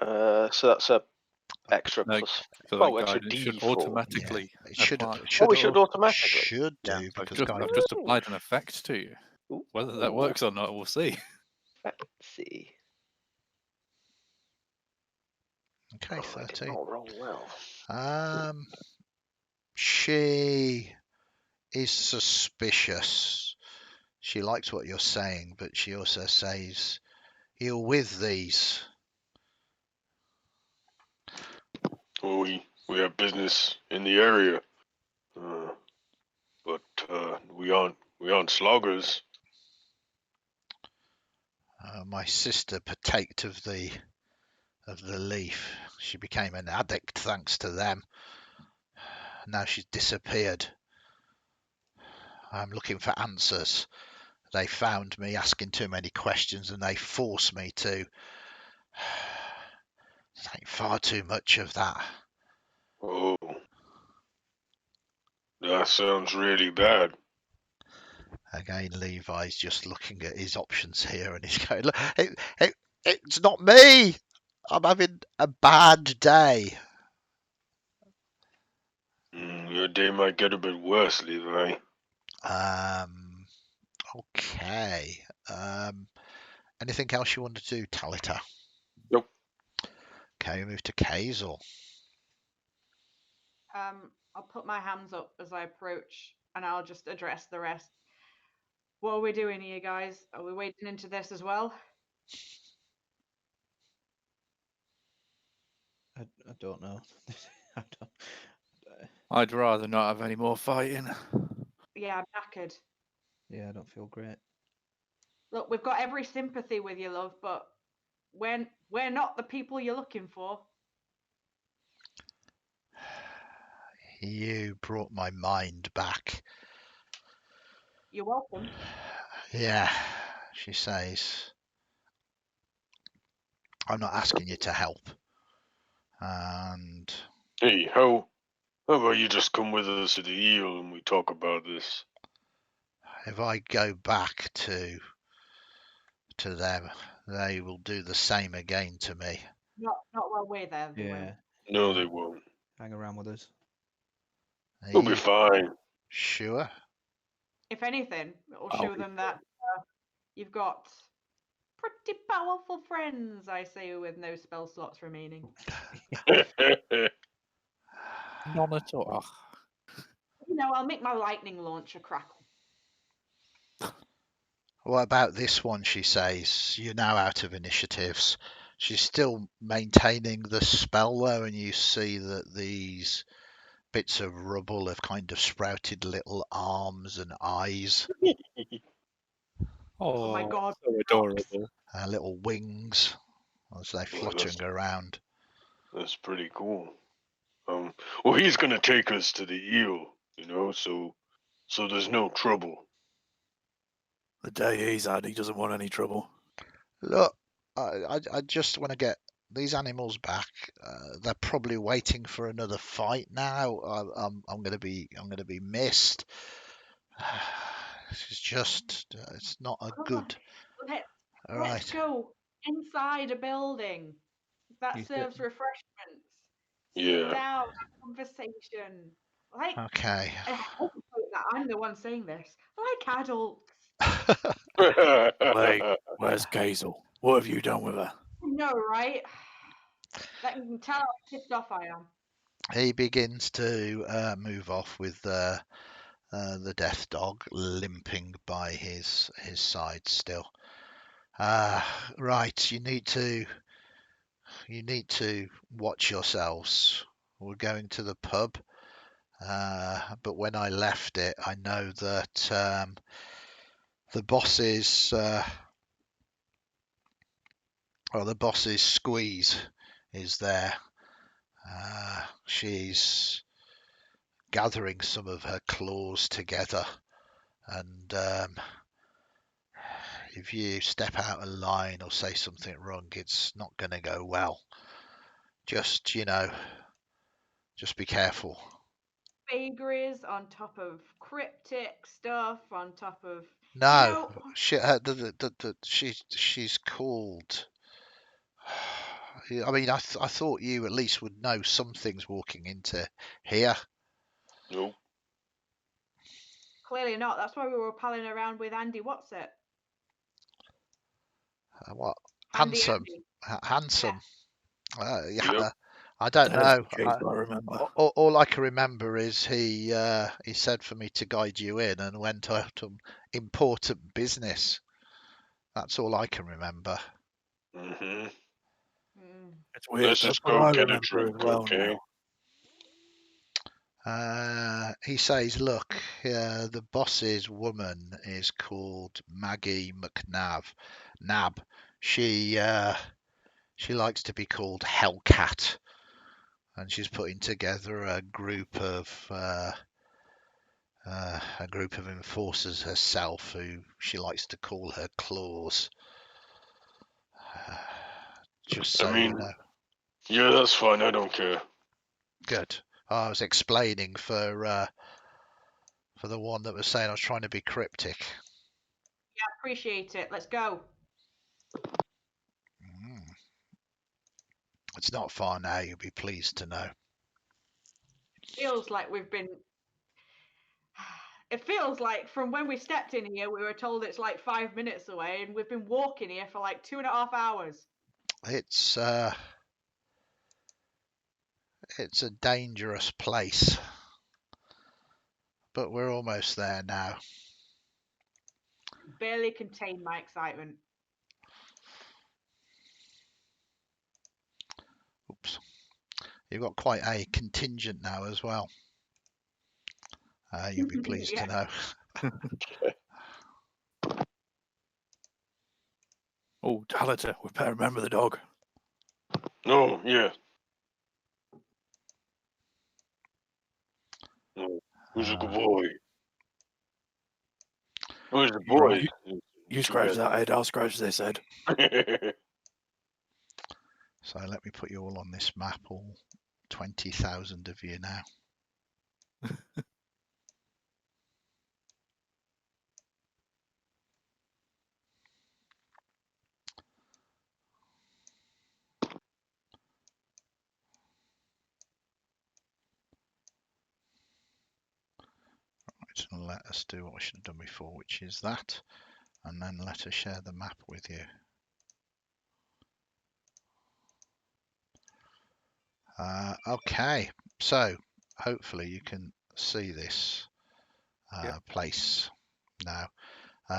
So that's a extra No, plus. for Well, that extra guidance should D4. automatically It should. apply. Oh, it should automatically. Should Yeah, do because I've guidance. just applied an effect to you. Ooh. Whether that works or not, we'll see. Let's see. Okay, Oh, I did 13. not roll well. She is suspicious. She likes what you're saying, but she also says, "You're with these." Well, we have business in the area, but we aren't sloggers. My sister partaked of the leaf. She became an addict thanks to them. Now she's disappeared. I'm looking for answers. They found me asking too many questions and they forced me to take far too much of that. Oh, that sounds really bad. Again, Levi's just looking at his options here and he's going, "Look, it's not me. I'm having a bad day." Your day might get a bit worse, Levi. Okay. Anything else you want to do, Talita? Nope. Okay, we move to Cayxl. I'll put my hands up as I approach, and I'll just address the rest. What are we doing here, guys? Are we wading into this as well? I don't know. I don't, I'd rather not have any more fighting. Yeah, I'm knackered. yeah, I don't feel great. Look, we've got every sympathy with you, love, but we're not the people you're looking for. You brought my mind back. You're welcome. Yeah, she says. I'm not asking you to help. And Hey, how about you just come with us to the eel and we talk about this? if I go back to them, they will do the same again to me. Not while we're there, they Yeah, won't. No, they won't. hang around with us. Are We'll be you fine. sure? If anything, it'll I'll show be them that you've got pretty powerful friends, I say, with no spell slots remaining. None at all. You know, I'll make my lightning launcher crackle. What about this one? She says. You're now out of initiatives. She's still maintaining the spell though, and you see that these bits of rubble have kind of sprouted little arms and eyes, Oh my god. So adorable. little wings as they're fluttering around. That's pretty cool. Well, he's gonna take us to the eel, so there's no trouble. The day he's had, he doesn't want any trouble. Look, I just want to get these animals back. They're probably waiting for another fight now. I'm gonna be missed. It's just it's not a Come on, good. All let's right. go inside a building. That You serves refreshments. Sit Yeah. down, have conversation. Like, Okay. I hope that I'm the one saying this. Like adults. Wait, where's Kazel? What have you done with her? No, right? That can tell how pissed off I am. He begins to move off with the death dog limping by his side still. Right, you need to watch yourselves. We're going to the pub. but when I left it, I know that the boss's squeeze is there. She's gathering some of her claws together, and if you step out of line or say something wrong, it's not going to go well. Just be careful. Vagaries on top of cryptic stuff, on top of No, she's called. I mean, I thought you at least would know some things walking into here. Nope. Clearly not. That's why we were palling around with Andy. What's it? What? Andy. Handsome. Yep. I don't That is know. the Cayxl I remember. All I can remember is he said for me to guide you in and went out on important business. That's all I can remember. Mm-hmm. It's weird. Let's That's just what go I get a remember drink, as well okay? now. He says, look, the boss's woman is called Maggie McNabb. She likes to be called Hellcat, and she's putting together a group of enforcers herself, who she likes to call her claws. Just so I mean, you know. yeah, that's fine. I don't care. Good. I was explaining for the one that was saying I was trying to be cryptic. Yeah, appreciate it. Let's go. It's not far now, you'll be pleased to know. Feels like we've been. It feels like from when we stepped in here, we were told it's like 5 minutes away, and we've been walking here for like 2.5 hours. It's a dangerous place, but we're almost there now. Barely contain my excitement. Oops. You've got quite a contingent now as well. You'll be pleased to know. Oh, Talita, we better remember the dog. No, yeah. No. Who's a good boy? Who's the boy? You scratch that head, I'll scratch this head. So let me put you all on this map, all 20,000 of you now. Right, and let us do what we should have done before, which is that, and then let us share the map with you. Okay, so hopefully you can see this place now.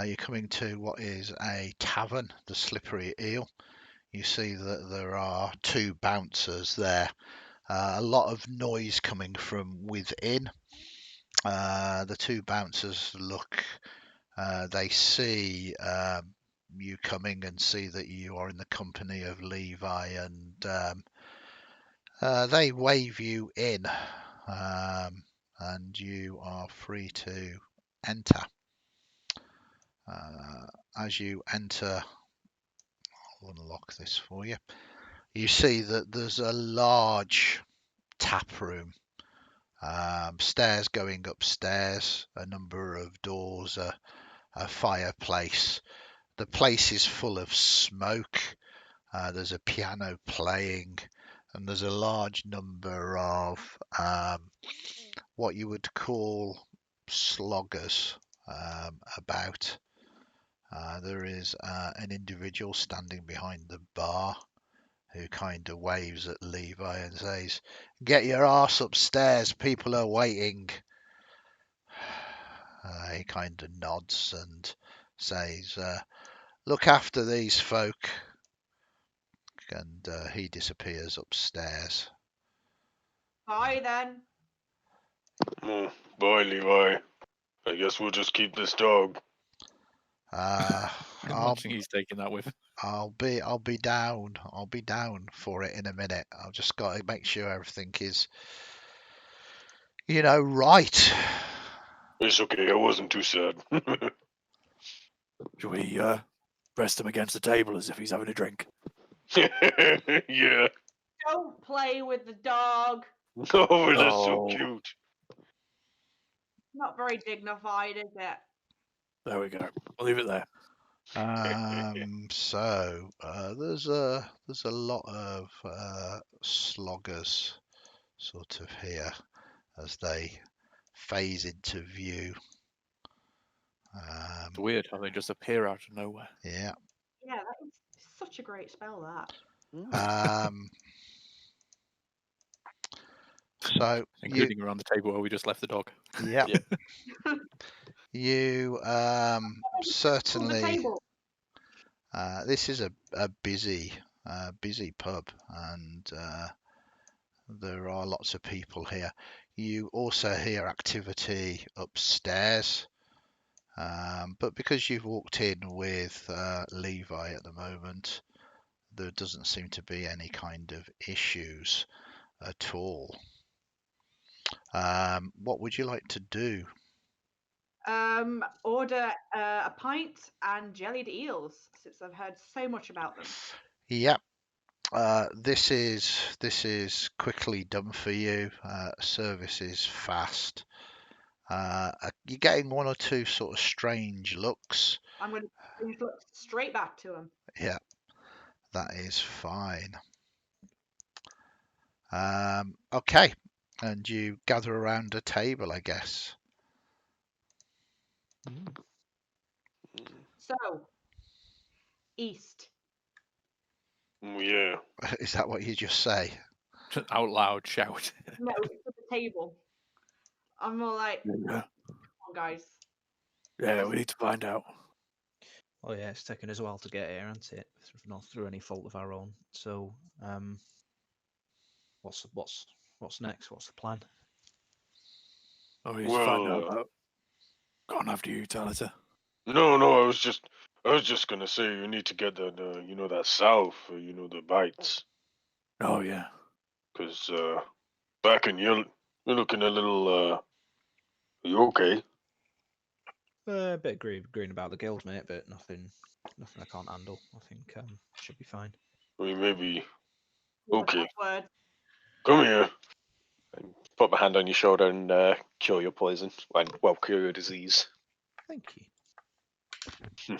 You're coming to what is a tavern, the Slippery Eel. You see that there are two bouncers there. A lot of noise coming from within. The two bouncers look, they see you coming and see that you are in the company of Levi, and they wave you in, and you are free to enter. As you enter, I'll unlock this for you. You see that there's a large tap room, stairs going upstairs, a number of doors, a fireplace. The place is full of smoke. There's a piano playing, and there's a large number of what you would call sloggers about. There is an individual standing behind the bar who kind of waves at Levi and says, "Get your arse upstairs, people are waiting." He kind of nods and says, "Look after these folk," and he disappears upstairs. Bye then. Oh, bye, Levi. I guess we'll just keep this dog. Uh, I'm I'll watching he's taking that with him. I'll be down. I'll be down for it in a minute. I've just got to make sure everything is, right. It's okay. I wasn't too sad. Should we rest him against the table as if he's having a drink? Yeah. Don't play with the dog. Oh, that's so Oh. cute. Not very dignified, is it? There we go. We'll leave it there. So there's a lot of sloggers sort of here as they phase into view. It's weird how they just appear out of nowhere. Yeah. Yeah, that is such a great spell, that. So Including around the table where we just left the dog. yeah, Yeah. you On the certainly. table. This is a busy pub, and there are lots of people here. You also hear activity upstairs, but because you've walked in with Levi at the moment, there doesn't seem to be any kind of issues at all. What would you like to do? Order a pint and jellied eels, since I've heard so much about them. Yep. This is quickly done for you. Service is fast. You're getting one or two sort of strange looks. I'm going to look straight back to him. Yeah, that is fine. Okay, and you gather around a table, I guess. So, east. Yeah. Is that what you just say? Just out loud shout. No, it's at the table. I'm more like, come Yeah. on, guys. Yeah, we need to find out. Oh yeah, it's taken us a while to get here, hasn't it? Not through any fault of our own. So, what's next? What's the plan? Oh, we need to find out Well, about. Gone after you, Talita. no, I was just gonna say you need to get that, that salve for, the bites. Oh yeah. Cause, Baccan, you're looking a little, are you okay? A bit green about the guild, mate, but nothing I can't handle. I think should be fine. I mean, maybe, Word, okay, word. come here. And put my hand on your shoulder and cure your poison. Well, cure your disease. Thank you.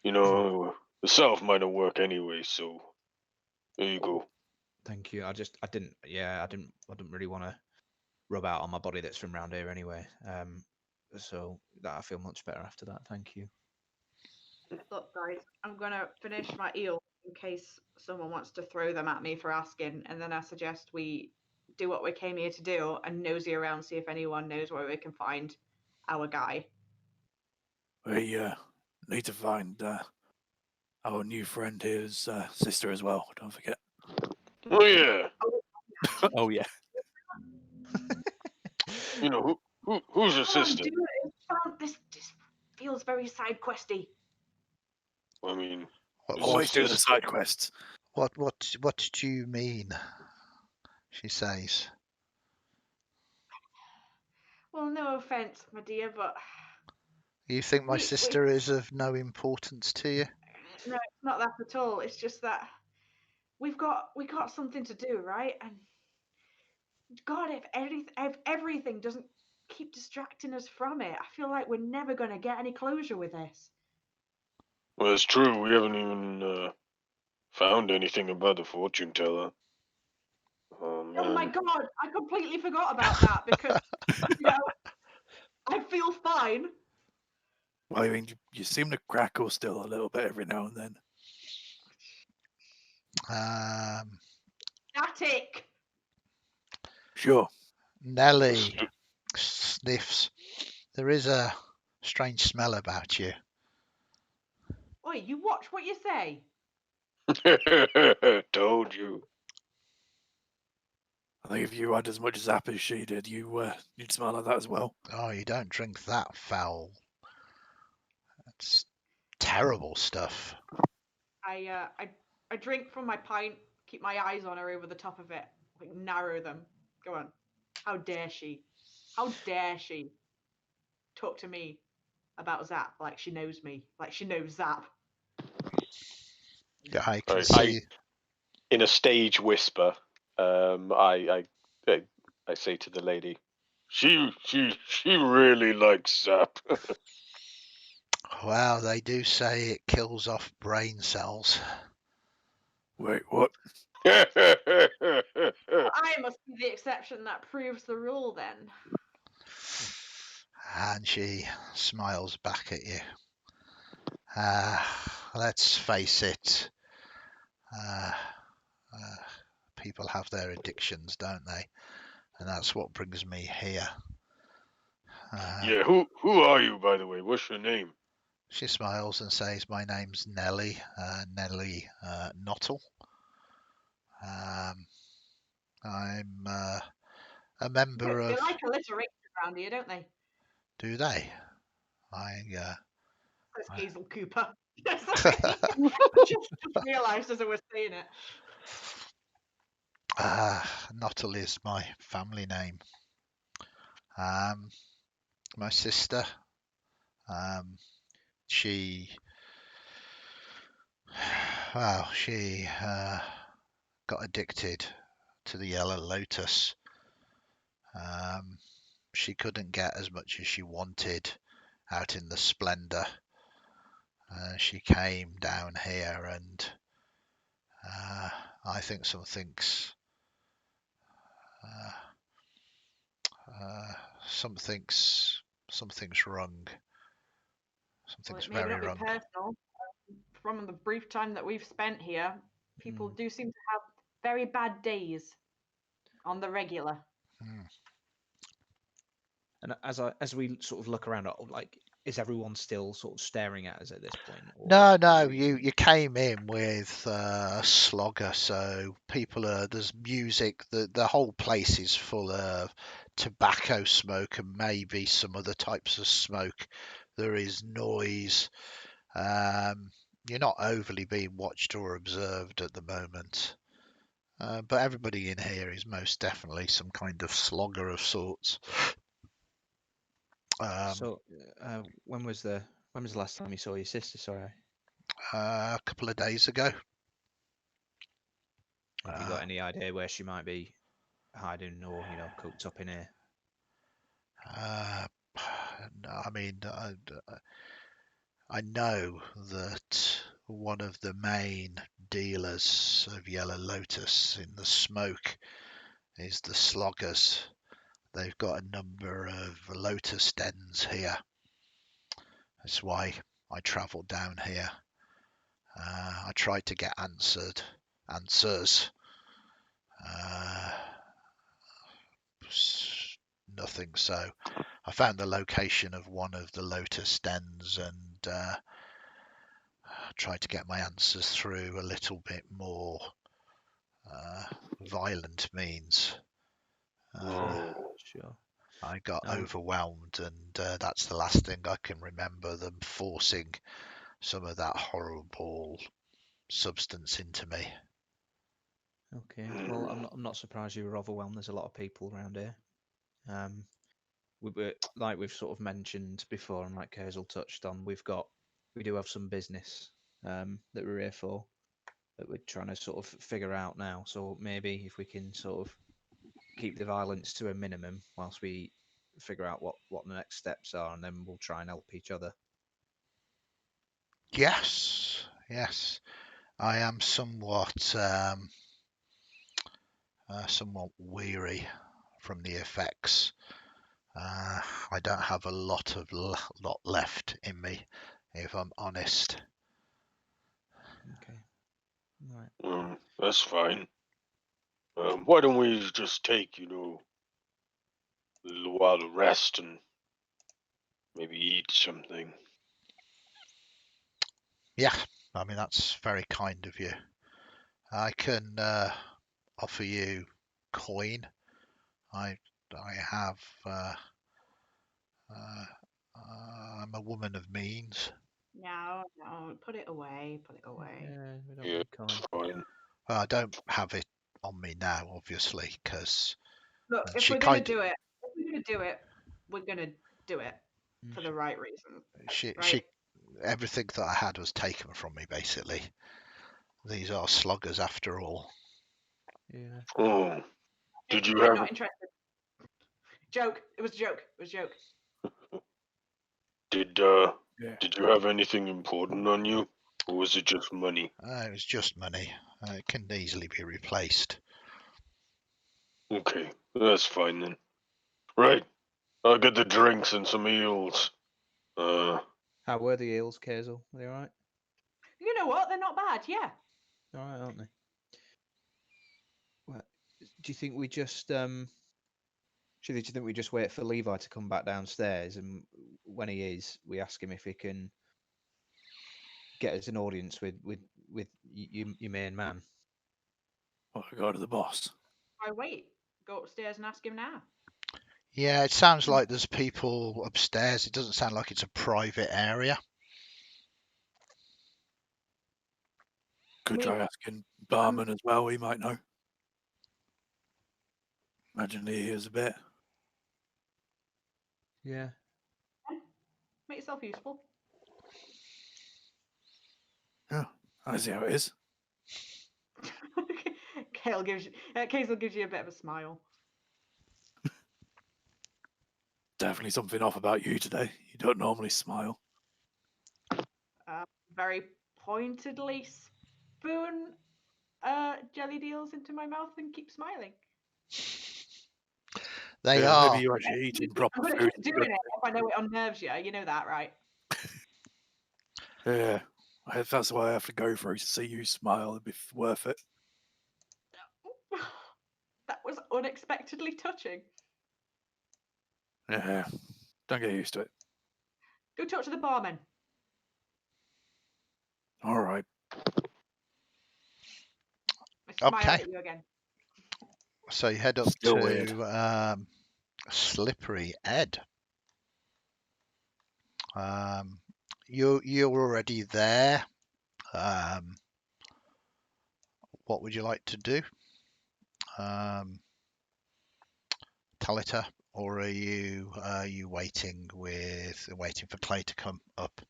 The salve might not work anyway, so there you go. Thank you. I didn't really want to rub out on my body that's from around here anyway. So that I feel much better after that. Thank you. Look, guys, I'm going to finish my eel in case someone wants to throw them at me for asking, and then I suggest we do what we came here to do and nosy around, see if anyone knows where we can find our guy. We need to find our new friend here's sister as well. Don't forget. Oh yeah. Oh yeah. Who's your Oh, sister? dude, this feels very side questy. I mean, What, It's Always do the just- side quests. what do you mean? She says. Well, no offense, my dear, but You think my we- sister is of no importance to you? no, it's not that at all. It's just that we got something to do, right? And God, if everything doesn't keep distracting us from it, I feel like we're never going to get any closure with this. well, it's true. We haven't even found anything about the fortune teller. Oh Oh my man. God, I completely forgot about that because I feel fine. Well, I mean, you seem to crackle still a little bit every now and then. Static. Sure. Nelly sniffs. There is a strange smell about you. Oi, you watch what you say. Told you. I think if you had as much zap as she did, you'd smell like that as well. Oh, you don't drink that foul. That's terrible stuff. I drink from my pint, keep my eyes on her over the top of it, like narrow them. Go on. How dare she? How dare she talk to me about Zap like she knows me, like she knows Zap? Yeah, I can I see. in a stage whisper, I say to the lady, She really likes Zap. Well, they do say it kills off brain cells. Wait, what? Well, I must be the exception that proves the rule then. And she smiles back at you. Let's face it. Uh, people have their addictions, don't they? And that's what brings me here. Yeah, who are you, by the way? What's your name? She smiles and says, "My name's Nellie, Nellie Nottle. I'm a member They of." like alliteration around here, don't they? Do they? I Says Cayxl Cooper. Sorry. I just realised as I was saying it. Nottle is my family name. My sister, she got addicted to the Yellow Lotus. She couldn't get as much as she wanted out in the splendor. She came down here, and I think something's wrong. Well, Something's it may very not be wrong. personal. From the brief time that we've spent here, people do seem to have very bad days on the regular. And as we sort of look around, like, is everyone still sort of staring at us at this point? No, you came in with a slogger, so people are. There's music. The whole place is full of tobacco smoke and maybe some other types of smoke. There is noise. You're not overly being watched or observed at the moment. But everybody in here is most definitely some kind of slogger of sorts. So, when was the last time you saw your sister? Sorry, A couple of days ago. have you got any idea where she might be hiding or cooped up in here? I mean, I know that one of the main dealers of Yellow Lotus in the smoke is the Sloggers. They've got a number of Lotus dens here. That's why I travelled down here. I tried to get answers. Nothing. So I found the location of one of the Lotus dens and tried to get my answers through a little bit more violent means. Sure. I got overwhelmed, and that's the last thing I can remember, them forcing some of that horrible substance into me. Okay. Well, I'm not surprised you were overwhelmed. There's a lot of people around here. Like we've sort of mentioned before, and like Kazel touched on, we do have some business that we're here for, that we're trying to sort of figure out now. So maybe if we can sort of keep the violence to a minimum whilst we figure out what the next steps are, and then we'll try and help each other. Yes. I am somewhat weary from the effects. I don't have a lot left in me, if I'm honest. Okay. Right. That's fine. Why don't we just take, a little while to rest and maybe eat something? Yeah, I mean, that's very kind of you. I can offer you coin I have. I'm a woman of means. No, put it away. Put it away. Yeah, we don't Yeah, need coin. fine. Well, I don't have it on me now, obviously, because Look, if she we're gonna kind do it, we're gonna do it Mm. for the right reasons, she right? everything that I had was taken from me. Basically, these are sluggers after all. Yeah. Oh, did you I'm have? not interested. Joke. It was a joke. It was a joke. Did Yeah. Did you have anything important on you, or was it just money? It was just money. It can easily be replaced. Okay, that's fine then. Right, I'll get the drinks and some eels. How were the eels, Cayxl? Are they all right? You know what? They're not bad. Yeah. All right, aren't they? Well, do you think we just do you think we just wait for Levi to come back downstairs, and when he is, we ask him if he can get us an audience with your main man? Or go to the boss. I wait. Go upstairs and ask him now. Yeah, it sounds like there's people upstairs. It doesn't sound like it's a private area. Could mean, try asking Barman as well. He might know. Imagine he hears a bit. Yeah. Make yourself useful. Yeah, I see how it is. Cayxl gives you a bit of a smile. Definitely something off about you today. You don't normally smile. Very pointedly spoon jelly deals into my mouth and keep smiling. They Yeah, are. maybe you're actually eating proper I'm gonna food. keep doing it if I know it unnerves you. You know that, right? Yeah, that's why I have to go through to see you smile. It'd be worth it. That was unexpectedly touching. Yeah, don't get used to it. Go talk to the barman. All right. I smile Okay. at you again. So you head up Still weird. to Slippery Ed. You're already there. What would you like to do, Talita, or are you waiting for Clay to come up?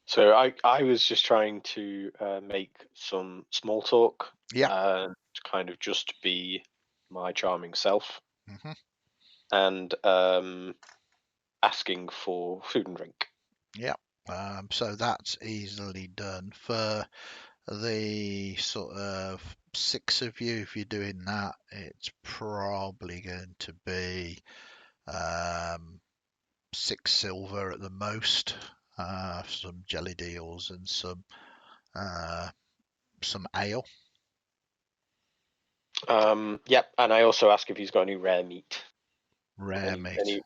So I was just trying to make some small talk. Yeah. To kind of just be my charming self, hmm and asking for food and drink. Yeah. So that's easily done. For the sort of 6 of you, if you're doing that, it's probably going to be 6 silver at the most. Some jelly deals and some ale. Yep, and I also ask if he's got any rare meat, Rare meat.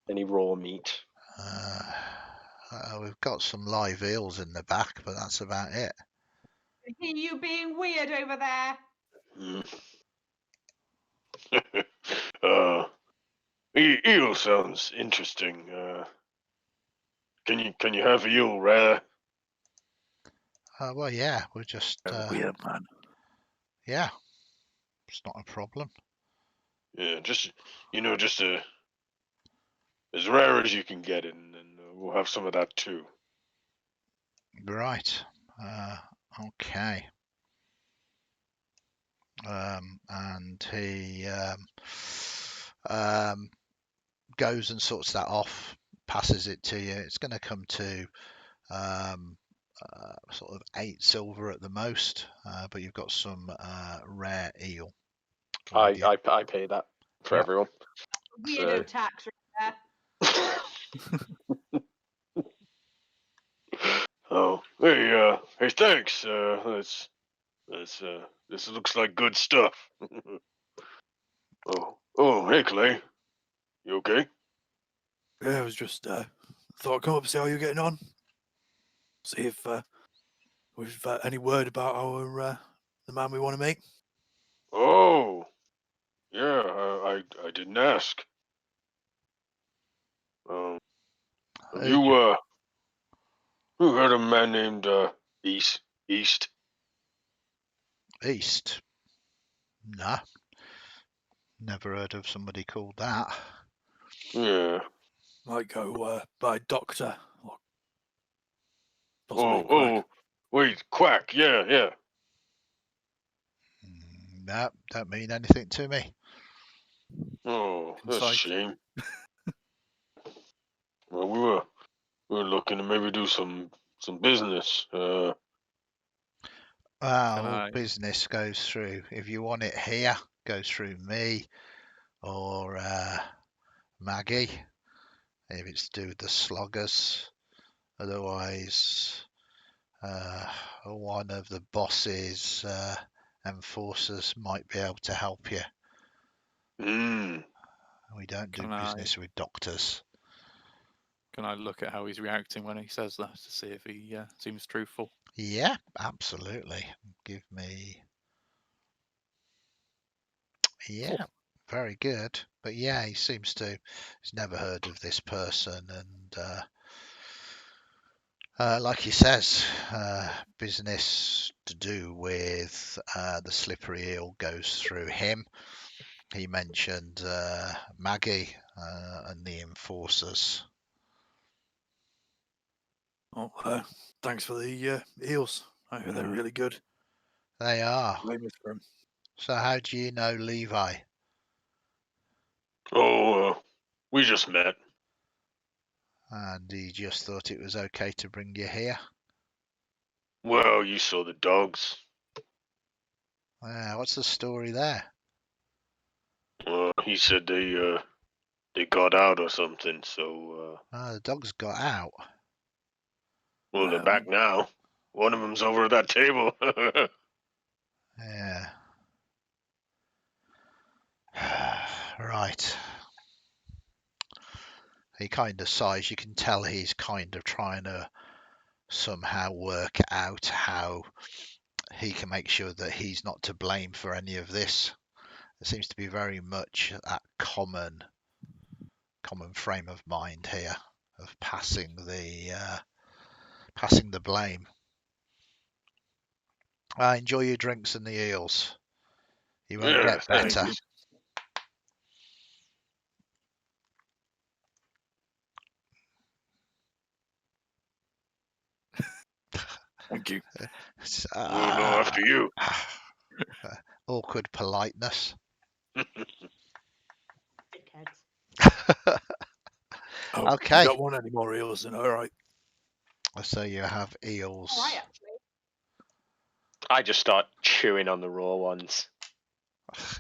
any raw meat. We've got some live eels in the back, but that's about it. I hear you being weird over there. Eel sounds interesting. Can you have eel rare? Well, yeah, we're just Weird man. yeah, it's not a problem. Yeah, just as rare as you can get it, and we'll have some of that too. Right. Okay. And he goes and sorts that off, passes it to you. It's going to come to sort of 8 silver at the most, but you've got some rare eel. with you. I pay that for Yep. everyone. Weirdo So- tax right there. Oh, hey, thanks. This looks like good stuff. Oh, hey, Clay. You okay? Yeah, I was just thought I'd come up and see how you're getting on. See if we've any word about our the man we want to meet. Oh, yeah. I didn't ask. Have Uh, you heard of a man named East? East? Nah. Never heard of somebody called that. Yeah. Might go by Doctor. Or possibly Quack. Oh, wait, Quack. Yeah. No, don't mean anything to me. Oh, that's a Insight. shame. Well, we were looking to maybe do some business. Well, I- business goes through. If you want it here, goes through me or Maggie. If it's to do with the sloggers. Otherwise, one of the bosses, enforcers, might be able to help you. We don't do business with doctors. Can I look at how he's reacting when he says that to see if he seems truthful? Yeah, absolutely. Give me. Yeah, Cool. very good. But yeah, he seems to. He's never heard of this person, and like he says, business to do with the slippery eel goes through him. He mentioned Maggie and the enforcers. Oh, thanks for the eels. I hear they're really good. They are. Famous for 'em. So how do you know Levi? Oh, we just met. And he just thought it was okay to bring you here? Well, you saw the dogs. What's the story there? He said they got out or something. So The dogs got out. well, they're back now. One of them's over at that table. Yeah. Right. He kind of sighs. You can tell he's kind of trying to somehow work out how he can make sure that he's not to blame for any of this. There seems to be very much that common frame of mind here of passing the blame. Enjoy your drinks and the eels. You won't Yeah, get better. thanks. Thank you. Well, no, after you. Awkward politeness. Dickheads. Oh, Okay. You don't want any more eels, then all right. So you have eels. All right, actually. I just start chewing on the raw ones.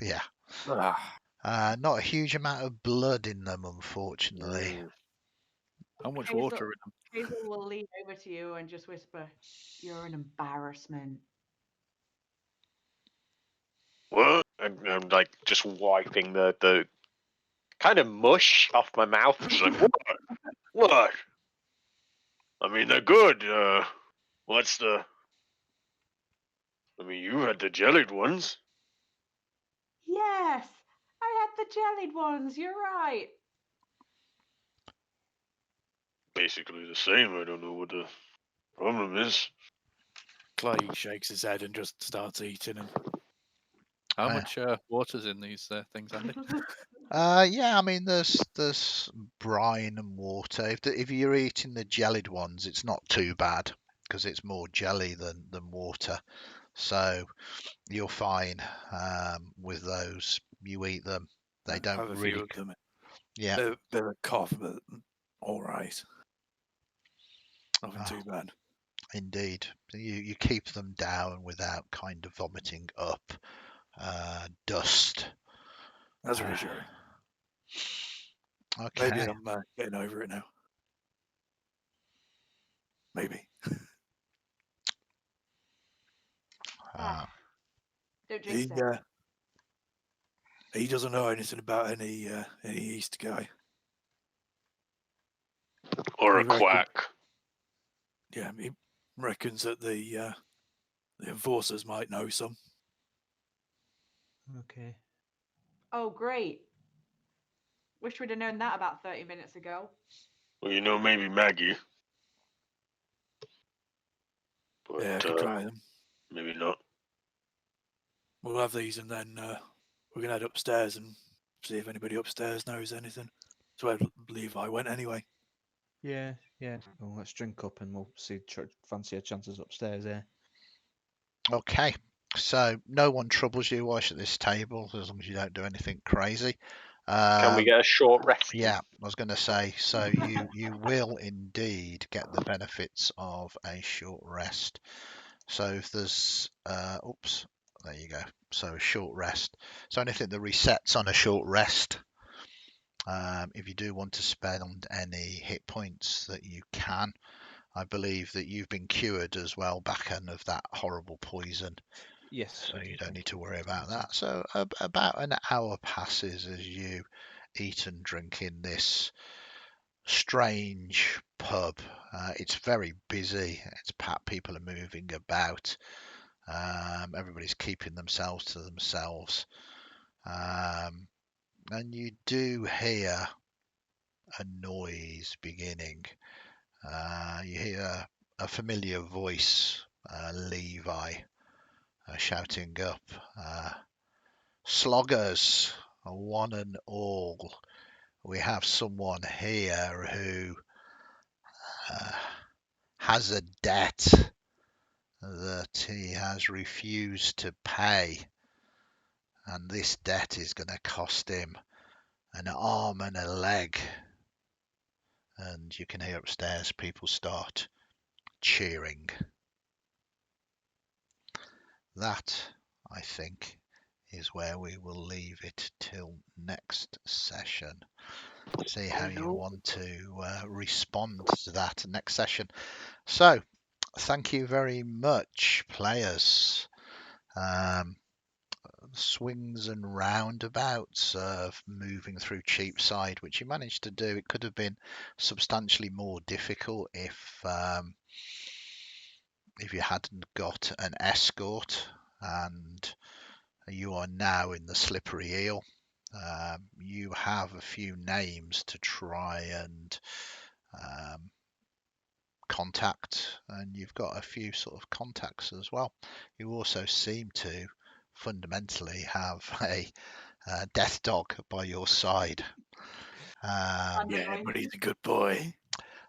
Yeah. Ah, Not a huge amount of blood in them, unfortunately. how much Kazel- water in them? Kazel will lean over to you and just whisper, "You're an embarrassment." What? I'm like just wiping the kind of mush off my mouth. It's like, what? I mean, they're good. What's the? I mean, you had the jellied ones. Yes, I had the jellied ones. You're right. Basically the same. I don't know what the problem is. Clay shakes his head and just starts eating them. How Ah. much water's in these things, Andy? Yeah, I mean, there's brine and water. If you're eating the jellied ones, it's not too bad because it's more jelly than water. So you're fine with those. You eat them. They I don't have a really. few of them. Yeah. They're a cough, but all right. Nothing Ah. too bad. Indeed. You keep them down without kind of vomiting up dust. That's reassuring. Okay. Maybe I'm getting over it now. Maybe. Don't jinx it. He doesn't know anything about any East guy. Or a He reckon- quack. Yeah, he reckons that the enforcers might know some. Okay. Oh, great. Wish we'd have known that about 30 minutes ago. Well, maybe Maggie. But Yeah, I could try them. maybe not. We'll have these, and then we're gonna head upstairs and see if anybody upstairs knows anything. That's where Levi went anyway. Yeah. Well, let's drink up and we'll see. Fancy our chances upstairs there. Okay, so no one troubles you whilst at this table as long as you don't do anything crazy. Can we get a short rest? Yeah, I was going to say, so you will indeed get the benefits of a short rest. So if there's, oops, there you go. So a short rest. So anything that resets on a short rest, if you do want to spend any hit points that you can, I believe that you've been cured as well, Baccan, of that horrible poison. Yes. So you don't need to worry about that. So about an hour passes as you eat and drink in this strange pub. It's very busy. It's packed. People are moving about. Everybody's keeping themselves to themselves. And you do hear a noise beginning. You hear a familiar voice, Levi, shouting up, "Sloggers, one and all, we have someone here who has a debt that he has refused to pay, and this debt is going to cost him an arm and a leg." And you can hear upstairs people start cheering. That, I think, is where we will leave it till next session. See how you want to respond to that next session. So, thank you very much, players. Swings and roundabouts of moving through Cheapside, which you managed to do. It could have been substantially more difficult if you hadn't got an escort, and you are now in the Slippery Eel. You have a few names to try and contact, and you've got a few sort of contacts as well. You also seem to fundamentally have a death dog by your side. Yeah, but he's a good boy.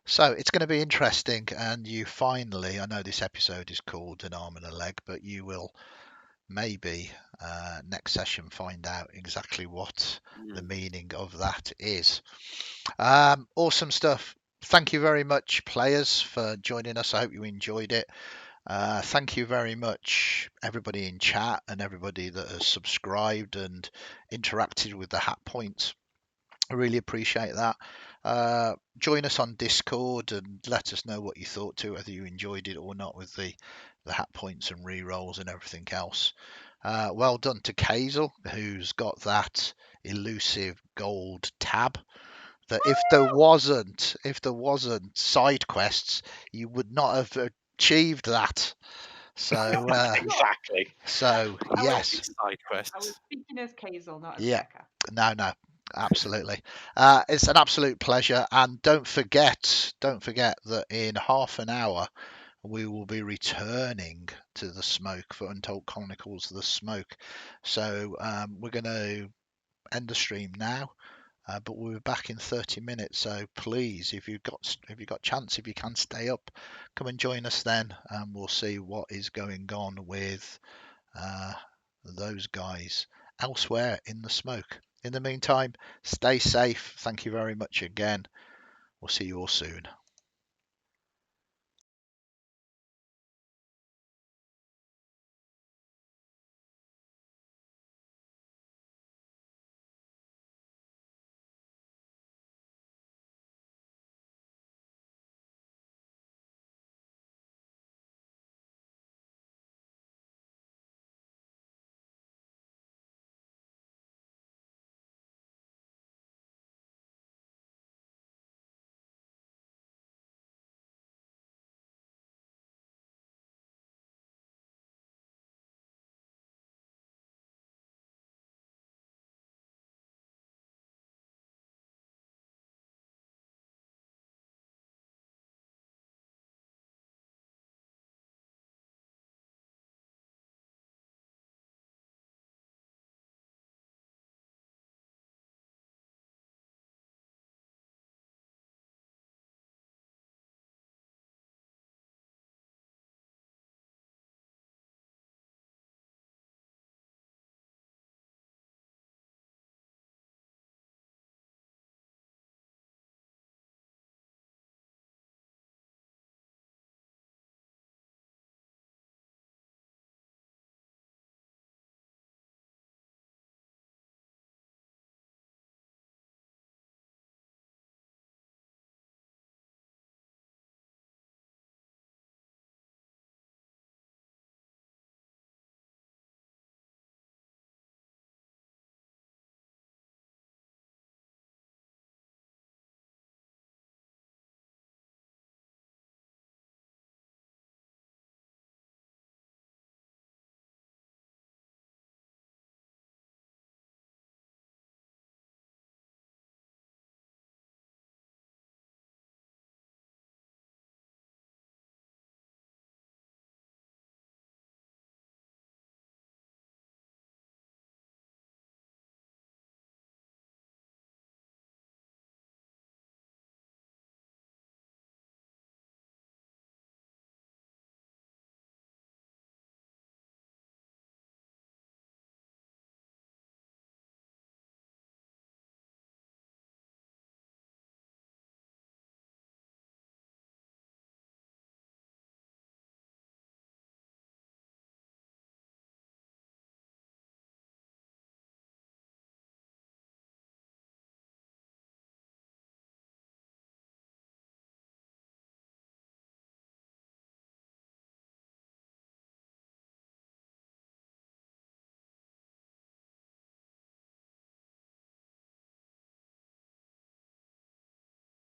So it's going to be interesting, and you finally, I know this episode is called An Arm and a Leg, but you will maybe next session find out exactly what the meaning of that is. Awesome stuff. Thank you very much, players, for joining us. I hope you enjoyed it. Thank you very much, everybody in chat and everybody that has subscribed and interacted with the hat points. I really appreciate that. Join us on Discord and let us know what you thought to, whether you enjoyed it or not, with the hat points and re-rolls and everything else. Well done to Cayxl, who's got that elusive gold tab. That if there wasn't side quests, you would not have achieved that. So Exactly. so yes, Side I was quests. speaking as Cayxl, not as Yeah. Becca. no, absolutely. It's an absolute pleasure, and don't forget that in half an hour we will be returning to the smoke for Untold Chronicles: The Smoke. So we're going to end the stream now. But we'll be back in 30 minutes. So please, if you've got chance, if you can stay up, come and join us then, and we'll see what is going on with those guys elsewhere in the smoke. In the meantime, stay safe. Thank you very much again. We'll see you all soon.